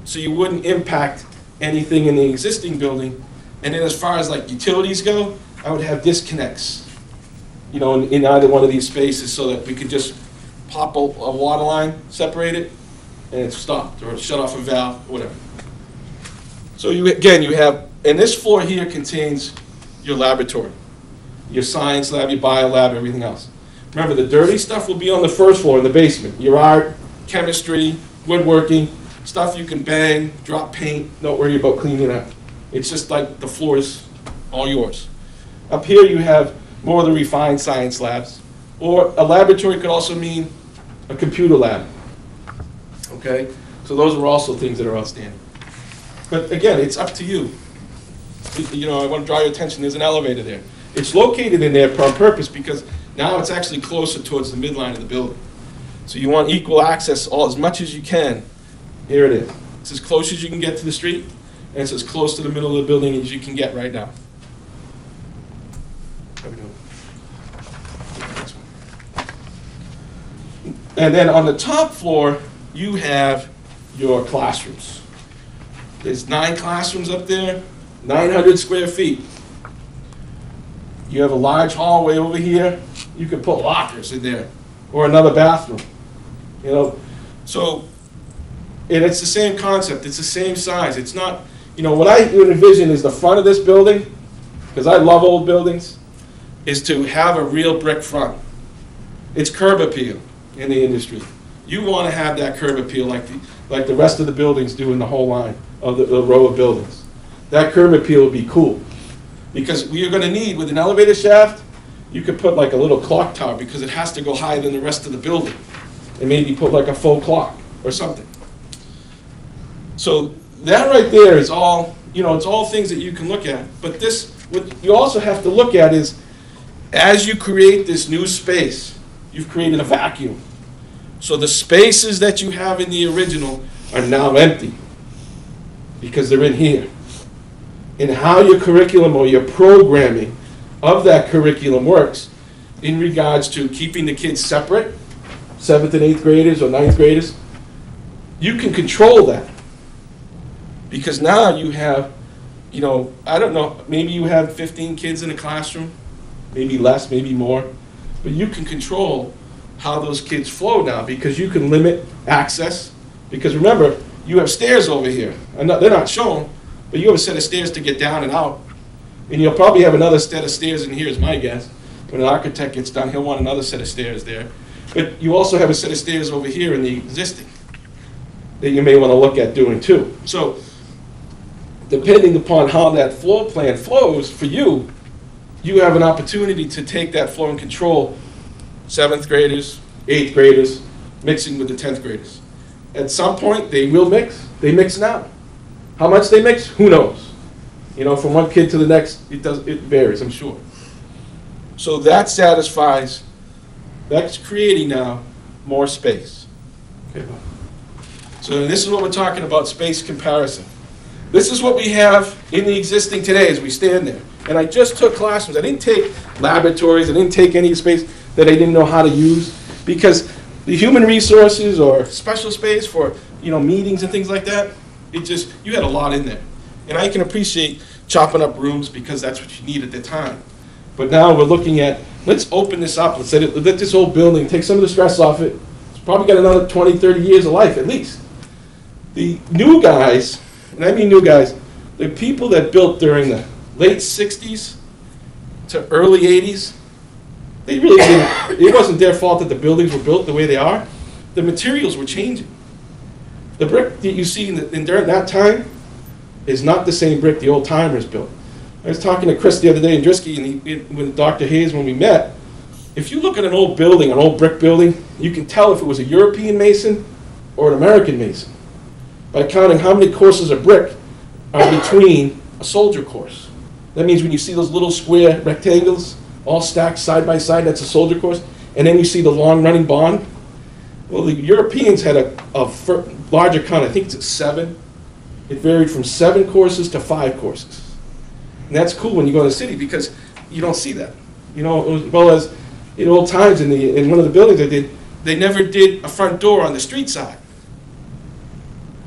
So you wouldn't impact anything in the existing building. And then as far as like utilities go, I would have disconnects, you know, in either one of these spaces so that we could just pop a water line, separate it, and it's stopped, or shut off a valve, whatever. So again, you have, and this floor here contains your laboratory, your science lab, your bio lab, everything else. Remember, the dirty stuff will be on the first floor in the basement. Your art, chemistry, woodworking, stuff you can bang, drop paint, don't worry about cleaning up. It's just like the floor is all yours. Up here you have more of the refined science labs, or a laboratory could also mean a computer lab. Okay? So those are also things that are outstanding. But again, it's up to you. You know, I want to draw your attention, there's an elevator there. It's located in there on purpose because now it's actually closer towards the midline of the building. So you want equal access as much as you can. Here it is. It's as close as you can get to the street, and it's as close to the middle of the building as you can get right now. How we doing? And then on the top floor, you have your classrooms. There's 9 classrooms up there, 900 square feet. You have a large hallway over here. You could put lockers in there, or another bathroom. You know, so, and it's the same concept. It's the same size. It's not, you know, what I would envision is the front of this building, because I love old buildings, is to have a real brick front. It's curb appeal in the industry. You want to have that curb appeal like the rest of the buildings do in the whole line of the row of buildings. That curb appeal would be cool. Because we are going to need, with an elevator shaft, you could put like a little clock tower because it has to go higher than the rest of the building. And maybe put like a faux clock or something. So that right there is all, you know, it's all things that you can look at. But this, what you also have to look at is, as you create this new space, you've created a vacuum. So the spaces that you have in the original are now empty because they're in here. And how your curriculum or your programming of that curriculum works in regards to keeping the kids separate, 7th and 8th graders or 9th graders, you can control that. Because now you have, you know, I don't know, maybe you have 15 kids in a classroom, maybe less, maybe more, but you can control how those kids flow now because you can limit access. Because remember, you have stairs over here. They're not shown, but you have a set of stairs to get down and out. And you'll probably have another set of stairs in here, is my guess. When an architect gets done, he'll want another set of stairs there. But you also have a set of stairs over here in the existing that you may want to look at doing too. So depending upon how that floor plan flows for you, you have an opportunity to take that flow and control 7th graders, 8th graders, mixing with the 10th graders. At some point, they will mix. They mix now. How much they mix, who knows? You know, from one kid to the next, it varies, I'm sure. So that satisfies, that's creating now more space. Okay. So this is what we're talking about, space comparison. This is what we have in the existing today as we stand there. And I just took classrooms. I didn't take laboratories. I didn't take any space that I didn't know how to use, because the human resources or special space for, you know, meetings and things like that, it just, you had a lot in there. And I can appreciate chopping up rooms because that's what you need at the time. But now we're looking at, let's open this up. Let's let this whole building, take some of the stress off it. It's probably got another 20, 30 years of life at least. The new guys, and I mean new guys, the people that built during the late 60s to early 80s, they really didn't, it wasn't their fault that the buildings were built the way they are. The materials were changing. The brick that you see during that time is not the same brick the old timers built. I was talking to Chris the other day in Drisky and with Dr. Hayes when we met. If you look at an old building, an old brick building, you can tell if it was a European mason or an American mason by counting how many courses of brick are between a soldier course. That means when you see those little square rectangles all stacked side by side, that's a soldier course, and then you see the long running bond. Well, the Europeans had a larger count, I think it's 7. It varied from 7 courses to 5 courses. And that's cool when you go to the city because you don't see that. You know, as well as in old times in one of the buildings I did, they never did a front door on the street side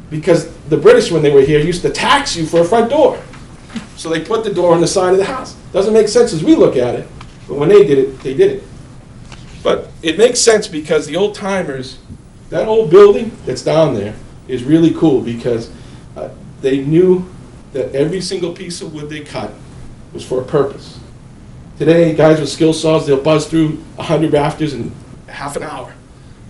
because the British, when they were here, used to tax you for a front door. So they put the door on the side of the house. Doesn't make sense as we look at it, but when they did it, they did it. But it makes sense because the old timers, that old building that's down there is really cool because they knew that every single piece of wood they cut was for a purpose. Today, guys with skill saws, they'll buzz through 100 rafters in half an hour.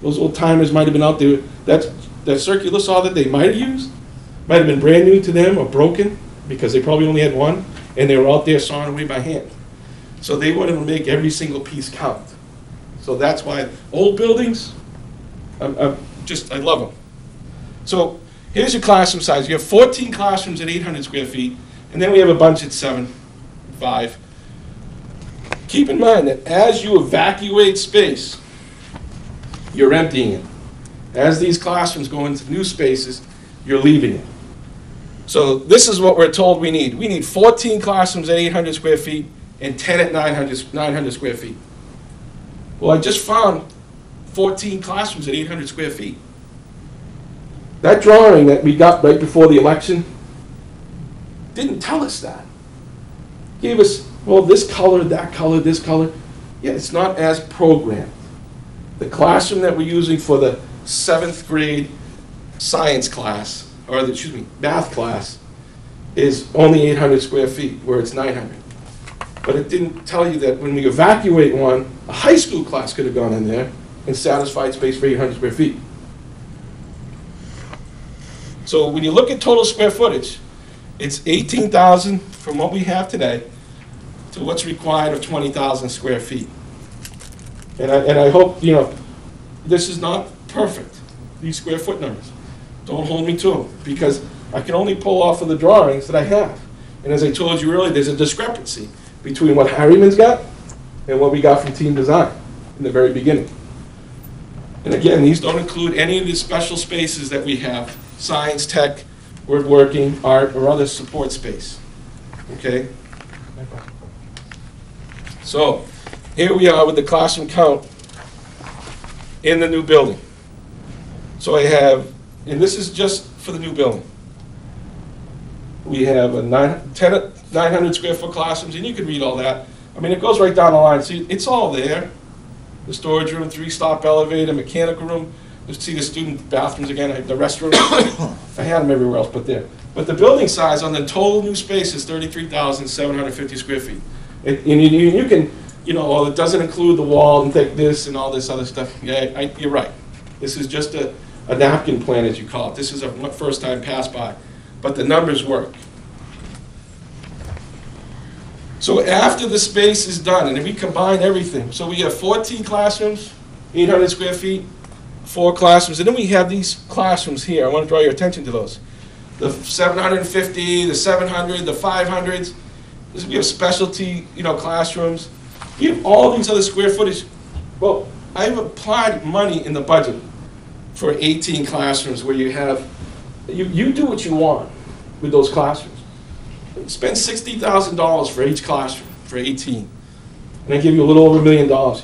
Those old timers might have been out there. That circular saw that they might have used might have been brand new to them or broken because they probably only had one, and they were out there sawing away by hand. So they wanted to make every single piece count. So that's why old buildings, I love them. So here's your classroom size. You have 14 classrooms at 800 square feet, and then we have a bunch at 5. Keep in mind that as you evacuate space, you're emptying it. As these classrooms go into new spaces, you're leaving it. So this is what we're told we need. We need 14 classrooms at 800 square feet and 10 at 900 square feet. Well, I just found 14 classrooms at 800 square feet. That drawing that we got right before the election didn't tell us that. Gave us, well, this color, that color, this color. Yeah, it's not as programmed. The classroom that we're using for the 7th grade science class, or math class, is only 800 square feet, where it's 900. But it didn't tell you that when we evacuate one, a high school class could have gone in there and satisfied space for 800 square feet. So when you look at total square footage, it's 18,000 from what we have today to what's required of 20,000 square feet. And I hope, this is not perfect, these square foot numbers. Don't hold me to them, because I can only pull off of the drawings that I have. And as I told you earlier, there's a discrepancy between what Harriman's got and what we got from Team Design in the very beginning. And again, these don't include any of the special spaces that we have, science, tech, woodworking, art, or other support space. Okay? So, here we are with the classroom count in the new building. So I have, and this is just for the new building. We have a 900 square foot classrooms, and you can read all that. I mean, it goes right down the line. See, it's all there. The storage room, 3-stop elevator, mechanical room. Let's see the student bathrooms again, the restroom. I had them everywhere else but there. But the building size on the total new space is 33,750 square feet. And you can, well, it doesn't include the wall and thickness and all this other stuff. Yeah, you're right. This is just a napkin plan, as you call it. This is a first time pass by. But the numbers work. So after the space is done, and then we combine everything, so we have 14 classrooms, 800 square feet, 4 classrooms, and then we have these classrooms here. I want to draw your attention to those. The 750, the 700, the 500s. We have specialty, classrooms. We have all these other square footage. Well, I've applied money in the budget for 18 classrooms where you have, you do what you want with those classrooms. Spend $60,000 for each classroom for 18. And I give you a little over $1 million.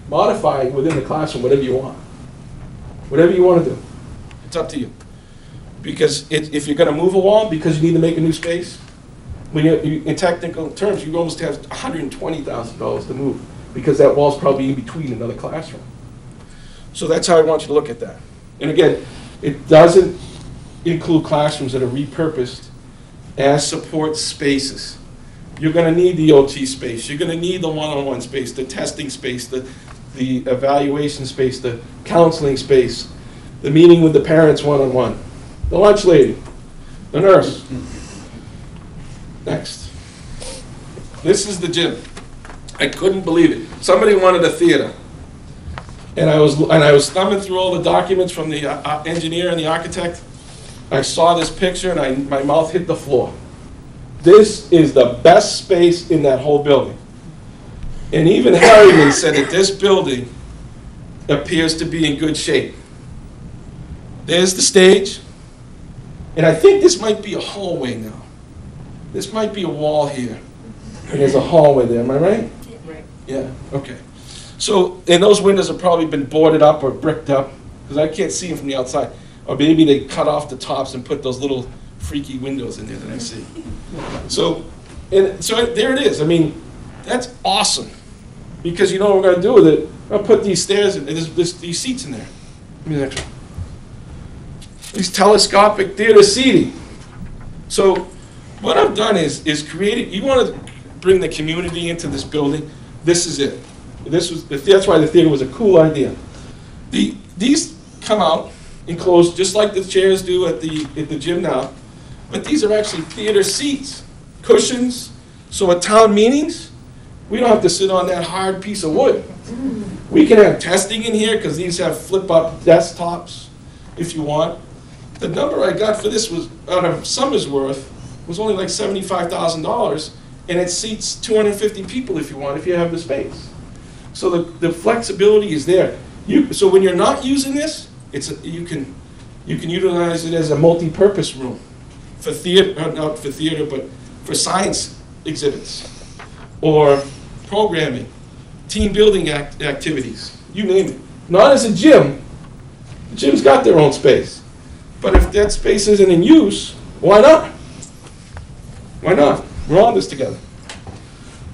Modify within the classroom whatever you want. Whatever you want to do. It's up to you. Because if you're going to move a wall because you need to make a new space, when in technical terms, you almost have $120,000 to move because that wall's probably in between another classroom. So that's how I want you to look at that. And again, it doesn't include classrooms that are repurposed as support spaces. You're going to need the OT space. You're going to need the one-on-one space, the testing space, the evaluation space, the counseling space, the meeting with the parents one-on-one, the lunch lady, the nurse. Next. This is the gym. I couldn't believe it. Somebody wanted a theater. And I was thumbing through all the documents from the engineer and the architect. I saw this picture and my mouth hit the floor. This is the best space in that whole building. And even Harriman said that this building appears to be in good shape. There's the stage. And I think this might be a hallway now. This might be a wall here. And there's a hallway there, am I right? Right. Yeah, okay. So, and those windows have probably been boarded up or bricked up, because I can't see them from the outside. Or maybe they cut off the tops and put those little freaky windows in there that I see. So there it is. I mean, that's awesome. Because you know what we're going to do with it? I'll put these stairs in, these seats in there. Give me the next one. These telescopic theater seating. So what I've done is created, you want to bring the community into this building, this is it. That's why the theater was a cool idea. These come out enclosed just like the chairs do at the gym now, but these are actually theater seats, cushions, so at town meetings, we don't have to sit on that hard piece of wood. We can have testing in here because these have flip-up desktops if you want. The number I got for this was, out of Summersworth, was only like $75,000, and it seats 250 people if you want, if you have the space. So the flexibility is there. So when you're not using this, you can utilize it as a multi-purpose room for theater, not for theater, but for science exhibits or programming, team building activities, you name it. Not as a gym. The gym's got their own space. But if that space isn't in use, why not? Why not? We're all in this together.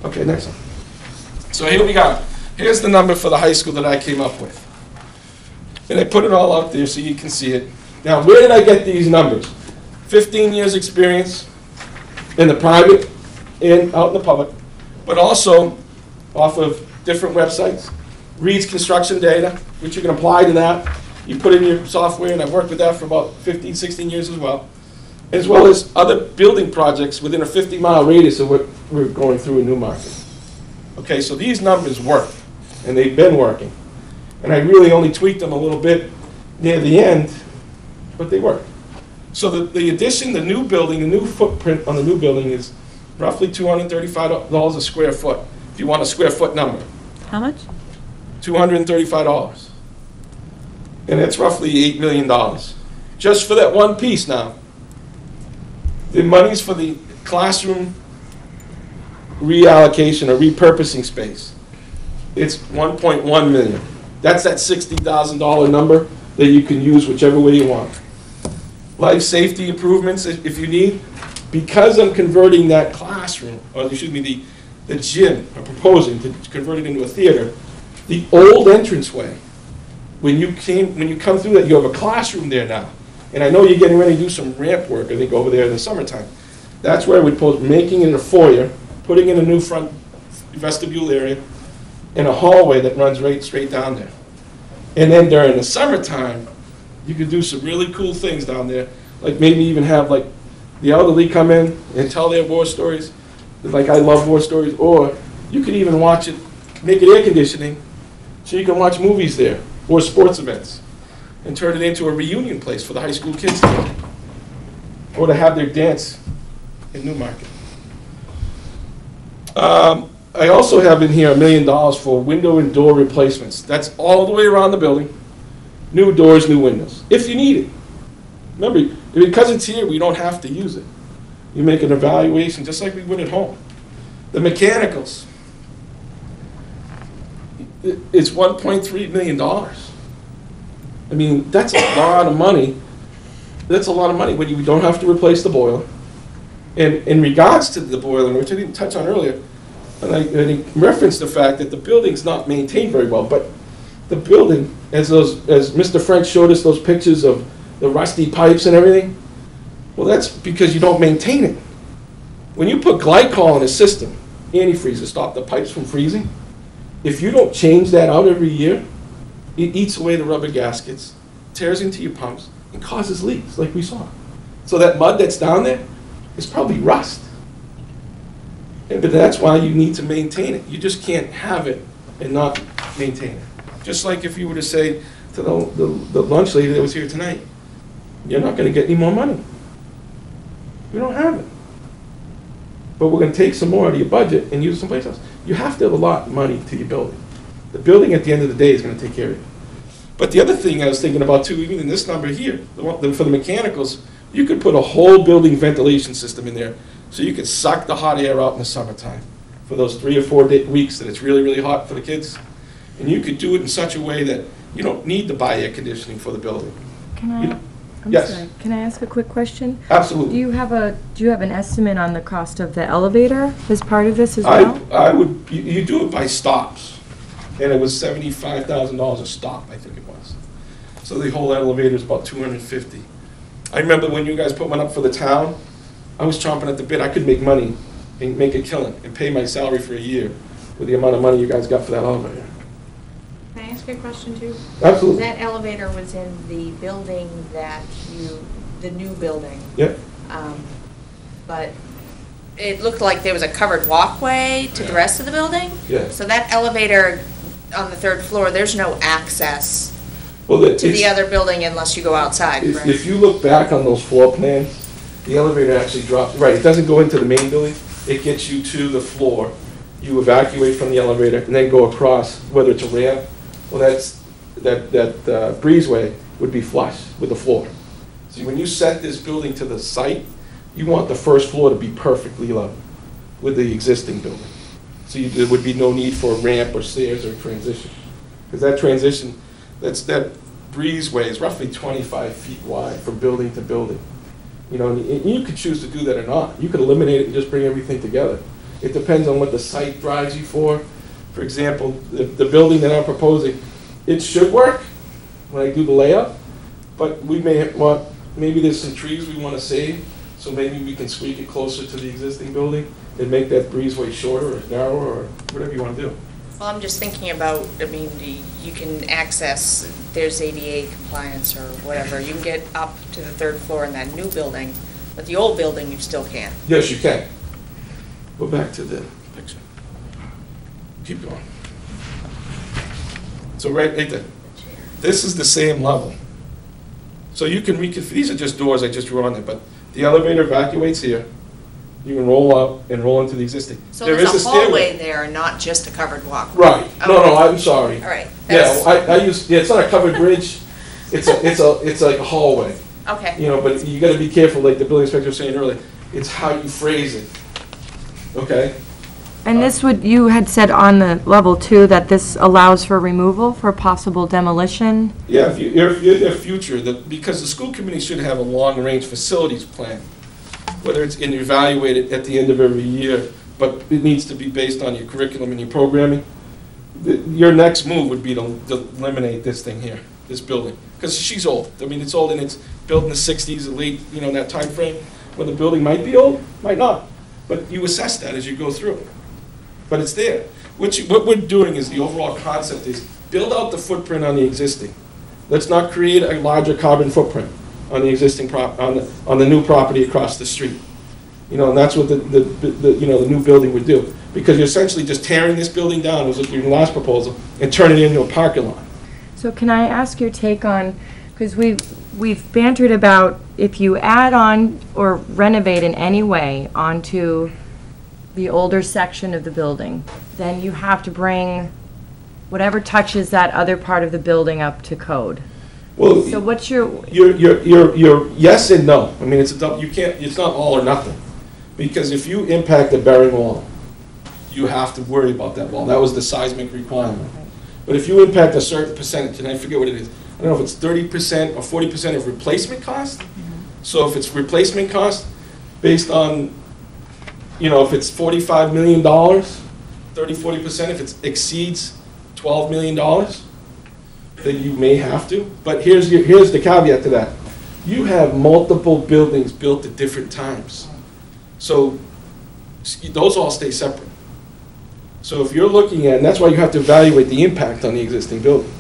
Okay, next one. So here we go. Here's the number for the high school that I came up with. And I put it all out there so you can see it. Now, where did I get these numbers? 15 years experience in the private and out in the public, but also off of different websites. Reads construction data, which you can apply to that. You put in your software, and I've worked with that for about 15, 16 years as well as other building projects within a 50-mile radius of what we're going through in Newmarket. Okay, so these numbers work, and they've been working. And I really only tweaked them a little bit near the end, but they work. So the addition, the new building, the new footprint on the new building is roughly $235 a square foot, if you want a square foot number. How much? $235. And it's roughly $8 million. Just for that one piece now. The money's for the classroom reallocation or repurposing space. It's $1.1 million. That's that $60,000 number that you can use whichever way you want. Life safety improvements if you need. Because I'm converting that classroom, or excuse me, the gym, I'm proposing to convert it into a theater, the old entranceway, when you come through that, you have a classroom there now. And I know you're getting ready to do some ramp work, I think, over there in the summertime. That's where we propose making it a foyer, putting in a new front vestibule area, and a hallway that runs right straight down there. And then during the summertime, you could do some really cool things down there, like maybe even have like the elderly come in and tell their war stories, like I love war stories, or you could even watch it, make it air conditioning, so you can watch movies there, or sports events, and turn it into a reunion place for the high school kids to go, or to have their dance in Newmarket. I also have in here $1 million for window and door replacements. That's all the way around the building. New doors, new windows, if you need it. Remember, because it's here, we don't have to use it. You make an evaluation just like we would at home. The mechanicals, it's $1.3 million. I mean, that's a lot of money. That's a lot of money when you don't have to replace the boiler. And in regards to the boiler, which I didn't touch on earlier, and I referenced the fact that the building's not maintained very well, but the building, as Mr. French showed us those pictures of the rusty pipes and everything, well, that's because you don't maintain it. When you put glycol in a system, antifreeze to stop the pipes from freezing, if you don't change that out every year, it eats away the rubber gaskets, tears into your pumps, and causes leaks, like we saw. So that mud that's down there is probably rust. But that's why you need to maintain it. You just can't have it and not maintain it. Just like if you were to say to the lunch lady that was here tonight, you're not going to get any more money. We don't have it. But we're going to take some more out of your budget and use it someplace else. You have to have a lot of money to your building. The building at the end of the day is going to take care of you. But the other thing I was thinking about too, even in this number here, for the mechanicals, you could put a whole building ventilation system in there so you could suck the hot air out in the summertime for those 3 or 4 weeks that it's really, really hot for the kids. And you could do it in such a way that you don't need to buy air conditioning for the building. Can I'm Yes. sorry. Can I ask a quick question? Absolutely. Do you have an estimate on the cost of the elevator as part of this as well? I would, you do it by stops, and it was $75,000 a stop, I think it was. So the whole elevator is about $250,000. I remember when you guys put one up for the town, I was chomping at the bit. I could make money and make a killing and pay my salary for a year with the amount of money you guys got for that elevator. Can I ask you a question too? Absolutely. That elevator was in the building that the new building. Yep. But it looked like there was a covered walkway to the rest of the building? Yeah. So that elevator on the third floor, there's no access Well, to the other building unless you go outside, correct? If you look back on those floor plans, the elevator actually drops, right, it doesn't go into the main building, it gets you to the floor. You evacuate from the elevator and then go across, whether it's a ramp, well, that breezeway would be flush with the floor. See, when you set this building to the site, you want the first floor to be perfectly level with the existing building. So there would be no need for a ramp or stairs or transition. Because that transition, that breezeway is roughly 25 feet wide from building to building. You know, and you could choose to do that or not. You could eliminate it and just bring everything together. It depends on what the site drives you for. For example, the building that I'm proposing, it should work when I do the layout, but we may want, maybe there's some trees we want to save, so maybe we can squeak it closer to the existing building and make that breezeway shorter or narrower or whatever you want to do. Well, I'm just thinking about, I mean, you can access, there's ADA compliance or whatever. You can get up to the third floor in that new building, but the old building you still can't. Yes, you can. Go back to the picture. Keep going. So right there. This is the same level. So you can these are just doors I just drew on there, but the elevator evacuates here. You can roll up and roll into the existing. So There there's is a hallway there, not just a covered walkway. Right. Okay. No, I'm sorry. All right. Yeah, I use, yeah, it's not a covered bridge. It's like a hallway. Okay. You know, but you gotta be careful, like the building inspector was saying earlier. It's how you phrase it. Okay? And this would, you had said on the level 2 that this allows for removal for possible demolition? Yeah, if you're in the future, because the school committee should have a long-range facilities plan, whether it's evaluated at the end of every year, but it needs to be based on your curriculum and your programming. Your next move would be to eliminate this thing here, this building, because she's old. I mean, it's old and it's built in the 60s, late, you know, that time frame when the building might be old, might not. But you assess that as you go through. But it's there. What we're doing is, the overall concept is build out the footprint on the existing. Let's not create a larger carbon footprint on the existing on the new property across the street. You know, and that's what the new building would do. Because you're essentially just tearing this building down, was your last proposal, and turning it into a parking lot. So can I ask your take on, because we've bantered about if you add on or renovate in any way onto the older section of the building, then you have to bring whatever touches that other part of the building up to code. Well, so what's your? You're yes and no. I mean, it's not all or nothing, because if you impact a bearing wall, you have to worry about that wall. That was the seismic requirement. But if you impact a certain percentage, and I forget what it is, I don't know if it's 30% or 40% of replacement cost. So if it's replacement cost based on, you know, if it's $45 million, 30-40%, if it exceeds $12 million, then you may have to. But here's the caveat to that. You have multiple buildings built at different times. So those all stay separate. So if you're looking at, and that's why you have to evaluate the impact on the existing building.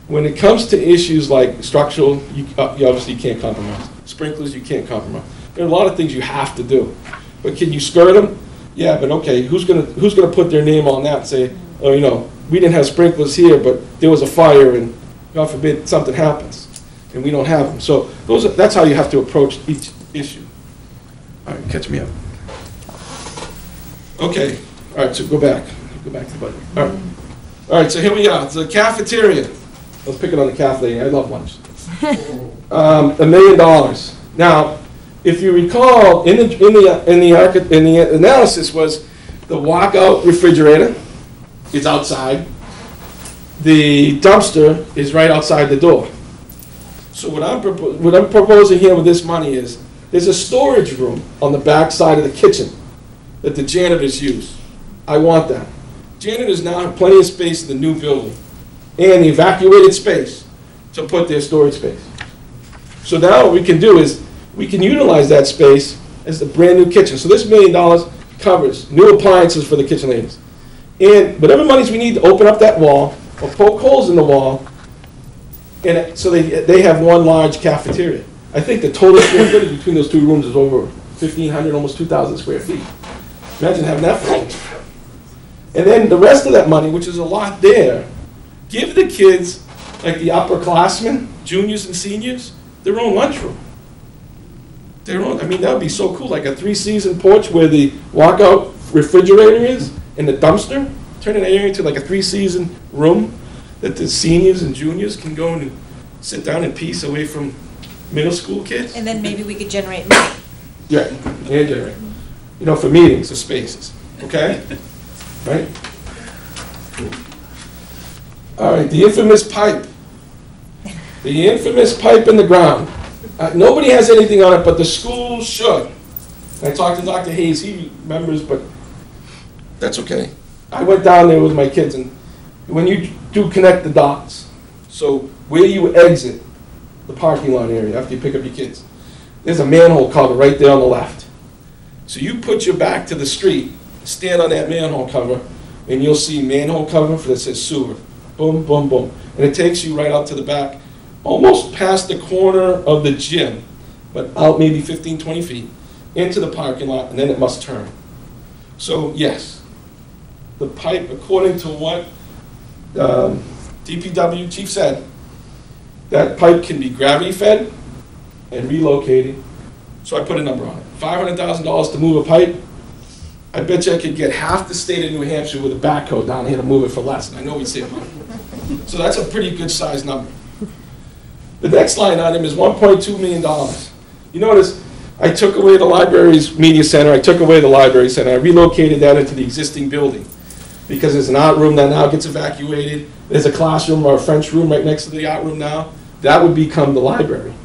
When it comes to issues like structural, you obviously can't compromise. Sprinklers, you can't compromise. There are a lot of things you have to do. But can you skirt them? Yeah, but okay, who's gonna put their name on that and say, oh, you know, we didn't have sprinklers here, but there was a fire and God forbid something happens and we don't have them. So that's how you have to approach each issue. All right, catch me up. Okay, all right, so go back to the budget. All right, so here we are, the cafeteria. Let's pick it on the cafe, I love lunch. $1 million. Now, if you recall, in the analysis was the walkout refrigerator is outside. The dumpster is right outside the door. So what I'm proposing here with this money is, there's a storage room on the back side of the kitchen that the janitors use. I want that. Janitors now have plenty of space in the new building and the evacuated space to put their storage space. So now what we can do is, we can utilize that space as the brand new kitchen. So this $1 million covers new appliances for the kitchen ladies. And whatever monies we need to open up that wall or poke holes in the wall, and so they have one large cafeteria. I think the total square footage between those two rooms is over 1,500, almost 2,000 square feet. Imagine having that full. And then the rest of that money, which is a lot there, give the kids, like the upperclassmen, juniors and seniors, their own lunchroom. Their own, I mean, that would be so cool, like a 3-season porch where the walkout refrigerator is and the dumpster. Turn an area into like a 3-season room that the seniors and juniors can go and sit down in peace away from middle school kids. And then maybe we could generate money. Yeah, and generate. You know, for meetings or spaces, okay? Right? All right, the infamous pipe. The infamous pipe in the ground. Nobody has anything on it, but the school should. I talked to Dr. Hayes, he remembers, but that's okay. I went down there with my kids, and when you do connect the dots, so where you exit the parking lot area after you pick up your kids, there's a manhole cover right there on the left. So you put your back to the street, stand on that manhole cover, and you'll see manhole cover that says sewer. Boom, boom, boom. And it takes you right out to the back, almost past the corner of the gym, but out maybe 15, 20 feet, into the parking lot, and then it must turn. So yes, the pipe, according to what DPW chief said, that pipe can be gravity fed and relocated. So I put a number on it. $500,000 to move a pipe. I bet you I could get half the state of New Hampshire with a backhoe down here to move it for less. And I know we'd save money. So that's a pretty good sized number. The next line item is $1.2 million. You notice I took away the library's media center, I took away the library center, I relocated that into the existing building because there's an art room that now gets evacuated. There's a classroom or a French room right next to the art room now. That would become the library.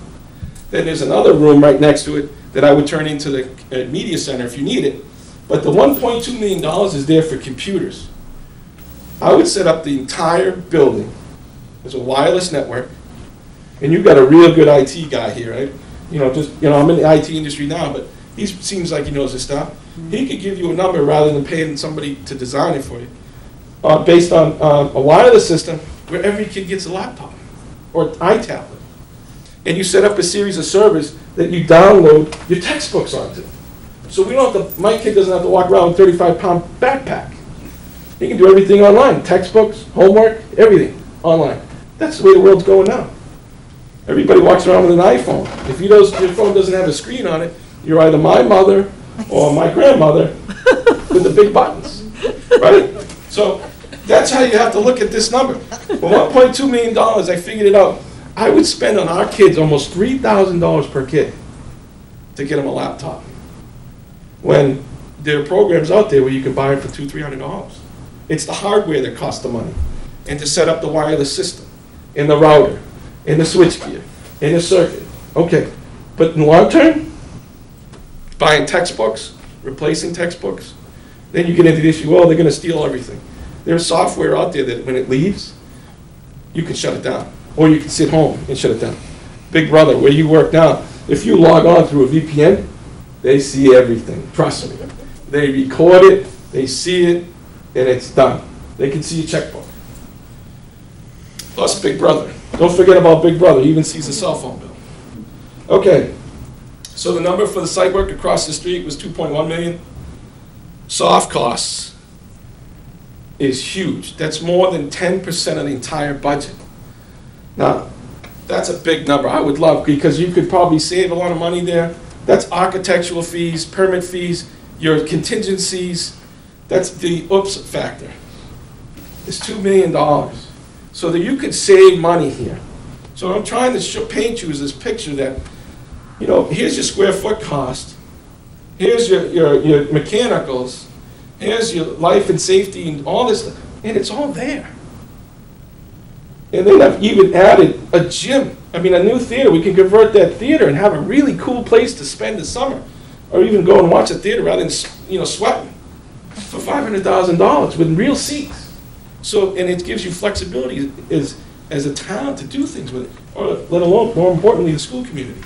Then there's another room right next to it that I would turn into the media center if you need it. But the $1.2 million is there for computers. I would set up the entire building as a wireless network, and you've got a real good IT guy here, right? I'm in the IT industry now, but he seems like he knows his stuff. He could give you a number rather than paying somebody to design it for you, based on a wireless system where every kid gets a laptop or iTablet. And you set up a series of servers that you download your textbooks onto. So we don't have to, my kid doesn't have to walk around with a 35-pound backpack. He can do everything online, textbooks, homework, everything online. That's the way the world's going now. Everybody walks around with an iPhone. If your phone doesn't have a screen on it, you're either my mother or my grandmother with the big buttons, right? So that's how you have to look at this number. For $1.2 million, I figured it out. I would spend on our kids almost $3,000 per kid to get them a laptop, when there are programs out there where you can buy it for $200, $300. It's the hardware that costs the money, and to set up the wireless system, and the router, and the switchgear, and the circuit. Okay, but in the long term, buying textbooks, replacing textbooks, then you get into the issue, well, they're going to steal everything. There's software out there that when it leaves, you can shut it down, or you can sit home and shut it down. Big Brother, where you work now, if you log on through a VPN, they see everything, trust me. They record it, they see it, and it's done. They can see your checkbook. Plus Big Brother. Don't forget about Big Brother, he even sees a cell phone bill. Okay, so the number for the site work across the street was $2.1 million. Soft costs is huge. That's more than 10% of the entire budget. Now, that's a big number. I would love, because you could probably save a lot of money there. That's architectural fees, permit fees, your contingencies. That's the oops factor. It's $2 million. So that you could save money here. So I'm trying to paint you as this picture that, here's your square foot cost. Here's your mechanicals. Here's your life and safety and all this, and it's all there. And then I've even added a gym. I mean, a new theater. We can convert that theater and have a really cool place to spend the summer, or even go and watch a theater rather than sweating for $500,000 with real seats. So, and it gives you flexibility as a town to do things with it, or let alone, more importantly, the school community.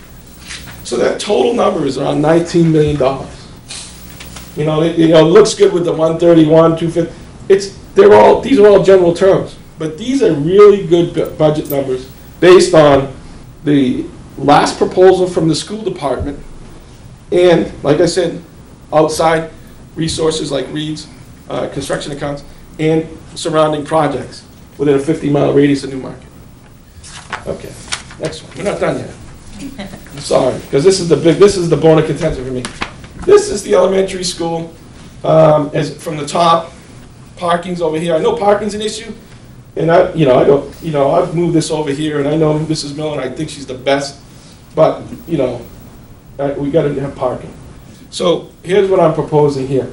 So that total number is around $19 million. It looks good with the 131, 250. These are all general terms, but these are really good budget numbers based on the last proposal from the school department, and like I said, outside resources like Reed's, construction accounts, and surrounding projects within a 50-mile radius of Newmarket. Okay, next one. We're not done yet. I'm sorry, because this is the bone of contention for me. This is the elementary school. As from the top, parking's over here. I know parking's an issue, and I've moved this over here, and I know Mrs. Miller, and I think she's the best, but we got to have parking. So here's what I'm proposing here,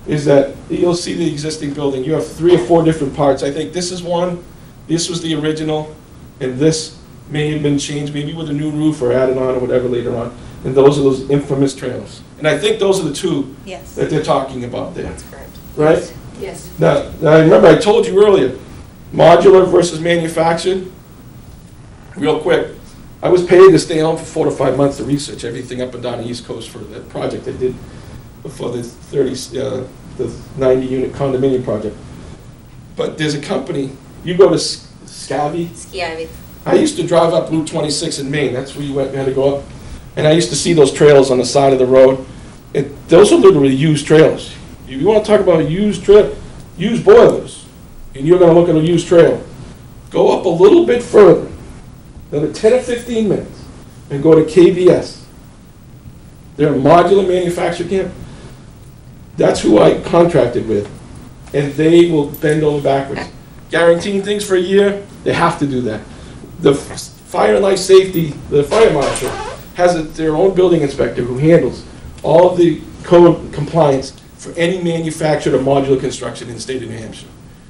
is that you'll see the existing building. You have 3 or 4 different parts. I think this is one, this was the original, and this may have been changed, maybe with a new roof or added on or whatever later on. And those are those infamous trailers. And I think those are the 2 that they're talking about there. That's correct. Right? Yes. Now remember, I told you earlier, modular versus manufactured. Real quick, I was paid to stay home for 4 to 5 months to research everything up and down the East Coast for that project I did for the 90-unit condominium project. But there's a company, you go to Scavvy. I used to drive up Route 26 in Maine. That's where you had to go up. And I used to see those trailers on the side of the road. Those are literally used trailers. If you want to talk about used boilers, and you're going to look at a used trailer, go up a little bit further, another 10 or 15 minutes, and go to KBS. They're a modular manufacturer camp. That's who I contracted with, and they will bend over backwards. Guaranteeing things for a year, they have to do that. The fire and life safety, the fire marshal, has their own building inspector who handles all of the code compliance for any manufactured or modular construction in the state of New Hampshire.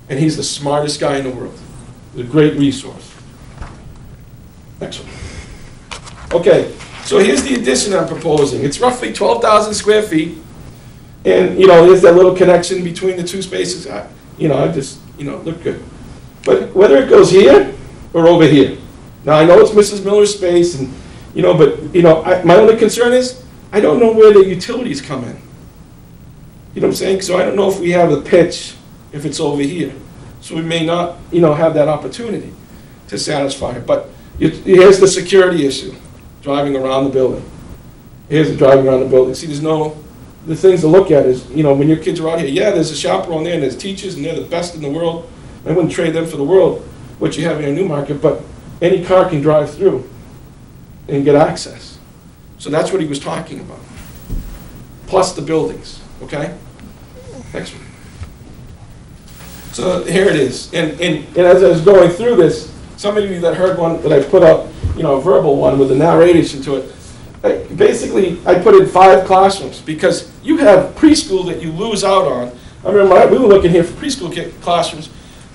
And he's the smartest guy in the world. He's a great resource. Next one. Okay, so here's the addition I'm proposing. It's roughly 12,000 square feet. And, there's that little connection between the 2 spaces. Look good. But whether it goes here or over here. Now, I know it's Mrs. Miller's space, and, my only concern is, I don't know where the utilities come in. You know what I'm saying? So I don't know if we have the pitch if it's over here. So we may not, have that opportunity to satisfy it. But here's the security issue, driving around the building. Here's the driving around the building. See, the things to look at is, when your kids are out here, there's a chaperone there, and there's teachers, and they're the best in the world. I wouldn't trade them for the world, what you have here in Newmarket, but any car can drive through and get access. So that's what he was talking about. Plus the buildings, okay? Next one. So here it is. And as I was going through this, some of you that heard one that I put up, a verbal one with a narration to it, basically I put in 5 classrooms because you have preschool that you lose out on. I remember we were looking here for preschool classrooms.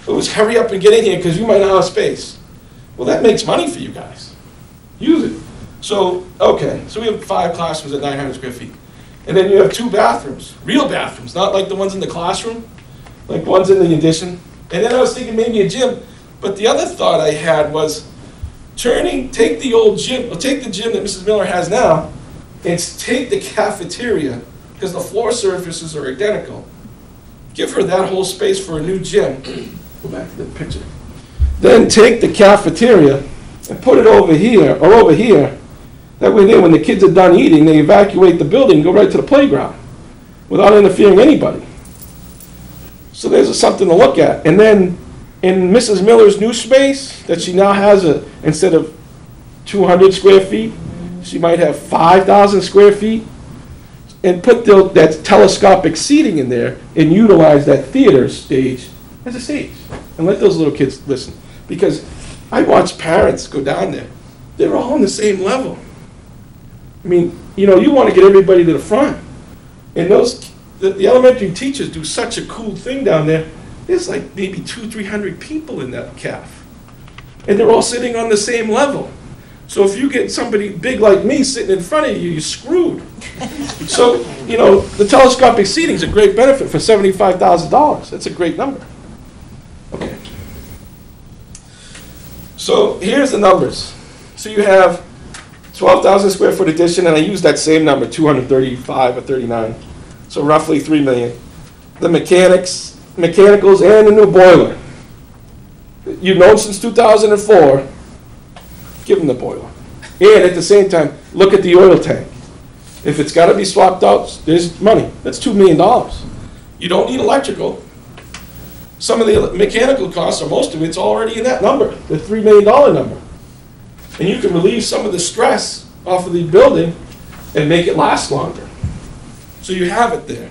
It was hurry up and get in here because you might not have space. Well, that makes money for you guys. Use it. So, okay, so we have 5 classrooms at 900 square feet. And then you have 2 bathrooms, real bathrooms, not like the ones in the classroom, like ones in the addition. And then I was thinking maybe a gym. But the other thought I had was take the old gym, or take the gym that Mrs. Miller has now, and take the cafeteria, because the floor surfaces are identical. Give her that whole space for a new gym. Go back to the picture. Then take the cafeteria and put it over here, or over here. That way then when the kids are done eating, they evacuate the building and go right to the playground without interfering anybody. So there's something to look at. And then in Mrs. Miller's new space that she now has, instead of 200 square feet, she might have 5,000 square feet, and put that telescopic seating in there and utilize that theater stage as a stage and let those little kids listen. Because I watch parents go down there. They're all on the same level. I mean, you want to get everybody to the front. And the elementary teachers do such a cool thing down there. There's like maybe 200-300 people in that calf. and they're all sitting on the same level. So if you get somebody big like me sitting in front of you, you're screwed. So, the telescopic seating is a great benefit for $75,000. That's a great number. Okay. So here's the numbers. So you have 12,000 square foot addition, and I use that same number, 235 or 39. So roughly 3 million. The mechanicals, and the new boiler. You've known since 2004, give them the boiler. And at the same time, look at the oil tank. If it's got to be swapped out, there's money. That's $2 million. You don't need electrical. Some of the mechanical costs, or most of it's already in that number, the $3 million number. And you can relieve some of the stress off of the building and make it last longer. So you have it there.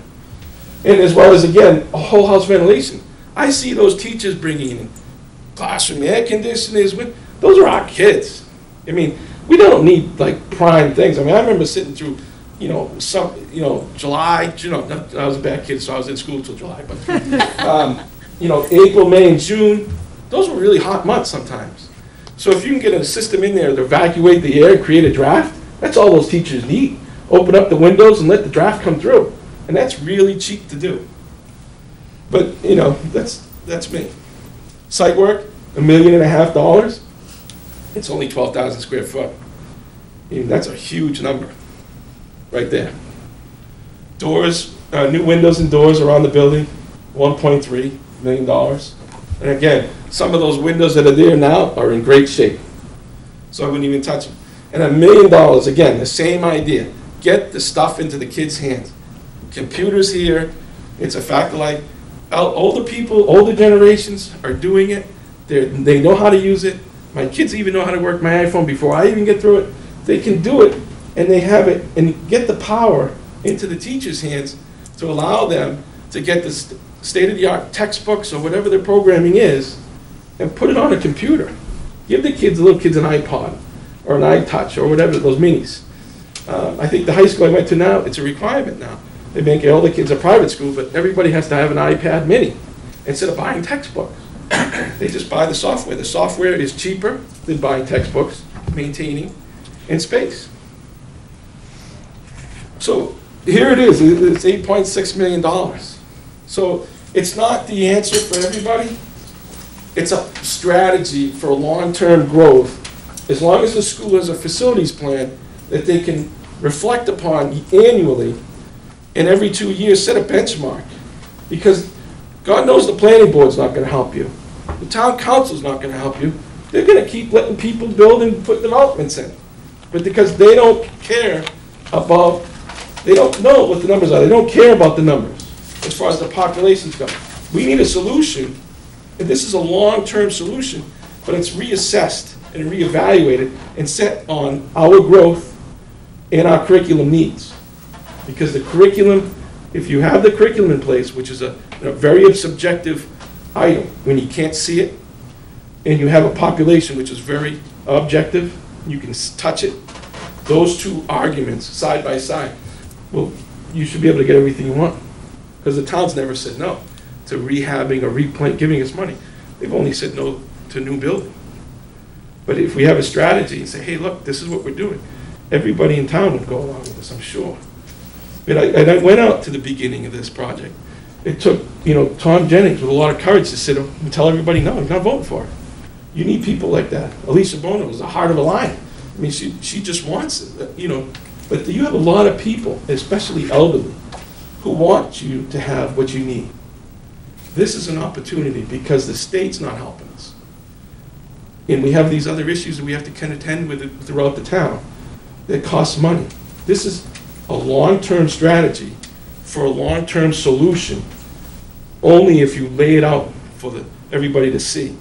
And as well as, again, a whole house ventilation. I see those teachers bringing in classroom air conditioners. Those are our kids. I mean, we don't need like prime things. I mean, I remember sitting through, July, I was a bad kid, so I was in school till July, but, April, May, and June, those were really hot months sometimes. So if you can get a system in there to evacuate the air and create a draft, that's all those teachers need. Open up the windows and let the draft come through. And that's really cheap to do. But, that's me. Site work, $1.5 million. It's only 12,000 square foot. I mean, that's a huge number right there. Doors, new windows and doors around the building, $1.3 million. And again, some of those windows that are there now are in great shape. So I wouldn't even touch them. And $1 million, again, the same idea. Get the stuff into the kids' hands. Computers here, it's a fact of life. Older people, older generations are doing it. They know how to use it. My kids even know how to work my iPhone before I even get through it. They can do it, and they have it, and get the power into the teachers' hands to allow them to get the state-of-the-art textbooks or whatever their programming is and put it on a computer. Give the little kids an iPod or an iTouch or whatever, those minis. I think the high school I went to now, it's a requirement now. They make all the kids a private school, but everybody has to have an iPad mini instead of buying textbooks. They just buy the software. The software is cheaper than buying textbooks, maintaining, and space. So here it is. It's $8.6 million. So it's not the answer for everybody. It's a strategy for long-term growth. As long as the school has a facilities plan that they can reflect upon annually, and every 2 years set a benchmark. Because God knows the planning board's not going to help you. The town council's not going to help you. They're going to keep letting people build and put developments in. But because they don't care about, they don't know what the numbers are. They don't care about the numbers as far as the populations go. We need a solution, and this is a long-term solution, but it's reassessed and reevaluated and set on our growth and our curriculum needs. Because the curriculum, if you have the curriculum in place, which is a very subjective item when you can't see it, and you have a population which is very objective, you can touch it, those two arguments side by side, well, you should be able to get everything you want. Because the town's never said no to rehabbing or giving us money. They've only said no to new building. But if we have a strategy and say, hey, look, this is what we're doing, everybody in town would go along with this, I'm sure. And I went out to the beginning of this project. It took, Tom Jennings with a lot of courage to sit up and tell everybody, no, I'm not voting for it. You need people like that. Alicia Bono was the heart of the line. I mean, she just wants it, But you have a lot of people, especially elderly, who want you to have what you need. This is an opportunity because the state's not helping us. And we have these other issues that we have to contend with throughout the town that cost money. This is a long-term strategy for a long-term solution only if you lay it out for everybody to see.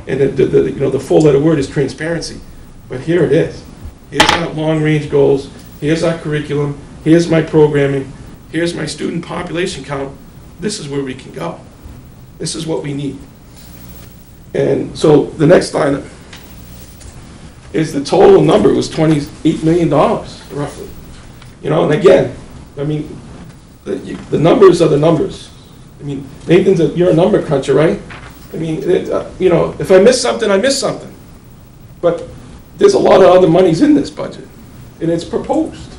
And the four-letter word is transparency. But here it is. Here's our long-range goals. Here's our curriculum. Here's my programming. Here's my student population count. This is where we can go. This is what we need. And so the next line is the total number was $28 million, roughly. And again, I mean, the numbers are the numbers. I mean, Nathan's you're a number cruncher, right? I mean, if I miss something, I miss something. But there's a lot of other monies in this budget, and it's proposed.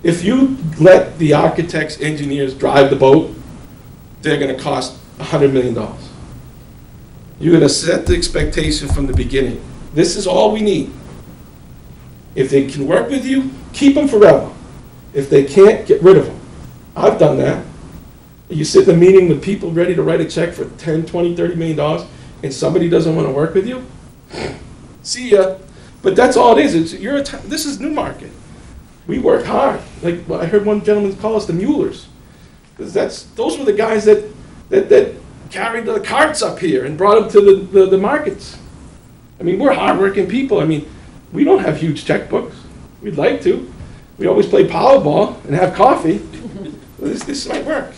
If you let the architects, engineers drive the boat, they're going to cost $100 million. You're going to set the expectation from the beginning. This is all we need. If they can work with you, keep them forever. If they can't, get rid of them. I've done that. You sit in a meeting with people ready to write a check for $10, $20, $30 million, and somebody doesn't want to work with you? See ya. But that's all it is. This is Newmarket. We work hard. Like I heard one gentleman call us the Muellers. Those were the guys that carried the carts up here and brought them to the markets. I mean, we're hardworking people. I mean, we don't have huge checkbooks. We'd like to. We always play Powerball and have coffee. This might work.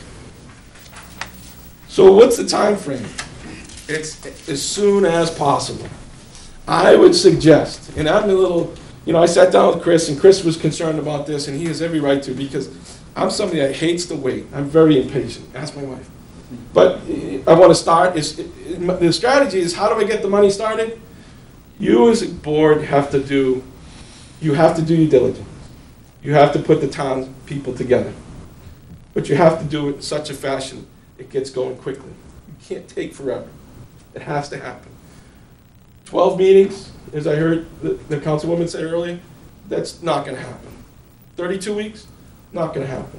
So what's the time frame? It's as soon as possible. I would suggest, and I'm a little, I sat down with Chris, and Chris was concerned about this, and he has every right to, because I'm somebody that hates to wait. I'm very impatient. Ask my wife. But I want to start. The strategy is, how do I get the money started? You as a board have to do your diligence. You have to put the town people together. But you have to do it in such a fashion it gets going quickly. You can't take forever. It has to happen. 12 meetings, as I heard the councilwoman say earlier, that's not going to happen. 32 weeks, not going to happen.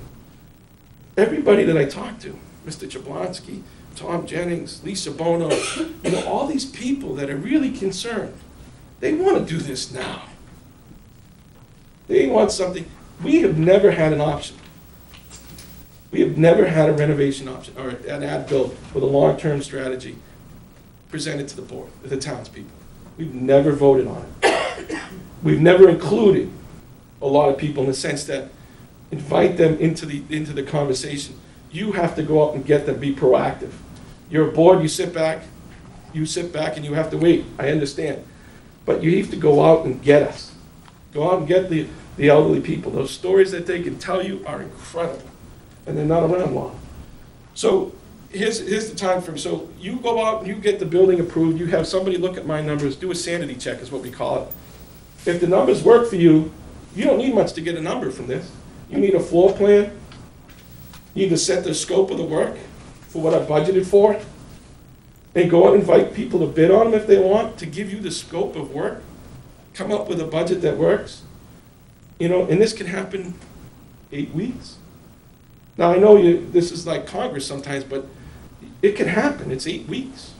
Everybody that I talked to, Mr. Jablonski, Tom Jennings, Lisa Bono, all these people that are really concerned, they want to do this now. They want something. We have never had an option. We have never had a renovation option or an ad bill with a long-term strategy presented to the board, to the townspeople. We've never voted on it. We've never included a lot of people in the sense that invite them into the conversation. You have to go out and get them, be proactive. You're a board, you sit back and you have to wait. I understand. But you have to go out and get us. Go out and get the elderly people. Those stories that they can tell you are incredible. And they're not around long. So here's the time frame. So you go out and you get the building approved. You have somebody look at my numbers, do a sanity check is what we call it. If the numbers work for you, you don't need much to get a number from this. You need a floor plan. You need to set the scope of the work for what I budgeted for. And go out and invite people to bid on them if they want, to give you the scope of work. Come up with a budget that works. And this can happen 8 weeks. Now, I know this is like Congress sometimes, but it can happen. It's 8 weeks.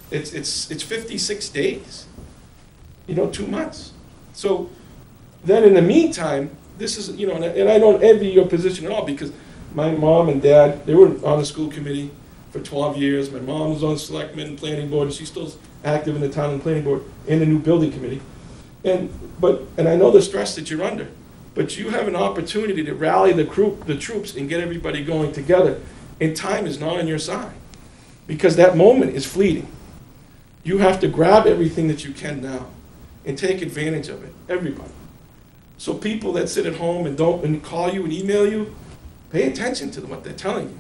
It's 56 days. 2 months. So then in the meantime, this is, and I don't envy your position at all, because my mom and dad, they were on the school committee for 12 years. My mom was on selectmen, planning board, and she's still active in the town and planning board and the new building committee. And I know the stress that you're under. But you have an opportunity to rally the troops and get everybody going together. And time is not on your side, because that moment is fleeting. You have to grab everything that you can now and take advantage of it, everybody. So people that sit at home and call you and email you, pay attention to what they're telling you.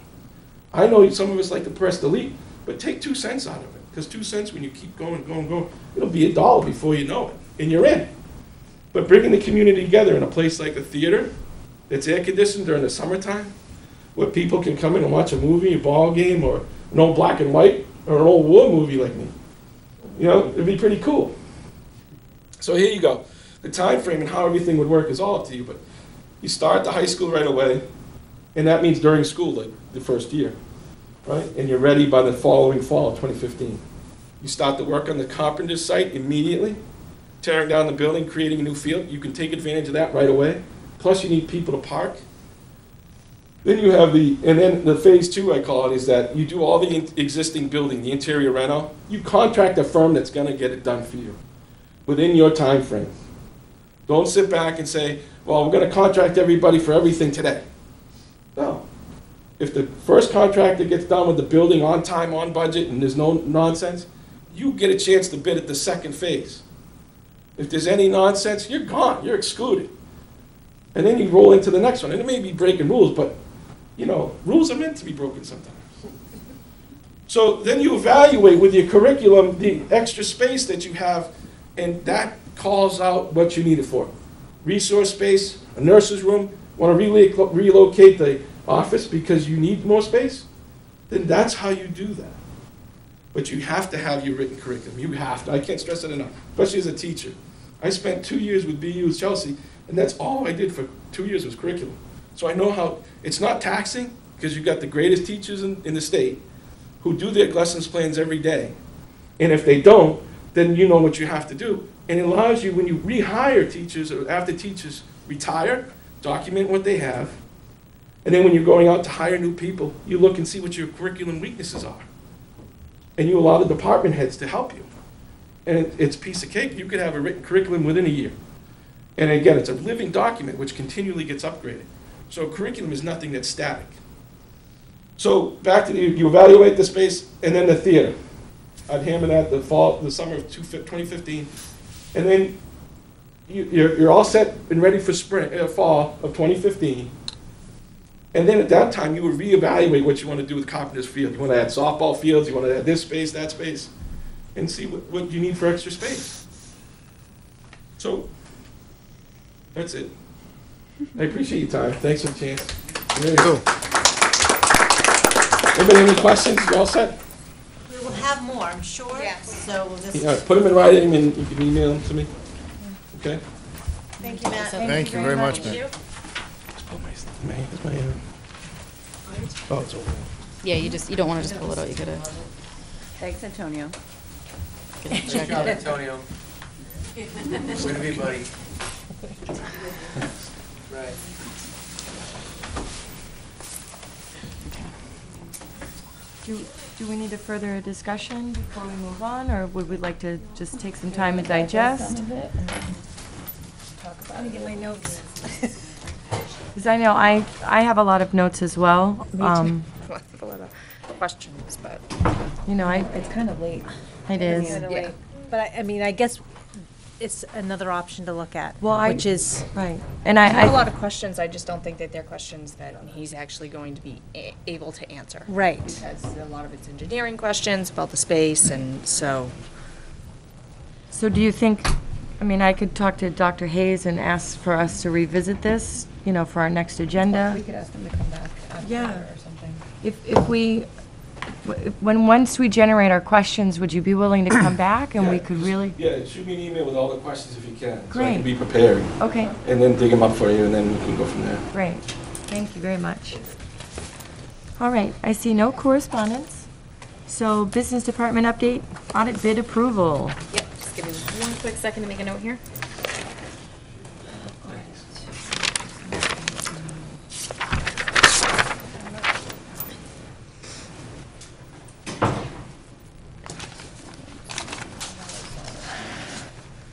I know some of us like to press delete, but take 2 cents out of it, because 2 cents, when you keep going, it'll be $1 before you know it, and you're in. But bringing the community together in a place like the theater, that's air conditioned during the summertime, where people can come in and watch a movie, a ball game, or an old black and white, or an old war movie like me. It'd be pretty cool. So here you go. The time frame and how everything would work is all up to you, but you start the high school right away, and that means during school, like the first year, right? And you're ready by the following fall of 2015. You start the work on the Carpenter's site immediately, tearing down the building, creating a new field. You can take advantage of that right away. Plus you need people to park. Then you have the phase 2, I call it, is that you do all the existing building, the interior reno. You contract a firm that's going to get it done for you within your time frame. Don't sit back and say, well, we're going to contract everybody for everything today. No. If the first contractor gets done with the building on time, on budget, and there's no nonsense, you get a chance to bid at the second phase. If there's any nonsense, you're gone. You're excluded. And then you roll into the next one. And it may be breaking rules, but, rules are meant to be broken sometimes. So then you evaluate with your curriculum the extra space that you have And that calls out what you need it for. Resource space, a nurse's room, want to relocate the office because you need more space, then that's how you do that. But you have to have your written curriculum. You have to. I can't stress it enough, especially as a teacher. I spent 2 years with BU with Chelsea, and that's all I did for 2 years was curriculum. So I know how, it's not taxing, because you've got the greatest teachers in the state who do their lessons plans every day. And if they don't, then you know what you have to do. And it allows you, when you rehire teachers, or after teachers retire, document what they have. And then when you're going out to hire new people, you look and see what your curriculum weaknesses are. And you allow the department heads to help you. And it's a piece of cake. You could have a written curriculum within a year. And again, it's a living document which continually gets upgraded. So curriculum is nothing that's static. So back to you evaluate the space, and then the theater. I'd hammer that the summer of 2015. And then you're all set and ready for fall of 2015. And then at that time, you would reevaluate what you want to do with Carpenter's Field. You want to add softball fields, you want to add this space, that space, and see what you need for extra space. So that's it. I appreciate your time. Thanks for the chance. There you go. Anybody any questions? You all set? We will have more, I'm sure. Yes. So we'll just. Yeah, put them in writing and you can email them to me. Okay? Thank you, Matt. Thank you very much, Matt. Oh, it's over. Yeah, you don't want to just pull it out, you gotta. Thanks, Antonio. Check out Antonio. Way to be, buddy. Right. Do we need a further discussion before we move on, or would we like to just take some time and digest? Let me get my notes. Because I know I have a lot of notes as well. Me too. I have a lot of questions, but. You know, It's kind of late. it is. Yeah. But I mean, I guess it's another option to look at, Well, which is. Right. And I have a lot of questions, I just don't think that they're questions that he's actually going to be able to answer. Right. Because a lot of it's engineering questions about the space, and so. So do you think, I mean, I could talk to Dr. Hayes and ask for us to revisit this, you know, for our next agenda? We could ask them to come back after Yeah. or something. Once we generate our questions, would you be willing to come back and we could really? Yeah, shoot me an email with all the questions if you can. So I Great. can be prepared. Okay, And then dig them up for you, and then we can go from there. great. Thank you very much. All right, I see no correspondence. So Business Department update, audit bid approval. Yep, just give me one quick second to make a note here.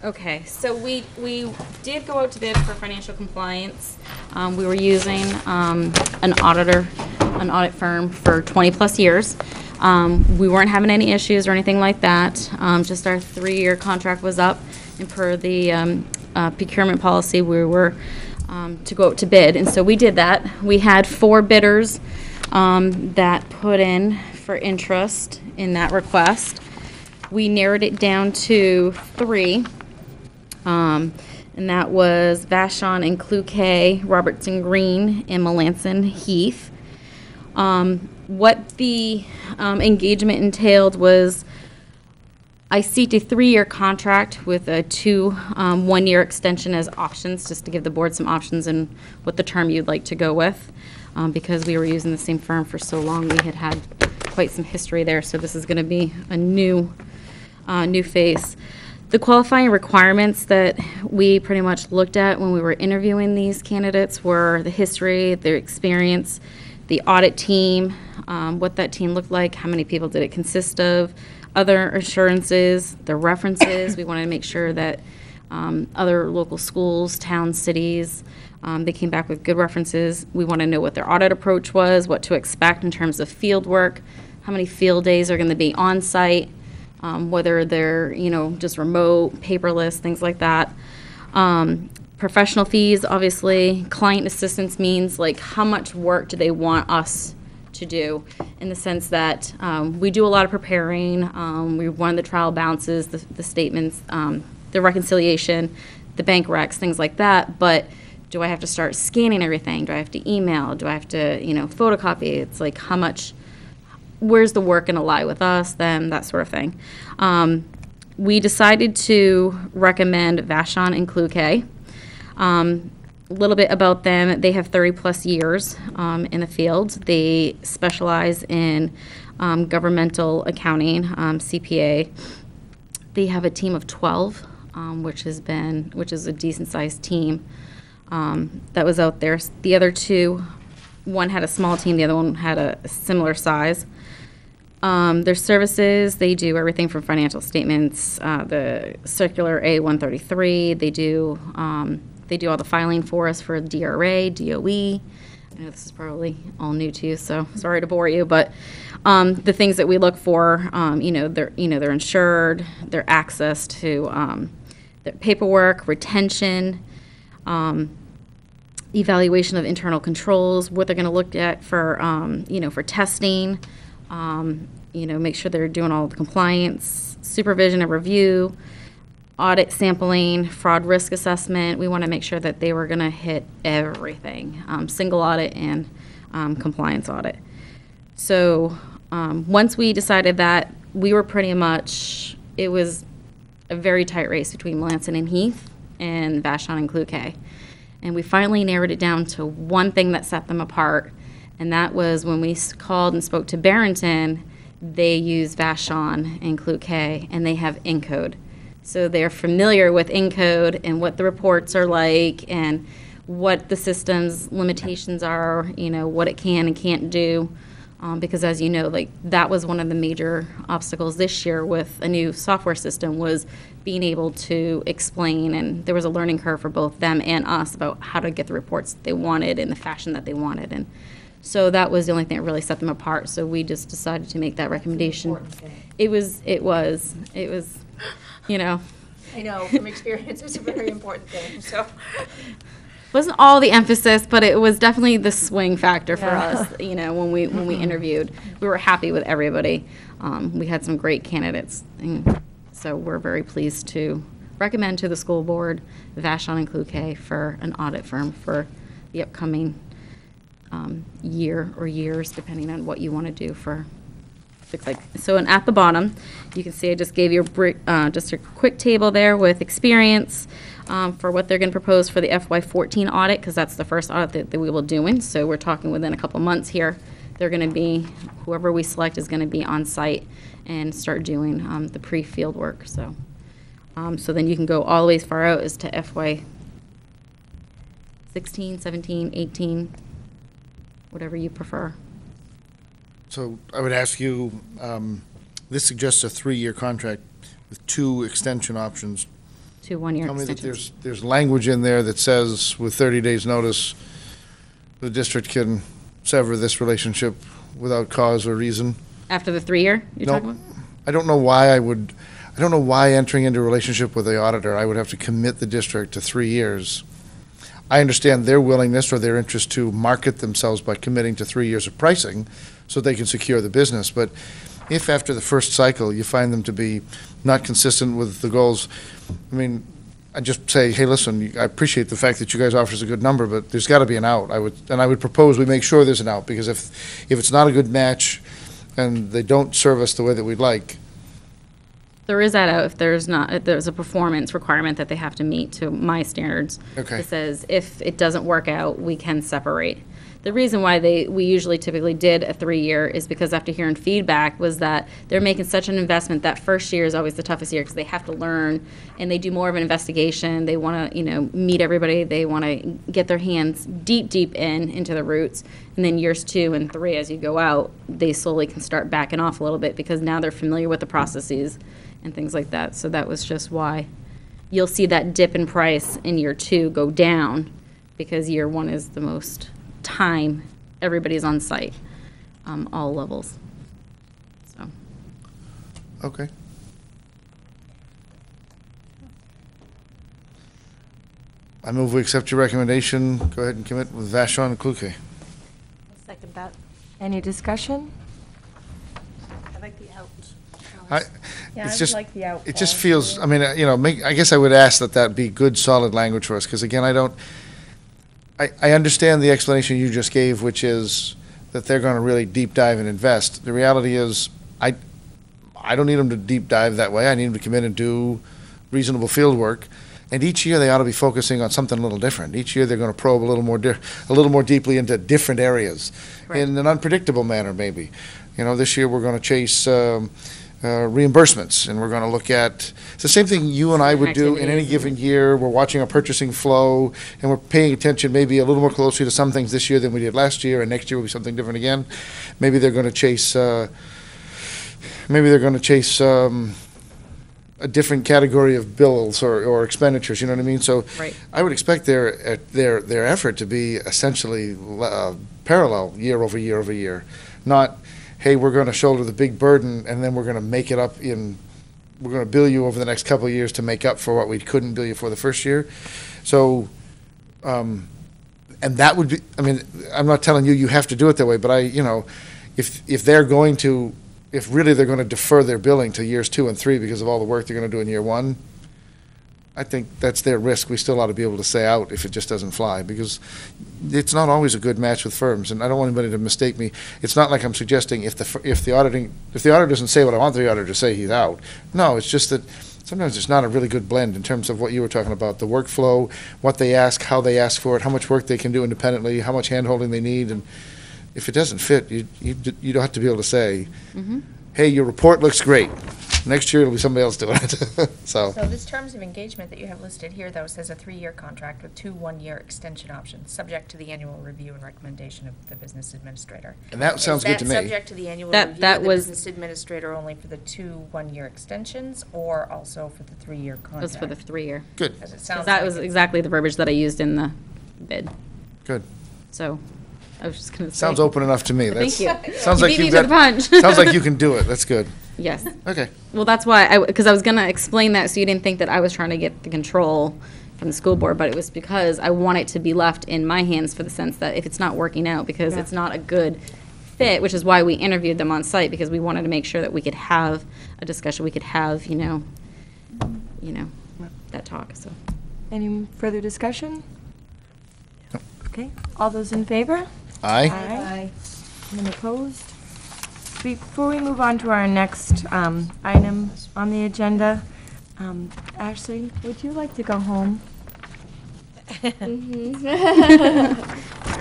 Okay, so we did go out to bid for financial compliance. We were using an audit firm for 20-plus years. We weren't having any issues or anything like that. Just our 3-year contract was up, and per the procurement policy, we were to go out to bid, and so we did that. We had 4 bidders that put in for interest in that request. We narrowed it down to 3. And that was Vashon and Cloquet, Robertson Green, and Melanson Heath. What the engagement entailed was I seeked a 3-year contract with a 2 1-year extension as options, just to give the board some options and what the term you'd like to go with. Because we were using the same firm for so long, we had quite some history there, so this is going to be a new face. The qualifying requirements that we pretty much looked at when we were interviewing these candidates were the history, their experience, the audit team, what that team looked like, how many people did it consist of, other assurances, the references. We wanted to make sure that other local schools, towns, cities, they came back with good references. We want to know what their audit approach was, what to expect in terms of field work, how many field days are going to be on site, whether they're, just remote, paperless, things like that. Professional fees, obviously. Client assistance means, like, how much work do they want us to do, in the sense that we do a lot of preparing. We run the trial balances, the statements, the reconciliation, the bank recs, things like that, but do I have to start scanning everything? Do I have to email? Do I have to, photocopy? It's like how much, where's the work going to lie with us, them, that sort of thing. We decided to recommend Vashon and Cloquet. A little bit about them. They have 30-plus years in the field. They specialize in governmental accounting, CPA. They have a team of 12, which is a decent-sized team that was out there. The other two, one had a small team, the other one had a similar size. Their services, they do everything from financial statements, the circular A-133. They do all the filing for us for DRA, DOE. I know this is probably all new to you, so sorry to bore you, but the things that we look for, they're insured, their access to their paperwork, retention, evaluation of internal controls, what they're going to look at for, for testing, make sure they're doing all the compliance, supervision and review, audit sampling, fraud risk assessment. We want to make sure that they were going to hit everything, single audit and compliance audit. So once we decided that, we were pretty much, it was a very tight race between Melanson and Heath and Vashon and Cloquet. And we finally narrowed it down to one thing that set them apart, and that was when we called and spoke to Barrington. They use Vashon and Cloquet, and they have Encode. So they're familiar with Encode and what the reports are like and what the system's limitations are, what it can and can't do. Because as you know, that was one of the major obstacles this year with a new software system, was being able to explain, and there was a learning curve for both them and us about how to get the reports that they wanted in the fashion that they wanted. And so that was the only thing that really set them apart. So we just decided to make that recommendation. It was, I know, from experience, it's a very important thing, so. Wasn't all the emphasis, but it was definitely the swing factor for us, when we interviewed. We were happy with everybody. We had some great candidates, and so we're very pleased to recommend to the school board Vashon and Cloquet for an audit firm for the upcoming year or years, depending on what you want to do for. So, and at the bottom, you can see I just gave you just a quick table there with experience for what they're going to propose for the FY14 audit, because that's the first audit that we will do in. So we're talking within a couple months here. They're going to be, whoever we select is going to be on site and start doing the pre-field work. So, so then you can go all the way as far out as to FY16, 17, 18, whatever you prefer. So I would ask you, this suggests a 3-year contract with 2 extension options. 2 one-year Tell me that extensions. there's language in there that says with 30 days' notice, the district can sever this relationship without cause or reason. After the 3-year you're talking about? I don't know why entering into a relationship with the auditor, I would have to commit the district to 3 years. I understand their willingness or their interest to market themselves by committing to 3 years of pricing so they can secure the business. But if after the first cycle you find them to be not consistent with the goals, I mean, I just say, hey, listen, I appreciate the fact that you guys offer us a good number, but there's got to be an out. I would propose we make sure there's an out, because if it's not a good match and they don't serve us the way that we'd like. There is that out if there's a performance requirement that they have to meet to my standards. Okay. It says if it doesn't work out, we can separate. The reason why we usually typically did a 3-year is because after hearing feedback was that they're making such an investment that first year is always the toughest year because they have to learn and they do more of an investigation. They want to, meet everybody. They want to get their hands deep into the roots. And then years 2 and 3, as you go out, they slowly can start backing off a little bit because now they're familiar with the processes and things like that. So that was just why you'll see that dip in price in year 2 go down, because year 1 is the most time everybody's on site, all levels. So. Okay. I move we accept your recommendation. Go ahead and commit with Vashon and Cloquet. Second that. Any discussion? I like the out. Yeah, it's I just, would like the out it just fall. feels, I mean, I guess I would ask that that be good, solid language for us, because again, I understand the explanation you just gave, which is that they're going to really deep dive and invest. The reality is, I don't need them to deep dive that way. I need them to come in and do reasonable field work. And each year, they ought to be focusing on something a little different. Each year, they're going to probe a little more deeply into different areas in an unpredictable manner, maybe. This year, we're going to chase reimbursements, and we're going to look at, it's the same thing you and I would do in any given year. We're watching our purchasing flow, and we're paying attention maybe a little more closely to some things this year than we did last year, and next year will be something different again. Maybe they're going to chase, a different category of bills or expenditures, you know what I mean? So Right. I would expect their effort to be essentially parallel year over year over year, not, hey, we're going to shoulder the big burden and then we're going to make it up we're going to bill you over the next couple of years to make up for what we couldn't bill you for the first year. So, and that would be, I mean, I'm not telling you have to do it that way, but if they're going to, if really they're going to defer their billing to years 2 and 3 because of all the work they're going to do in year 1, I think that's their risk. We still ought to be able to say out if it just doesn't fly, because it's not always a good match with firms. And I don't want anybody to mistake me. It's not like I'm suggesting if the auditor doesn't say what I want the auditor to say, he's out. No, it's just that sometimes it's not a really good blend in terms of what you were talking about, the workflow, what they ask, how they ask for it, how much work they can do independently, how much hand-holding they need. And if it doesn't fit, you don't have to be able to say, hey, your report looks great. Next year, it'll be somebody else doing it. So this terms of engagement that you have listed here, though, says a 3-year contract with 2 one-year extension options, subject to the annual review and recommendation of the business administrator. And that sounds good to me. Is that subject to the annual That- review that of the was- business administrator only for the 2 one-year extensions, or also for the 3-year contract? It was for the 3-year. Good. Because it sounds That like was it's- exactly the verbiage that I used in the bid. Good. So, I was just going to say. Sounds open enough to me. Thank you. Sounds You like beat me you've to the got. punch. Sounds like you can do it. That's good. Yes. Okay. Well, that's why, because I was going to explain that so you didn't think that I was trying to get the control from the school board, but it was because I want it to be left in my hands for the sense that if it's not working out, because it's not a good fit, which is why we interviewed them on site, because we wanted to make sure that we could have a discussion, we could have, that talk, so. Any further discussion? Okay, all those in favor? Aye. Aye. Anyone opposed? Before we move on to our next item on the agenda, Ashley, would you like to go home?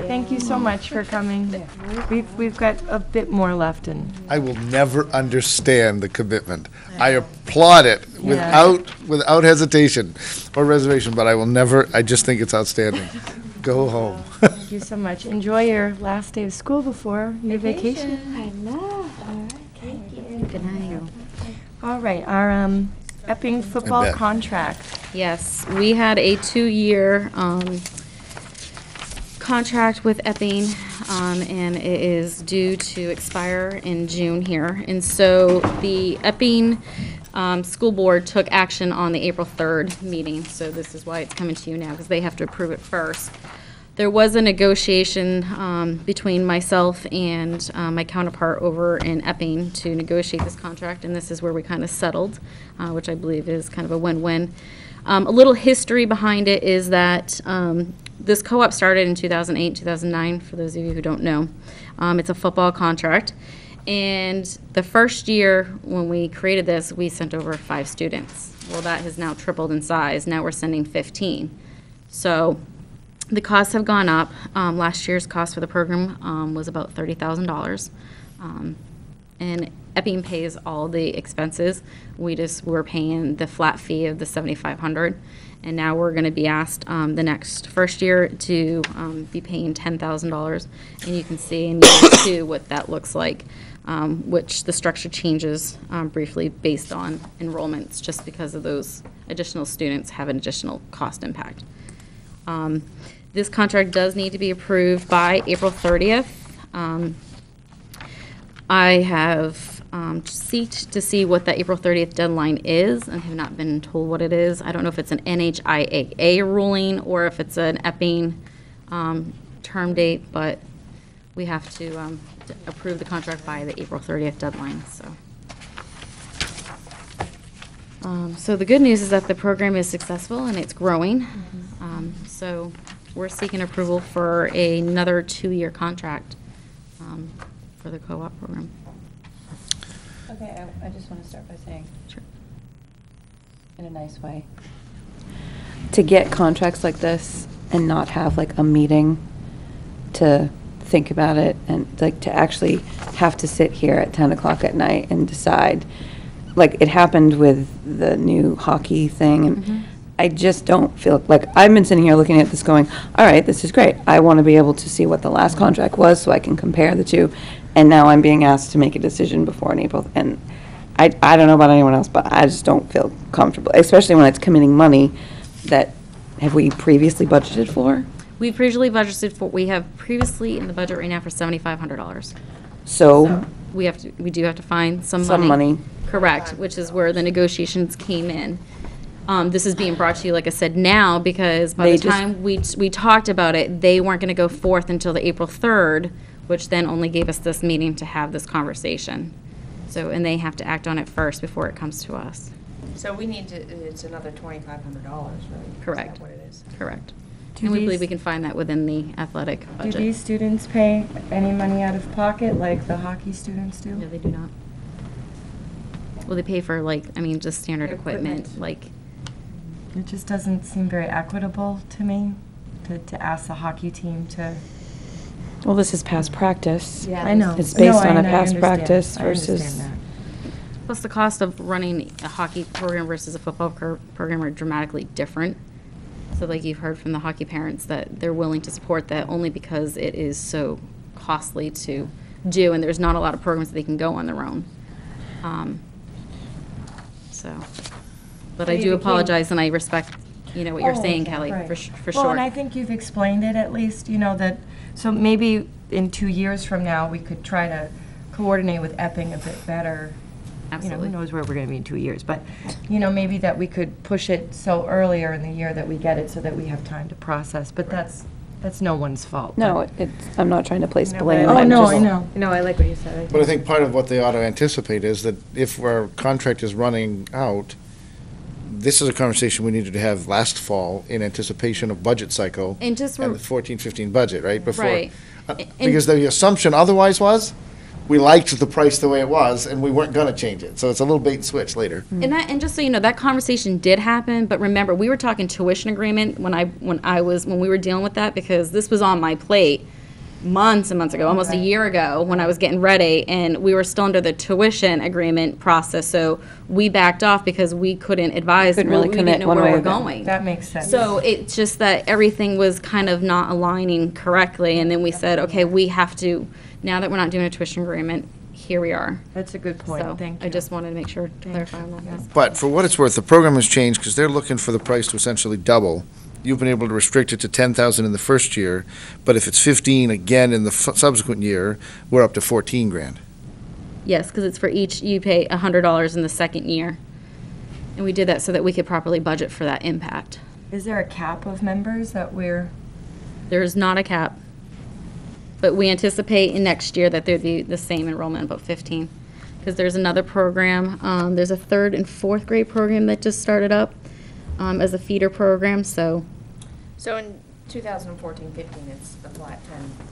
Thank you so much for coming. We've got a bit more left, and I will never understand the commitment. I applaud it without hesitation or reservation, but I will never, I just think it's outstanding. Go home. thank you so much. Enjoy your last day of school before your vacation. I know. All right, thank you. Good night. All right, our Epping football bet. contract. Yes, we had a 2-year contract with Epping, and it is due to expire in June here. And so the Epping School Board took action on the April 3rd meeting, so this is why it's coming to you now, because they have to approve it first. There was a negotiation between myself and my counterpart over in Epping to negotiate this contract, and this is where we kind of settled, which I believe is kind of a win-win. A little history behind it is that this co-op started in 2008, 2009, for those of you who don't know. It's a football contract. And the first year when we created this, we sent over 5 students. Well, that has now tripled in size. Now we're sending 15. So the costs have gone up. Last year's cost for the program was about $30,000. And Epping pays all the expenses. We're paying the flat fee of the $7,500. And now we're going to be asked the first year to be paying $10,000. And you can see in year 2 what that looks like, which the structure changes briefly based on enrollments, just because of those additional students have an additional cost impact. This contract does need to be approved by April 30th. I have seeked to see what the April 30th deadline is and have not been told what it is. I don't know if it's an NHIAA ruling or if it's an Epping term date, but we have to approve the contract by the April 30th deadline, so. So the good news is that the program is successful and it's growing. So we're seeking approval for another 2-year contract for the co-op program. Okay, I just want to start by saying, Sure. in a nice way, to get contracts like this and not have like a meeting to think about it and like to actually have to sit here at 10 o'clock at night and decide, like it happened with the new hockey thing, and I just don't feel like, I've been sitting here looking at this going, all right, this is great. I want to be able to see what the last contract was so I can compare the two. And now I'm being asked to make a decision before in April. And I don't know about anyone else, but I just don't feel comfortable, especially when it's committing money that, have we previously budgeted for? We previously budgeted for, we have previously in the budget right now for $7,500. So we do have to find some money. Correct, which is where the negotiations came in. This is being brought to you, like I said, now because by the time we talked about it, they weren't going to go forth until the April 3rd, which then only gave us this meeting to have this conversation. So, and they have to act on it first before it comes to us. So we need to, it's another $2,500, right? Correct. Is that what it is? Correct. Do And we these- believe we can find that within the athletic Do budget. these students pay any money out of pocket like the hockey students do? No, they do not. Well, they pay for just standard equipment, like. It just doesn't seem very equitable to me to ask the hockey team to. Well, this is past practice. Yeah, I know. It's based No, on a I past understand. practice I versus. understand Plus, the cost of running a hockey program versus a football program are dramatically different. So like you've heard from the hockey parents that they're willing to support that only because it is so costly to do, and there's not a lot of programs that they can go on their own. But I do apologize, and I respect, what you're saying, Kelly, right. for Well, sure. and I think you've explained it at least, that, so maybe in 2 years from now, we could try to coordinate with Epping a bit better. Absolutely. Who knows where we're going to be in 2 years, but, maybe that we could push it so earlier in the year that we get it so that we have time to process, but that's no one's fault. No, I'm not trying to place blame. Oh, I'm no, just- I know. No, I like what you said. But I think part of what they ought to anticipate is that if our contract is running out, this is a conversation we needed to have last fall in anticipation of budget cycle. And just the 14-15 budget, right? Before. Right. Because the assumption otherwise was, we liked the price the way it was, and we weren't gonna change it. So it's a little bait and switch later. And just so you know, that conversation did happen, but remember, we were talking tuition agreement when we were dealing with that, because this was on my plate months and months ago, almost a year ago, when I was getting ready, and we were still under the tuition agreement process, so we backed off because we couldn't advise, Couldn't really we commit didn't know one where way we're or the other. going. That makes sense. So it's just that everything was kind of not aligning correctly, and then we said, okay, we have to, now that we're not doing a tuition agreement, here we are. That's a good point, So thank you. I just wanted to make sure to clarify on that. Yes. But for what it's worth, the program has changed because they're looking for the price to essentially double. You've been able to restrict it to 10,000 in the first year, but if it's 15 again in the subsequent year, we're up to 14 grand. Yes, because it's for each, you pay $100 in the second year. And we did that so that we could properly budget for that impact. Is there a cap of members that we're? There's not a cap, but we anticipate in next year that there'd be the same enrollment, about 15. Because there's another program, there's a 3rd and 4th grade program that just started up as a feeder program, so. So in 2014-15, it's a flat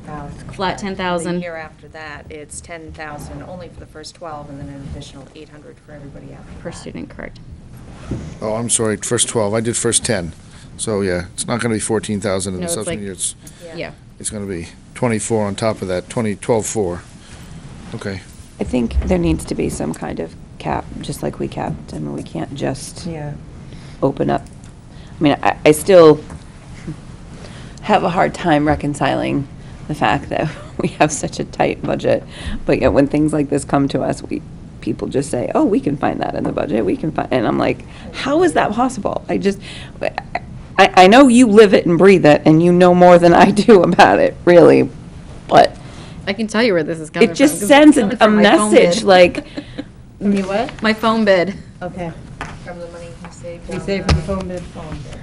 10,000. Flat 10,000. The year after that, it's 10,000 only for the first 12, and then an additional 800 for everybody after Per that. student, correct. Oh, I'm sorry, first 12, I did first 10. So, yeah, it's not gonna be 14,000 in No, the it's subsequent like- years. Yeah. It's gonna be 24 on top of that, 12-4. Okay. I think there needs to be some kind of cap, just like we capped. I mean, we can't just open up. I mean, I still have a hard time reconciling the fact that we have such a tight budget, but yet when things like this come to us, people just say, oh, we can find that in the budget, we can find, and I'm like, how is that possible? I know you live it and breathe it, and you know more than I do about it, really, but I can tell you where this is coming from. it just 'cause it's sends coming a from my phone message bid. like, You what? My phone bid. Okay. From the money you saved. You on saved the from the phone bid?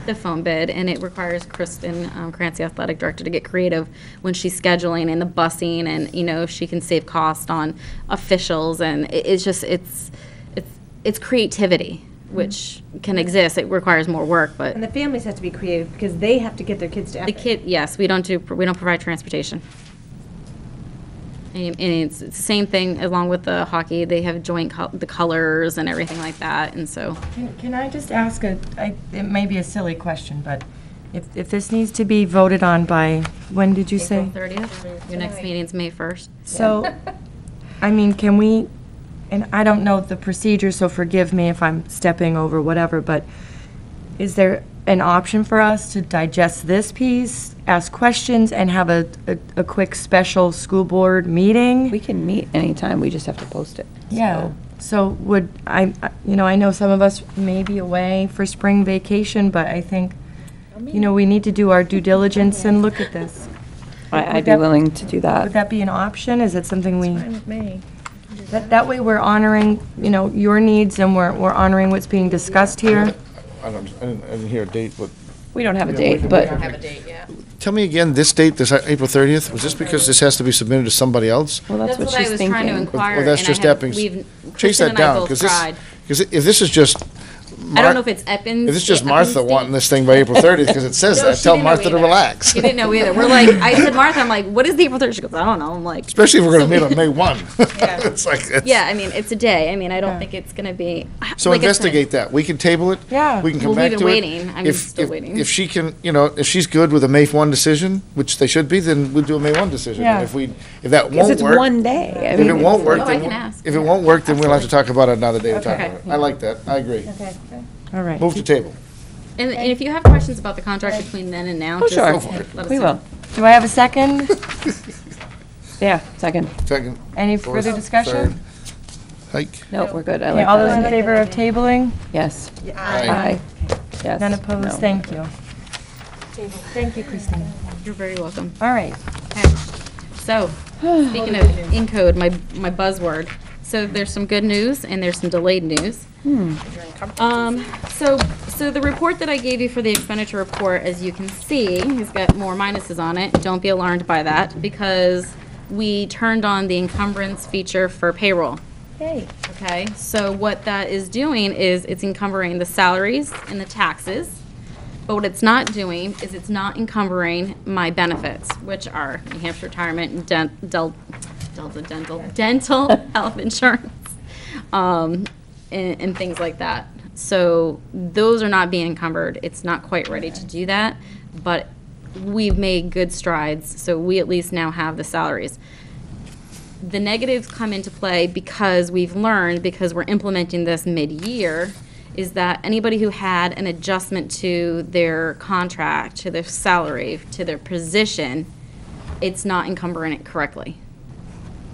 The phone bid, and it requires Kristen Krantz, the athletic director, to get creative when she's scheduling and the busing, and she can save cost on officials, and it's it's creativity, which can exist. It requires more work, but And the families have to be creative because they have to get their kids to Epic. yes, we don't provide transportation. And it's the same thing along with the hockey. They have joint the colors and everything like that, and so. Can I just ask it may be a silly question, but if this needs to be voted on by, when did you say? April 30th. Your next meeting's May 1st. So, I mean, can we, and I don't know the procedure, so forgive me if I'm stepping over whatever, but is there an option for us to digest this piece, ask questions, and have a quick special school board meeting? We can meet anytime, we just have to post it. Yeah. So would I know some of us may be away for spring vacation, but I think, we need to do our due diligence and look at this. I'd be willing to do that. Would that be an option? Is it something we? Fine with me. That way we're honoring, your needs and we're honoring what's being discussed here. I didn't hear a date, but. We don't have a date, but. We don't have a date yet. Tell me again, this date, this April 30th, was this because this has to be submitted to somebody else? Well, that's what I she's was thinking. trying to inquire. Or that's and just I have- Epping's? we've- Chase Kristen that and I down, both because tried. if this is just. I don't know if it's Eppin's. If it's just Eppin's Martha date. wanting this thing by April 30th, because it says No, that, she tell didn't know Martha to either. relax. She didn't know either. We're like, I said, Martha, I'm like, what is the April 30th? She goes, I don't know. I'm like. Especially if we're going to meet on May 1. It's like, Yeah, I mean, it's a day. I mean, I don't think it's going to be. so like I said, investigate that. We can table it. Yeah. We can come Well, back we've to been it. waiting. I'm If- still if- waiting. If she can, if she's good with a May 1 decision, which they should be, then we'll do a May 1 decision. Yeah. If that Because won't it's work. one day. If it won't work, Oh, I then, can ask. if it won't work, then we'll have to talk about it another day to talk Okay. about it. I like that. I agree. Okay. All right. Move to table. And if you have questions about the contract between then and now, Oh, just sure. Go for it. let us We know. will. Do I have a second? Yeah, second. Second. Any fourth, further discussion? third. Hike. No, we're good. I Okay, like all those in that. favor of tabling? Yes. Aye. Aye. Yes. None opposed? No. Thank you. Thank you, Christine. You're very welcome. All right. Okay. So, speaking of Encode, my buzzword. So there's some good news and there's some delayed news. So the report that I gave you for the expenditure report, as you can see, has got more minuses on it. Don't be alarmed by that because we turned on the encumbrance feature for payroll. Yay. Okay, so what that is doing is it's encumbering the salaries and the taxes. But what it's not doing is it's not encumbering my benefits, which are New Hampshire retirement, dental health insurance, and things like that. So those are not being encumbered. It's not quite ready to do that, but we've made good strides. So we at least now have the salaries. The negatives come into play because we've learned, because we're implementing this mid-year, is that anybody who had an adjustment to their contract, to their salary, to their position, it's not encumbering it correctly.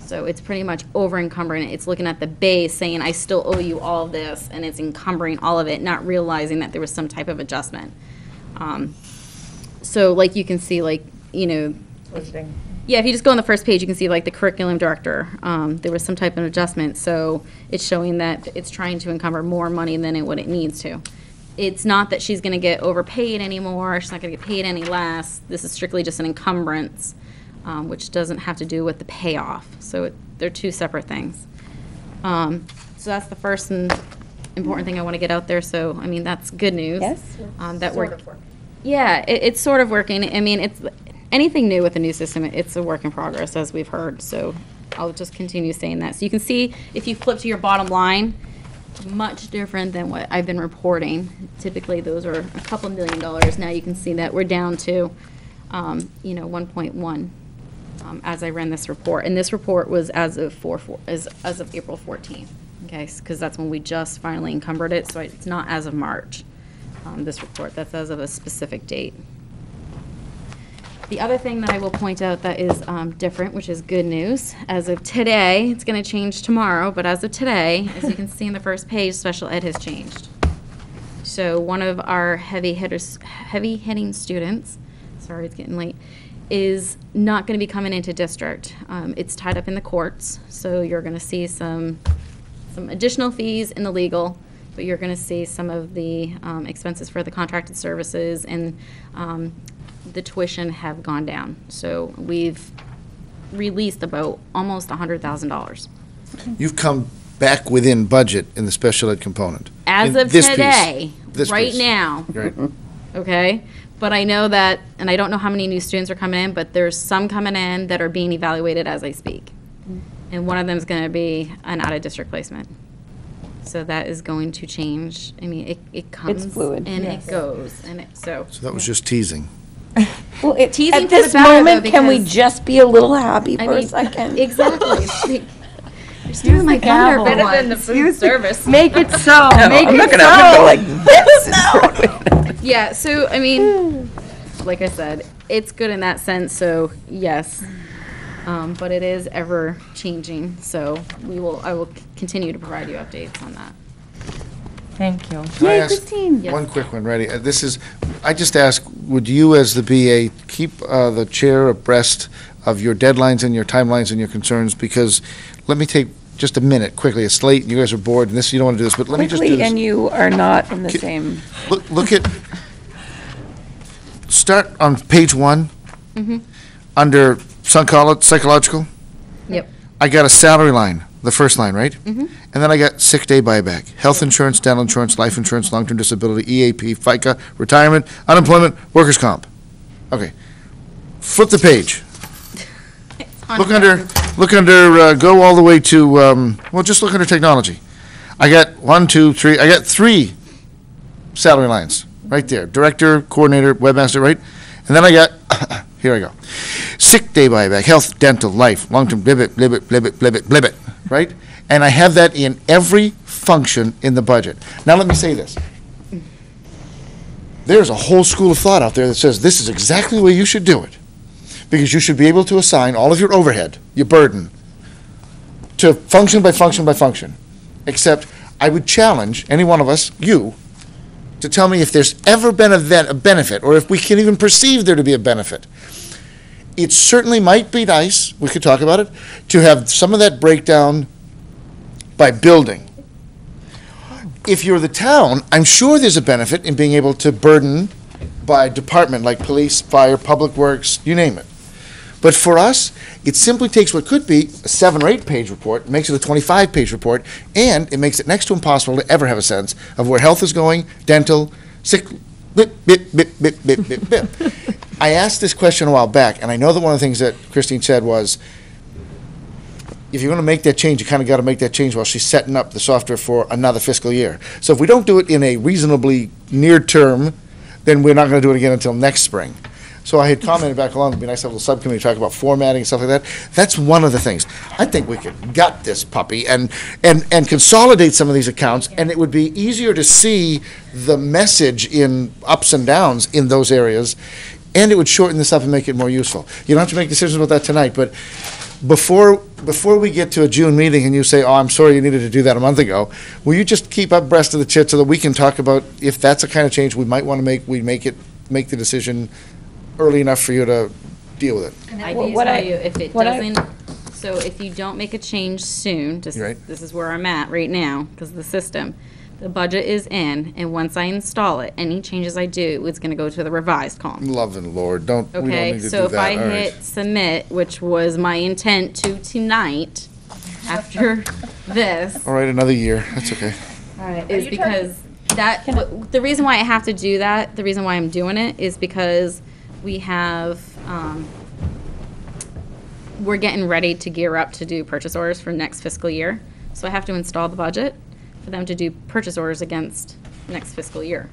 So it's pretty much over encumbering it. It's looking at the base saying, I still owe you all of this, and it's encumbering all of it, not realizing that there was some type of adjustment. So like you can see, like, yeah, if you just go on the first page, you can see like the curriculum director, there was some type of adjustment. So it's showing that it's trying to encumber more money than what it needs to. It's not that she's going to get overpaid anymore. She's not going to get paid any less. This is strictly just an encumbrance, which doesn't have to do with the payoff. So they're two separate things. So that's the first and important thing I want to get out there. So, I mean, that's good news. Yes. That we're, yeah, it's sort of working. I mean, it's anything new with the new system, it's a work in progress, as we've heard. So I'll just continue saying that. So you can see, if you flip to your bottom line, much different than what I've been reporting. Typically, those are a couple $1 million. Now you can see that we're down to, 1.1 as I ran this report. And this report was as of as of April 14th. Okay, because that's when we just finally encumbered it. So it's not as of March. This report, that's as of a specific date. The other thing that I will point out that is different, which is good news, as of today, it's going to change tomorrow, but as of today, as you can see in the first page, special ed has changed. So one of our heavy-hitting students, sorry it's getting late, is not going to be coming into district. It's tied up in the courts, so you're going to see some additional fees in the legal, but you're going to see some of the expenses for the contracted services and the tuition have gone down. So we've released about almost $100,000. You've come back within budget in the special ed component. As In of this piece. today, This right piece. now, Right. okay? But I know that, and I don't know how many new students are coming in, but there's some coming in that are being evaluated as I speak. And one of them is going to be an out-of-district placement. So that is going to change. I mean, it comes fluid. and Yes. it goes, and so. So that was just teasing. Well, Teasing at for the this better, though, moment, can we because- just be a little happy I for a mean, second? Exactly. You're stealing my thunder for Better than the once. food service. Make it so, make I'm it not so. gonna go like this. Yeah, so, I mean, like I said, it's good in that sense, so yes. But it is ever changing, so I will continue to provide you updates on that. Thank you. Can I Yay, ask Christine. Yes. one quick one, ready? I just ask, would you as the BA keep the chair abreast of your deadlines and your timelines and your concerns? Because, let me take just a minute, quickly, it's late, and you guys are bored, and you don't want to do this, but let me just do Quickly, this. and you are not in the same. Look at, start on page 1, under psychological. Yep. I got a salary line, the first line, right? And then I got sick day buyback, health insurance, dental insurance, life insurance, long-term disability, EAP, FICA, retirement, unemployment, workers' comp. Okay. Flip the page. Look under, go all the way to, well, just look under technology. I got 3 salary lines, right there. Director, coordinator, webmaster, right? And then I got, here I go. Sick day buyback, health, dental, life, long-term, blibbit, blibbit, blibbit, blibbit, blibbit, right? And I have that in every function in the budget. Now, let me say this. There's a whole school of thought out there that says this is exactly the way you should do it. Because you should be able to assign all of your overhead, your burden, to function by function by function. Except, I would challenge any one of us, you, to tell me if there's ever been a benefit, or if we can even perceive there to be a benefit. It certainly might be nice, we could talk about it, to have some of that breakdown by building. If you're the town, I'm sure there's a benefit in being able to burden by department, like police, fire, public works, you name it. But for us, it simply takes what could be a 7 or 8 page report, makes it a 25-page report, and it makes it next to impossible to ever have a sense of where health is going, dental, sick, bip, bip, bip, bip, bip, bip, bip. I asked this question a while back, and I know that one of the things that Christine said was, if you're going to make that change, you kind of got to make that change while she's setting up the software for another fiscal year. So if we don't do it in a reasonably near term, then we're not going to do it again until next spring. So I had commented back along, it'd be nice to have a little subcommittee to talk about formatting and stuff like that. That's one of the things. I think we could gut this puppy and consolidate some of these accounts, and it would be easier to see the message in ups and downs in those areas, and it would shorten this up and make it more useful. You don't have to make decisions about that tonight, but before we get to a June meeting and you say, oh, I'm sorry you needed to do that a month ago, will you just keep abreast of the chit so that we can talk about if that's the kind of change we might want to make, we make the decision early enough for you to deal with it. And I can tell you, if it doesn't, so if you don't make a change soon, just, this is where I'm at right now, because of the system, the budget is in, and once I install it, any changes I do, it's gonna go to the revised column. Love and Lord, we don't need Okay, to do so if that. I All right. hit submit, which was my intent to tonight, after this, All right, another year, that's okay. is because the reason why I have to do that, the reason why I'm doing it is because we have, we're getting ready to gear up to do purchase orders for next fiscal year. So I have to install the budget for them to do purchase orders against next fiscal year.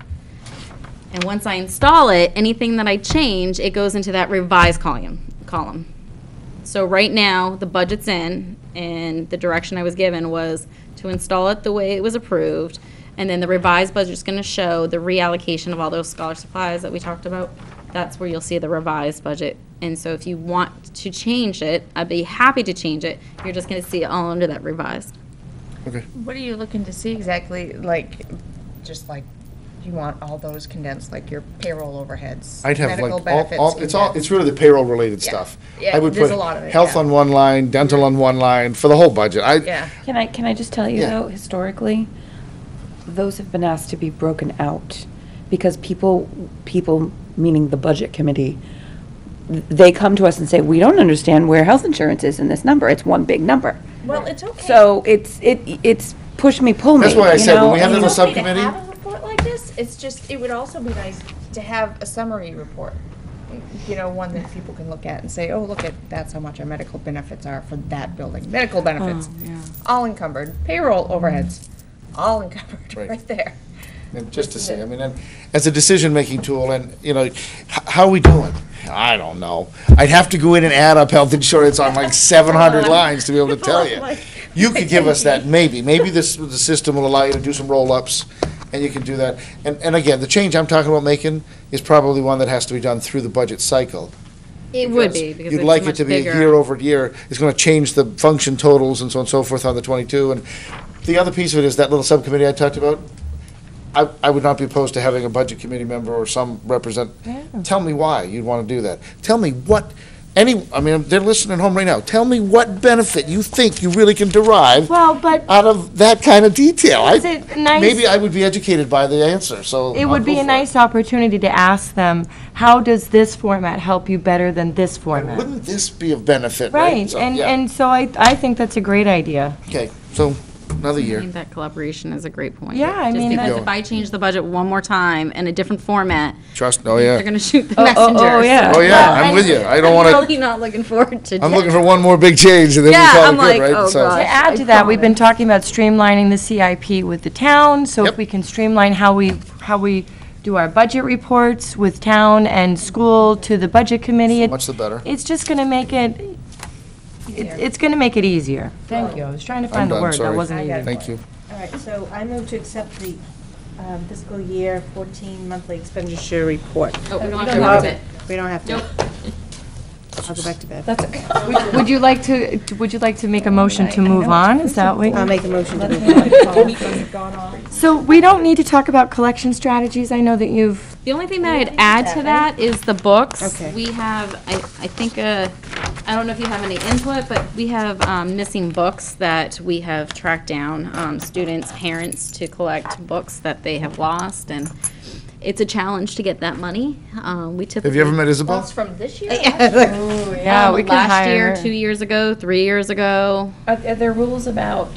And once I install it, anything that I change, it goes into that revised column. So right now, the budget's in, and the direction I was given was to install it the way it was approved, and then the revised budget's gonna show the reallocation of all those scholar supplies that we talked about. That's where you'll see the revised budget. And so if you want to change it, I'd be happy to change it. You're just gonna see it all under that revised. Okay. What are you looking to see exactly? Like, just like, you want all those condensed, like your payroll overheads, I'd have medical like benefits? it's really the payroll related stuff. Yeah, I would there's put a lot of it, health yeah. on one line, dental on one line, for the whole budget. Can I just tell you Yeah. though, historically, those have been asked to be broken out because people, meaning the budget committee, they come to us and say, we don't understand where health insurance is in this number. It's one big number. Well, it's okay. So it's push me, pull me. That's why I said, when we have the It's okay to subcommittee. have a report like this, it's just, it would also be nice to have a summary report. You know, one that people can look at and say, oh, look at, that's how much our medical benefits are for that building. Medical benefits, all encumbered. Payroll overheads, all encumbered, right there. And just to say, I mean, and as a decision-making tool, and, you know, how are we doing? I don't know. I'd have to go in and add up health insurance on like 700 lines to be able to tell you. You could give us that, maybe. Maybe the system will allow you to do some roll-ups, and you can do that. And again, the change I'm talking about making is probably one that has to be done through the budget cycle. It would be, because You'd it's like it much to be bigger. year over year. It's going to change the function totals and so on and so forth on the 22. And the other piece of it is that little subcommittee I talked about. I would not be opposed to having a budget committee member or some tell me why you'd want to do that. Tell me what, I mean, they're listening at home right now. Tell me what benefit you think you really can derive out of that kind of detail. Is it nice? Maybe I would be educated by the answer, so. It would be a nice opportunity to ask them, how does this format help you better than this format? Wouldn't this be of benefit, right? Right, So, and, yeah. and so I think that's a great idea. Okay, so another I year. think that collaboration is a great point. Yeah, I mean, Just because that's- if I change the budget one more time in a different format, Trust, oh, yeah. they're gonna shoot the Oh, messenger. oh, yeah. Oh, yeah, I'm with you. I don't want I'm to, really not looking forward to. I'm looking for one more big change and then we Yeah, call I'm it good, like, right? oh, So- gosh. To add to that, we've been talking about streamlining the CIP with the town, so if Yep. we can streamline how we do our budget reports with town and school to the budget committee. Much the better. It's just gonna make it's gonna make it easier. Thank you, I was trying to I'm find the done, word, that sorry. wasn't easy. Thank you. All right, so I move to accept the fiscal year 14 monthly expenditure report. Oh, we don't don't have have to. it. We don't have to. Nope. I'll go back to bed. That's okay. Would you like to make a motion to move on? Is that what? I'll make a motion to move on. So we don't need to talk about collection strategies. I know that you've. The only thing that I'd add to that is the books. Okay. We have, I think, I don't know if you have any input, but we have missing books that we have tracked down, students, parents to collect books that they have lost, and it's a challenge to get that money. We typically. Have you ever met Isabel? That's from this year? Oh, yeah, we can last hire year, her. 2 years ago, 3 years ago. Are there rules about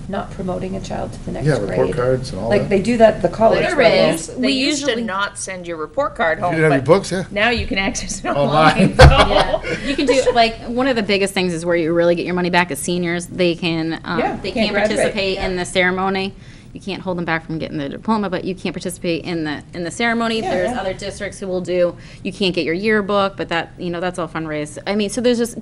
not promoting a child to the next Yeah, grade? report cards and all Like, that. they do that at the college There level. is. They We used to usually- not send your report card You home, didn't have your but books, yeah? now you can access it Online. online. Yeah, you can do, like, one of the biggest things is where you really get your money back as seniors. They can, Yeah, they can't can't graduate. participate in the ceremony. You can't hold them back from getting the diploma, but you can't participate in the ceremony. There's other districts who will do, you can't get your yearbook, but that, that's all fundraised. I mean, so there's just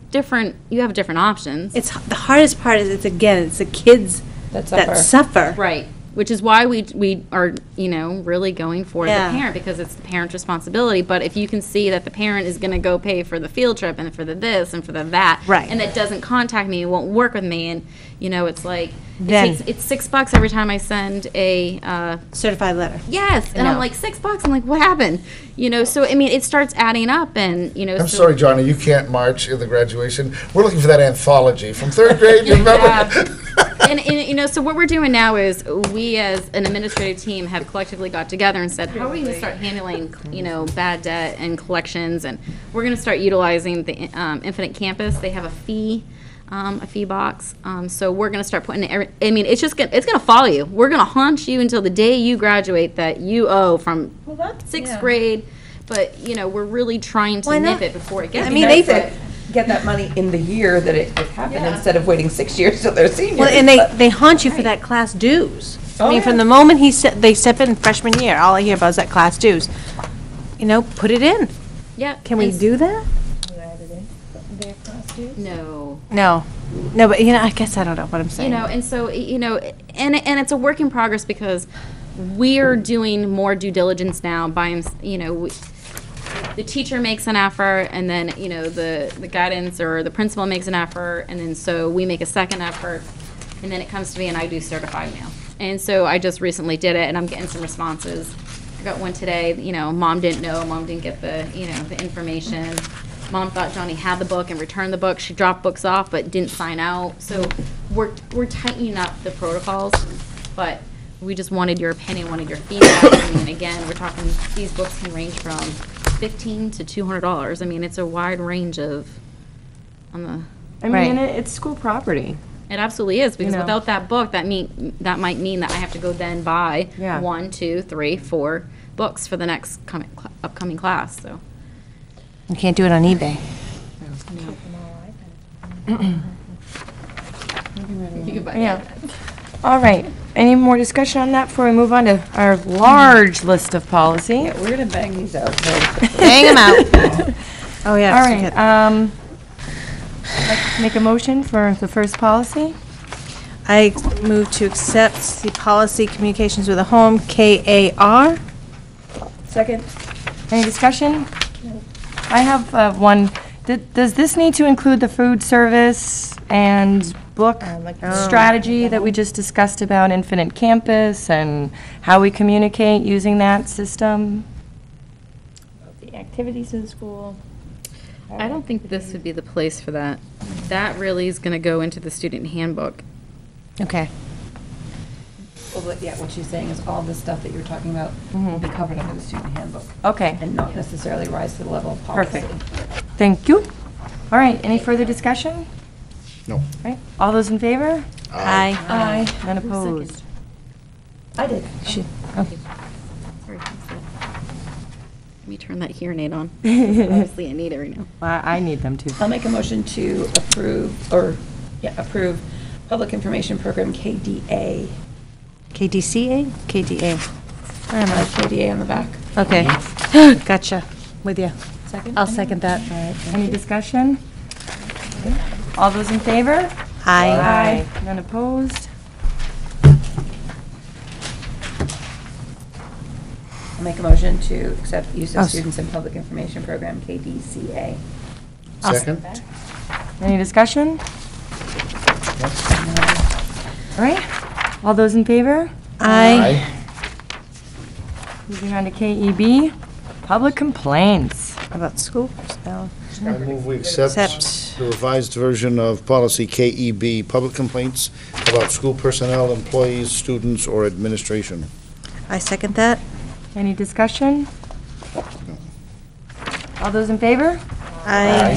you have different options. It's, the hardest part is, it's the kids That that suffer. Right, which is why we are, really going for the Yeah. parent, because it's the parent's responsibility. But if you can see that the parent is gonna go pay for the field trip and for the this and for the that. Right. And that doesn't contact me, won't work with me, and, it's like, Then- it's $6 every time I send a, Certified letter. yes, and I'm know. like, $6, I'm like, what happened? So, I mean, it starts adding up, and, I'm sorry, Johnny, you can't march in the graduation. We're looking for that anthology from third grade, you remember? And so what we're doing now is we as an administrative team have collectively got together and said, how are we going to start handling, bad debt and collections? And we're going to start utilizing the Infinite Campus. They have a fee box. So we're going to start putting, it's going to follow you. We're going to haunt you until the day you graduate that you owe from sixth grade. But, we're really trying to Why nip not? it before it gets I mean, there, they- but- Get that money in the year that it happened instead of waiting 6 years till they're seniors. Well, and they haunt you for that class dues. I Oh, mean, yeah. from the moment they step in freshman year, all I hear about is that class dues. Put it in. Yeah. Can we do that? No. No. No, but, I guess I don't know what I'm saying. And so, and it's a work in progress because we're doing more due diligence now by, the teacher makes an effort, and then, the guidance or the principal makes an effort, and then so we make a second effort, and then it comes to me and I do certified mail. And so I just recently did it, and I'm getting some responses. I got one today, mom didn't know, mom didn't get the, the information. Mom thought Johnny had the book and returned the book. She dropped books off but didn't sign out. So we're tightening up the protocols, but we just wanted your opinion, wanted your feedback. I mean, again, we're talking, these books can range from $15 to $200. I mean, it's a wide range of, on I mean, Right. and it's school property. It absolutely is, because know. without that book, that might mean that I have to go then buy Yeah. 1, 2, 3, 4 books for the next upcoming class, so. You can't do it on eBay. Yeah. All right. Any more discussion on that before we move on to our large list of policy? Yeah, we're gonna bang these out. Bang them out. Oh, yeah. All right. I'd like to make a motion for the first policy. I move to accept the policy communications with a home, KAR. Second. Any discussion? I have one. Does this need to include the food service and book strategy that we just discussed about Infinite Campus and how we communicate using that system? The activities of the school? I don't think this would be the place for that. That really is going to go into the student handbook. Okay. Well, but yeah, what she's saying is all the stuff that you're talking about will be covered under the student handbook. Okay. And not necessarily rise to the level of policy. Perfect. Thank you. All right, any further discussion? No. All right, all those in favor? Aye. Aye. None opposed? I did. Should, Sorry. Let me turn that hearing aid on. Obviously, I need it right now. I need them too. I'll make a motion to approve Public Information Program KDA. KDCA? KDA. I don't know. KDA on the back. Okay. Gotcha. With you. Second? I'll second that. All right, any discussion? All those in favor? Aye. None opposed? I'll make a motion to accept use Oh, of s- students in Public Information Program KDCA. Second? Any discussion? All right, all those in favor? Aye. Moving on to KEB, public complaints. How about school personnel? I move we accept the revised version of policy KEB, public complaints about school personnel, employees, students, or administration. I second that. Any discussion? All those in favor? Aye.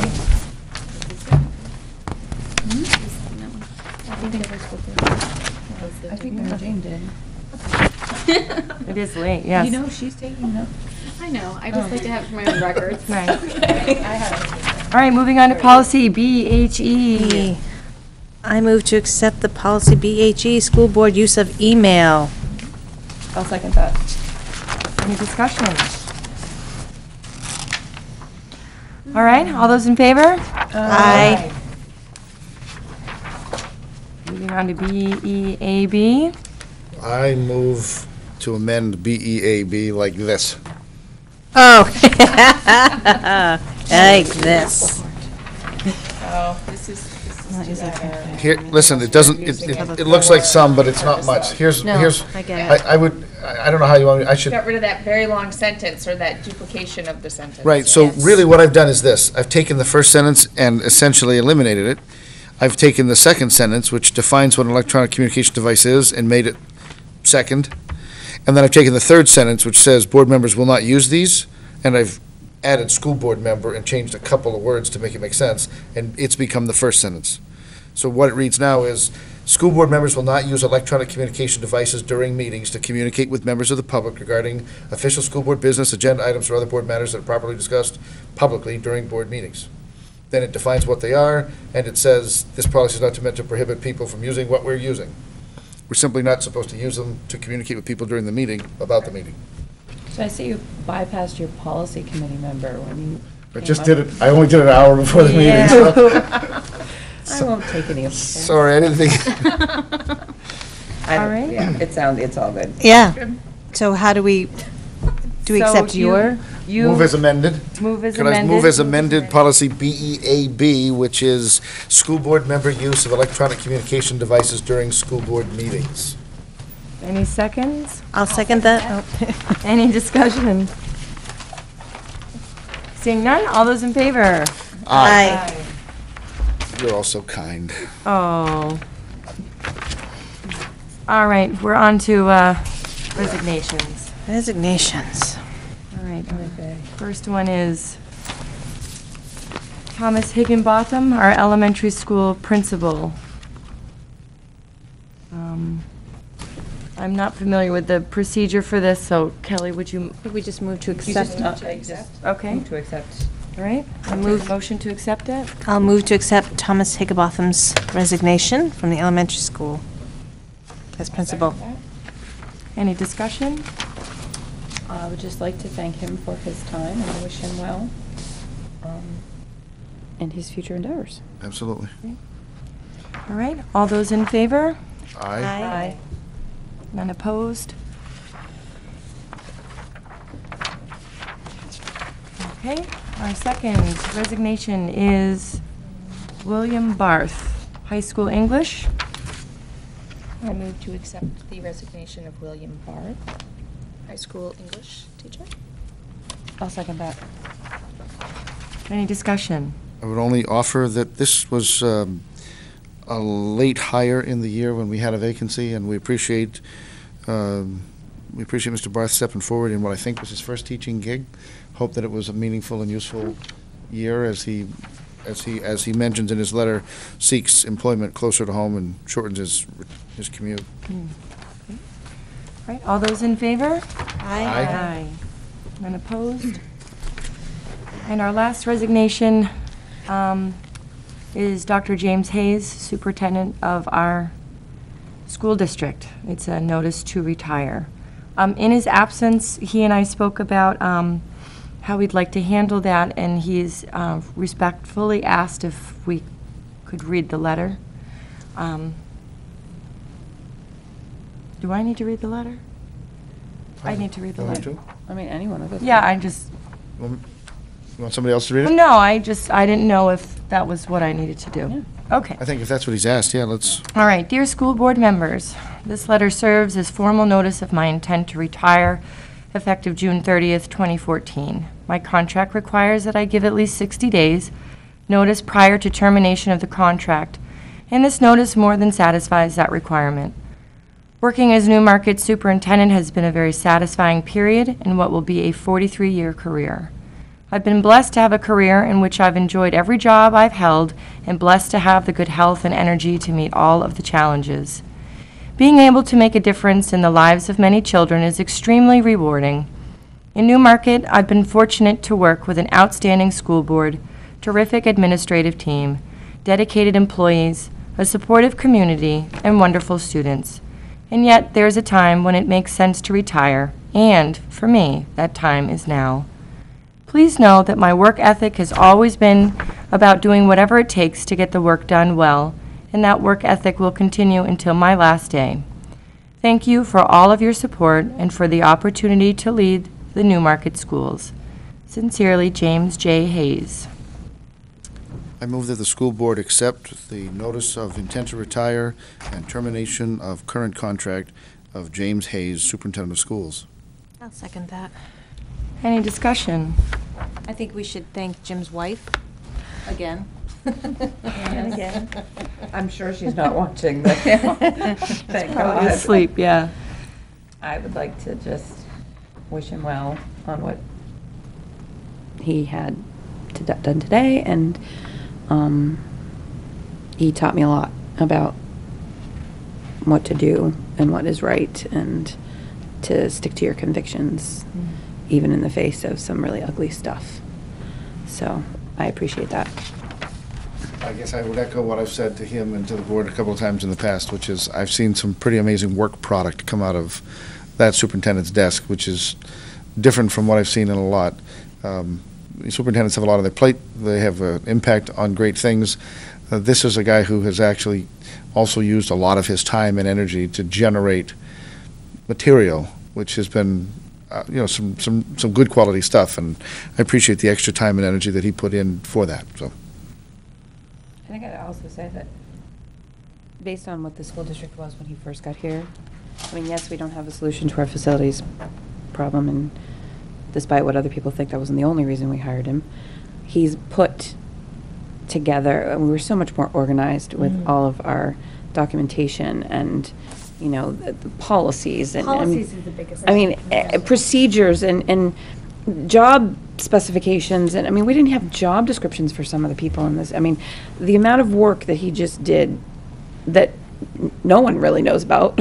I think Mary Jane did. It is late, yes. You know, she's taking notes. I know, I just like to have it for my own records. Right. All right, moving on to policy BHE. I move to accept the policy BHE, school board use of email. I'll second that. Any discussion? All right, all those in favor? Aye. Moving on to BEAB. I move to amend BEAB like this. Oh. Like this. Oh, this is better. Here, listen, it doesn't, it looks like some, but it's not much. Here's, No, here's, I get it. I would, I don't know how you want me, I should, Got rid of that very long sentence, or that duplication of the sentence. right, so Yes. really what I've done is this. I've taken the first sentence and essentially eliminated it. I've taken the second sentence, which defines what an electronic communication device is, and made it second. And then I've taken the third sentence, which says board members will not use these, and I've added school board member and changed a couple of words to make it make sense, and it's become the first sentence. So what it reads now is, school board members will not use electronic communication devices during meetings to communicate with members of the public regarding official school board business, agenda items, or other board matters that are properly discussed publicly during board meetings. Then it defines what they are, and it says, this policy is not meant to prohibit people from using what we're using. We're simply not supposed to use them to communicate with people during the meeting about the meeting. So I see you bypassed your policy committee member when you. I just did it, I only did it an hour before the meeting, so. I won't take any of it. Sorry, I didn't think. All right. Yeah, it's all good. Yeah. So how do we So accept your? Move as amended. Move as Could I amended. move as amended policy BEAB, which is school board member use of electronic communication devices during school board meetings? Any seconds? I'll second that. Oh. Any discussion? Seeing none, all those in favor? Aye. You're all so kind. Oh. All right, we're on to resignations. Resignations. All right, first one is Thomas Higginbotham, our elementary school principal. I'm not familiar with the procedure for this, so Kelly, would you? I think we just moved to You accept. just Okay. Move to accept. All right, I move motion to accept it. I'll move to accept Thomas Higginbotham's resignation from the elementary school as principal. Any discussion? I would just like to thank him for his time and I wish him well in his future endeavors. Absolutely. All right, all those in favor? Aye. Aye. None opposed? Okay, our second resignation is William Barth, high school English. I move to accept the resignation of William Barth, high school English teacher. I'll second that. Any discussion? I would only offer that this was a late hire in the year when we had a vacancy, and we appreciate Mr. Barth stepping forward in what I think was his first teaching gig. Hope that it was a meaningful and useful year as he mentions in his letter, seeks employment closer to home and shortens his commute. Okay. All right, all those in favor? Aye. Aye. None opposed? And our last resignation is Dr. James Hayes, superintendent of our school district. It's a notice to retire. In his absence, he and I spoke about how we'd like to handle that, and he's respectfully asked if we could read the letter. Do I need to read the letter? I need to read the letter. I mean, anyone of us. Yeah, I just, You want somebody else to read it? no, I didn't know if that was what I needed to do. Okay. I think if that's what he's asked, yeah, let's. All right, dear school board members, this letter serves as formal notice of my intent to retire effective June 30th, 2014. My contract requires that I give at least 60 days notice prior to termination of the contract, and this notice more than satisfies that requirement. Working as Newmarket superintendent has been a very satisfying period in what will be a 43-year career. I've been blessed to have a career in which I've enjoyed every job I've held and blessed to have the good health and energy to meet all of the challenges. Being able to make a difference in the lives of many children is extremely rewarding. In Newmarket, I've been fortunate to work with an outstanding school board, terrific administrative team, dedicated employees, a supportive community, and wonderful students. And yet, there's a time when it makes sense to retire, and, for me, that time is now. Please know that my work ethic has always been about doing whatever it takes to get the work done well, and that work ethic will continue until my last day. Thank you for all of your support and for the opportunity to lead the Newmarket schools. Sincerely, James J. Hayes. I move that the school board accept the notice of intent to retire and termination of current contract of James Hayes, superintendent of schools. I'll second that. Any discussion? I think we should thank Jim's wife again. And again. I'm sure she's not watching, but thank God. Asleep, yeah. I would like to just wish him well on what he had done today, and he taught me a lot about what to do and what is right, and to stick to your convictions, even in the face of some really ugly stuff. So I appreciate that. I guess I would echo what I've said to him and to the board a couple of times in the past, which is I've seen some pretty amazing work product come out of that superintendent's desk, which is different from what I've seen in a lot. Superintendents have a lot on their plate. They have an impact on great things. This is a guy who has actually also used a lot of his time and energy to generate material, which has been some good quality stuff, and I appreciate the extra time and energy that he put in for that. So I think I'd also say that based on what the school district was when he first got here, I mean, yes, we don't have a solution to our facilities problem, and despite what other people think, that wasn't the only reason we hired him. He's put together, and we were so much more organized with all of our documentation and, you know, the policies. And Policies is the biggest I mean, thing. procedures and job specifications, and, I mean, we didn't have job descriptions for some of the people in this. I mean, the amount of work that he just did that no one really knows about,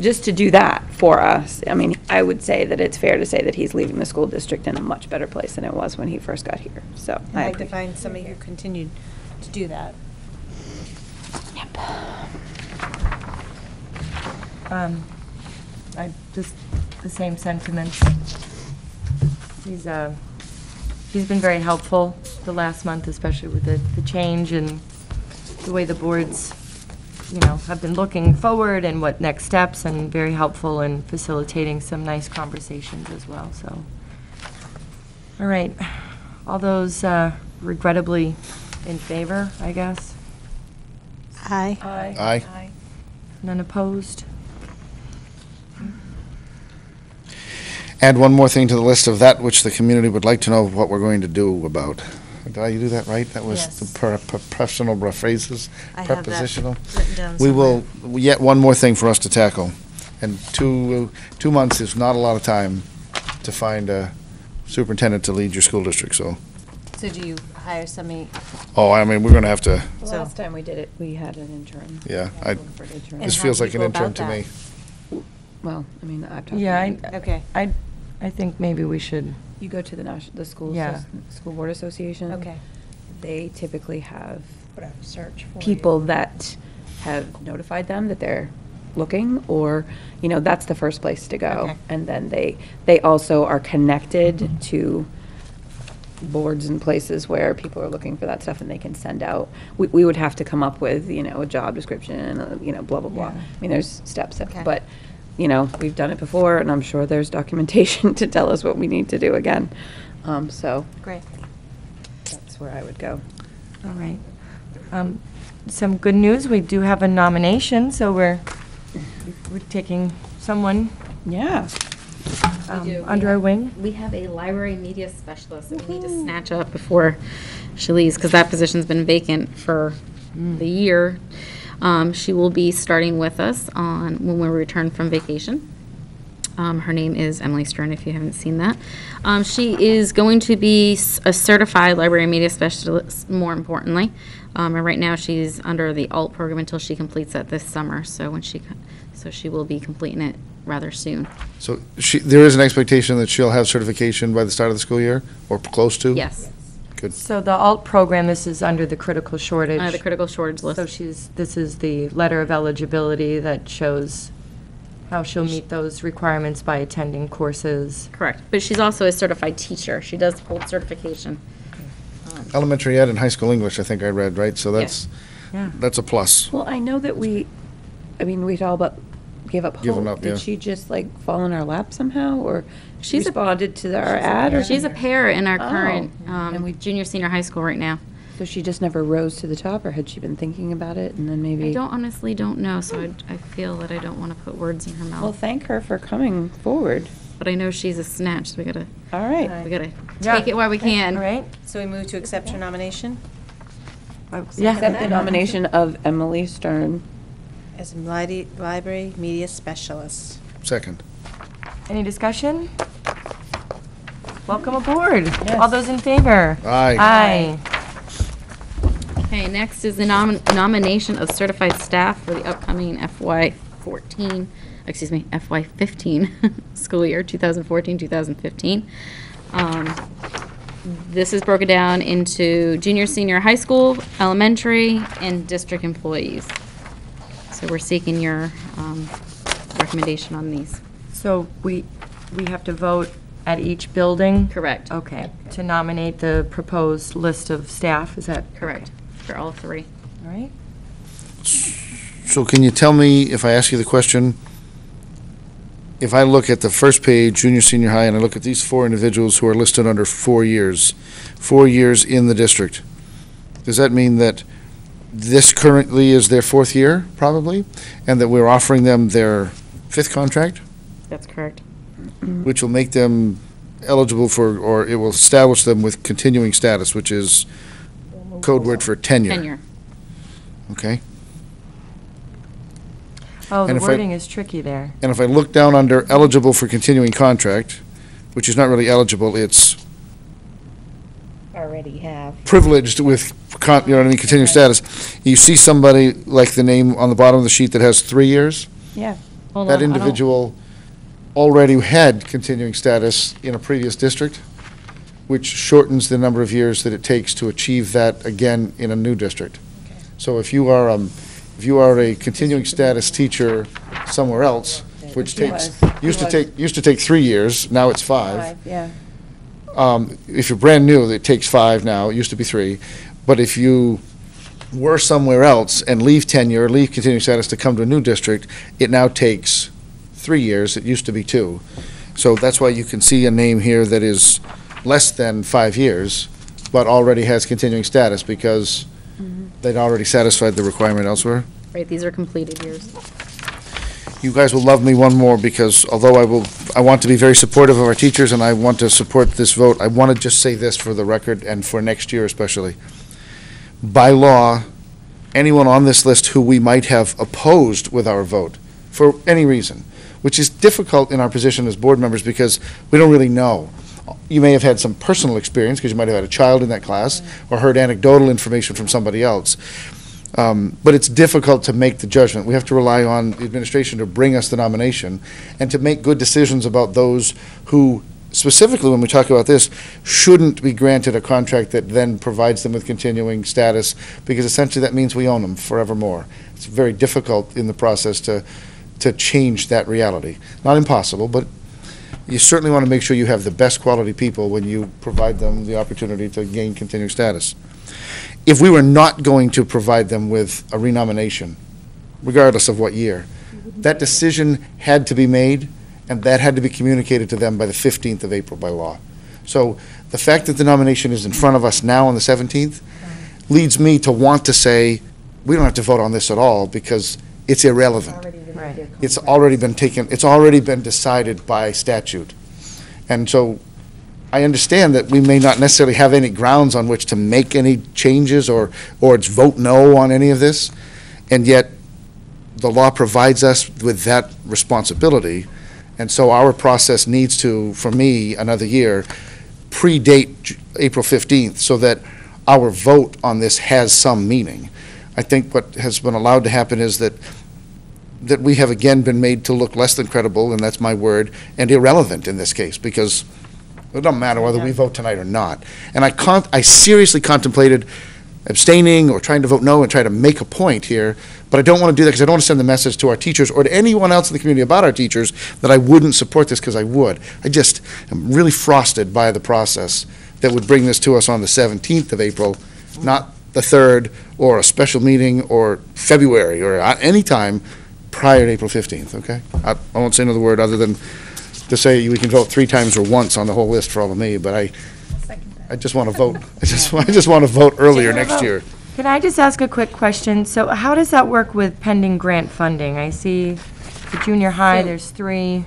just to do that for us. I mean, I would say that it's fair to say that he's leaving the school district in a much better place than it was when he first got here, so. I'd like to find somebody who continued to do that. I just, the same sentiments. He's been very helpful the last month, especially with the change and the way the boards, have been looking forward and what next steps, and very helpful in facilitating some nice conversations as well, so. All right, all those regrettably in favor, I guess? Aye. Aye. None opposed? Add one more thing to the list of that which the community would like to know what we're going to do about. Did I do that right? That was the professional phrases, I have that prepositional. written down We somewhere. will, yet one more thing for us to tackle. And 2 months is not a lot of time to find a superintendent to lead your school district, so. So do you hire somebody? Oh, I mean, we're gonna have to, The last time we did it, we had an interim. yeah, For an interim. this how feels do like you an go interim about to me. that? Well, I mean, I've talked. Yeah, Okay. I think maybe we should, You go to the school, Yeah. school board association. Okay. They typically have Put out a search for people that have notified them that they're looking, or, that's the first place to go. Okay. And then they also are connected to boards and places where people are looking for that stuff, and they can send out, we would have to come up with, a job description, and, blah, blah, blah. Yeah. I mean, there's steps, Okay. but, we've done it before, and I'm sure there's documentation to tell us what we need to do again. So Great. that's where I would go. all right. Some good news, we do have a nomination, so we're taking someone Yeah. under our wing. We have a library media specialist that we need to snatch up before she leaves, because that position's been vacant for the year. She will be starting with us when we return from vacation. Her name is Emily Stern, if you haven't seen that. She is going to be a certified library media specialist, more importantly. And right now, she's under the ALT program until she completes that this summer. So she will be completing it rather soon. So there is an expectation that she'll have certification by the start of the school year, or close to? Yes. Good. So the ALT program, this is under the critical shortage. The critical shortage list. So this is the letter of eligibility that shows how she'll meet those requirements by attending courses. Correct. But she's also a certified teacher. She does hold certification. Elementary ed and high school English, I think I read, right? So that's a plus. Well, I know that we'd all but gave up hope. Given up, yeah. Did she just fall in our lap somehow, or She's responded to our ad? Or She's a para in our Oh. current And we- junior, senior high school right now. So she just never rose to the top, or had she been thinking about it, and then maybe? I honestly don't know, so I feel that I don't want to put words in her mouth. Well, thank her for coming forward. But I know she's a snatch, so we gotta All right. take it while we can. All right. So we move to accept her nomination Accept the nomination of Emily Stern. as library media specialist. Second. Any discussion? Welcome aboard. All those in favor? Aye. Aye. Okay, next is the nomination of certified staff for the upcoming FY15 school year, 2014-2015. This is broken down into junior, senior high school, elementary, and district employees. So we're seeking your recommendation on these. So we have to vote at each building? Correct. Okay, to nominate the proposed list of staff, is that? Correct, for all three. All right. So can you tell me, if I ask you the question, if I look at the first page, junior, senior high, and I look at these 4 individuals who are listed under 4 years in the district, does that mean that this currently is their 4th year, probably, and that we're offering them their 5th contract, That's correct. which will make them eligible for, or it will establish them with continuing status, which is code word for tenure? Tenure. Okay? Oh, the And if I- wording is tricky there. And if I look down under eligible for continuing contract, which is not really eligible, it's already have. privileged with, you know what I mean, continuing status. You see somebody like the name on the bottom of the sheet that has 3 years? Yeah. That individual already had continuing status in a previous district, which shortens the number of years that it takes to achieve that again in a new district. So if you are a continuing status teacher somewhere else, which used to take 3 years, now it's 5. Yeah. If you're brand new, it takes 5 now, it used to be 3. But if you were somewhere else and leave tenure, leave continuing status to come to a new district, it now takes 3 years, it used to be 2. So that's why you can see a name here that is less than 5 years, but already has continuing status because they'd already satisfied the requirement elsewhere. Right, these are completed years. You guys will love me one more because although I want to be very supportive of our teachers and I want to support this vote, I want to just say this for the record and for next year especially. By law, anyone on this list who we might have opposed with our vote for any reason, which is difficult in our position as board members because we don't really know. You may have had some personal experience because you might have had a child in that class or heard anecdotal information from somebody else. But it's difficult to make the judgment. We have to rely on the administration to bring us the nomination and to make good decisions about those who, specifically when we talk about this, shouldn't be granted a contract that then provides them with continuing status, because essentially that means we own them forevermore. It's very difficult in the process to change that reality. Not impossible, but you certainly want to make sure you have the best quality people when you provide them the opportunity to gain continuing status. If we were not going to provide them with a renomination, regardless of what year, that decision had to be made, and that had to be communicated to them by the 15th of April by law. So the fact that the nomination is in front of us now on the 17th leads me to want to say, we don't have to vote on this at all because it's irrelevant. It's already been taken, it's already been decided by statute. And so I understand that we may not necessarily have any grounds on which to make any changes or it's vote no on any of this, and yet the law provides us with that responsibility, and so our process needs to, for me, another year, predate April 15th so that our vote on this has some meaning. I think what has been allowed to happen is that we have again been made to look less than credible, and that's my word, and irrelevant in this case, because it doesn't matter whether we vote tonight or not. And I seriously contemplated abstaining or trying to vote no and try to make a point here, but I don't want to do that because I don't want to send the message to our teachers or to anyone else in the community about our teachers that I wouldn't support this, because I would. I just am really frosted by the process that would bring this to us on the 17th of April, not the 3rd or a special meeting or February or any time prior to April 15th, okay? I won't say another word other than to say we can vote 3 times or once on the whole list for all of me, but I just want to vote. I just want to vote earlier next year. Can I just ask a quick question? So how does that work with pending grant funding? I see the junior high, there's 3.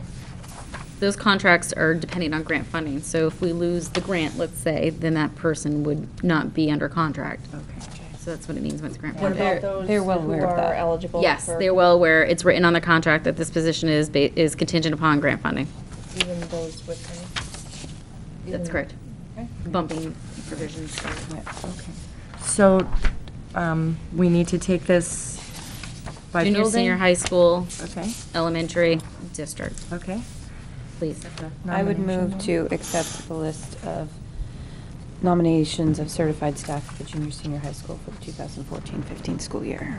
Those contracts are depending on grant funding. So if we lose the grant, let's say, then that person would not be under contract. Okay. So that's what it means when it's grant funding. They're well aware of that. Eligible. Yes, they're well aware. It's written on the contract that this position is contingent upon grant funding. Even those with That's correct. Okay. Bumping provisions. Okay. So we need to take this by Junior, building? senior high school. Okay. Elementary, district. Okay. Please. I would move to accept the list of nominations of certified staff at the junior, senior high school for the 2014-15 school year.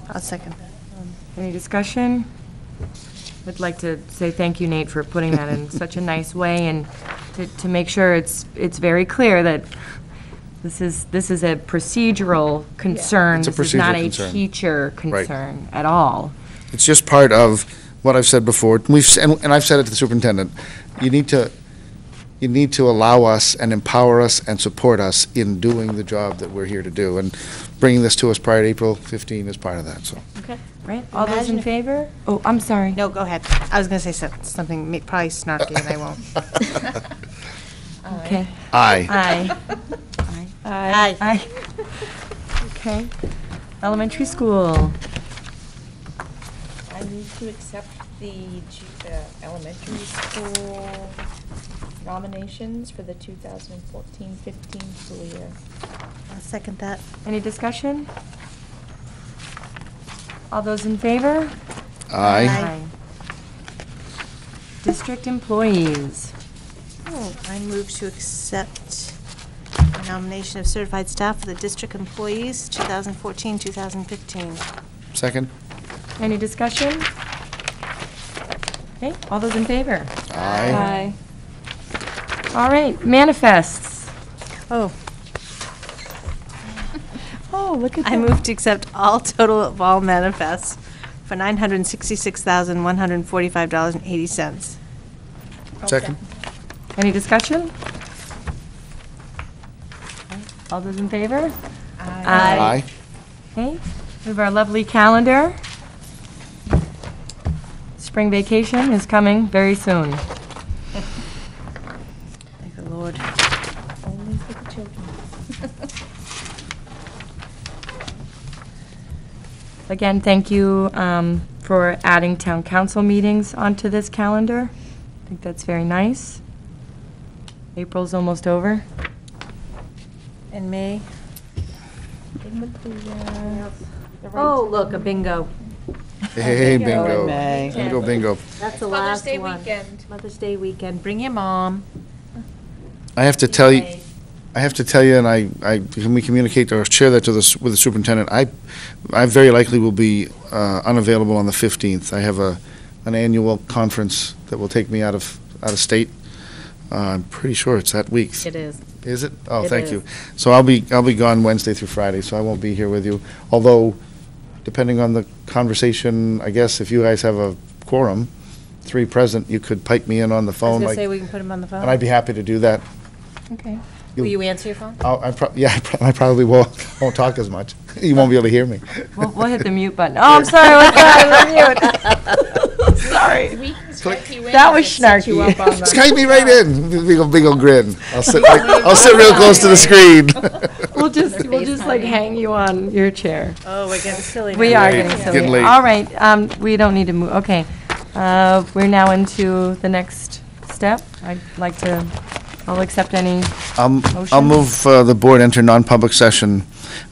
I'll second that. Any discussion? I'd like to say thank you, Nate, for putting that in such a nice way and to make sure it's very clear that this is a procedural concern. It's a This is not procedural a concern. teacher concern at all. It's just part of what I've said before. And I've said it to the superintendent. You need to allow us and empower us and support us in doing the job that we're here to do. And bringing this to us prior to April 15 is part of that, so. Okay. Right, all those in favor? Oh, I'm sorry. No, go ahead. I was going to say something probably snarky, and I won't. Okay. Aye. Aye. Aye. Aye. Okay. Elementary school. I need to accept the elementary school nominations for the 2014-15 school year. I'll second that. Any discussion? All those in favor? Aye. District employees. Oh, I move to accept the nomination of certified staff for the district employees, 2014-2015. Second? Any discussion? Okay, all those in favor? Aye. All right, manifests. Oh. Oh, look at that. I move to accept all total of all manifests for $966,145.80. Second? Any discussion? All those in favor? Aye. Okay, we have our lovely calendar. Spring vacation is coming very soon. Thank the Lord. Only for the children. Again, thank you for adding town council meetings onto this calendar. I think that's very nice. April's almost over. In May. Oh, look, a bingo. Hey, bingo. May. Bingo, bingo. That's the Mother's last Day one. weekend. Mother's Day weekend. Bring your mom. I have to tell you, and we communicate or share that with the superintendent. I very likely will be unavailable on the 15th. I have an annual conference that will take me out of state. I'm pretty sure it's that week. It is. Is it? Oh, It thank is. you. So I'll be gone Wednesday through Friday, so I won't be here with you. Although, depending on the conversation, I guess if you guys have a quorum, 3 present, you could pipe me in on the I was phone. gonna like- say we can put him on the phone. And I'd be happy to do that. Okay. Will you answer your phone? I probably won't talk as much. You won't be able to hear me. We'll hit the mute button. Oh, I'm sorry, what's that? Sorry. That was snarky. Skype me right in. Big ol' grin. I'll sit real close to the screen. We'll just like hang you on your chair. Oh, we're getting silly. We now. are getting silly. Getting late. All right, we don't need to move, okay. We're now into the next step. I'll accept any I'll motion. move the board enter non-public session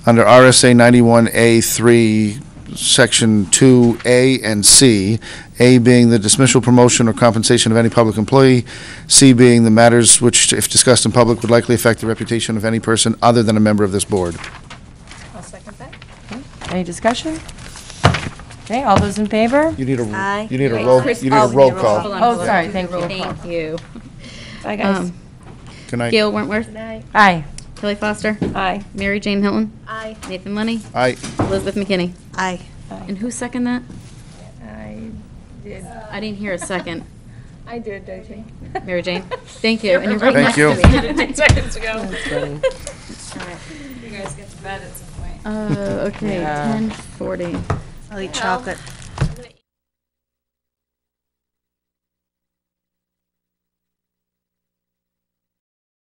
under RSA 91A3, Section 2A and C, A being the dismissal, promotion, or compensation of any public employee, C being the matters which, if discussed in public, would likely affect the reputation of any person other than a member of this board. I'll second that. Any discussion? Okay, all those in favor? You need a Aye. roll call. Oh, sorry, thank you. Thank you. Bye, guys. Good night. Gail Wentworth. Aye. Kelly Foster. Aye. Mary Jane Hilton. Aye. Nathan Lenny. Aye. Elizabeth McKinney. Aye. And who seconded that? I did. I didn't hear a second. I did, I think. Mary Jane. Thank you. And you're right Thank next you. to me. 10 seconds ago. funny. You guys get to bed at some point. Okay, Yeah. 10:40. I'll eat chocolate.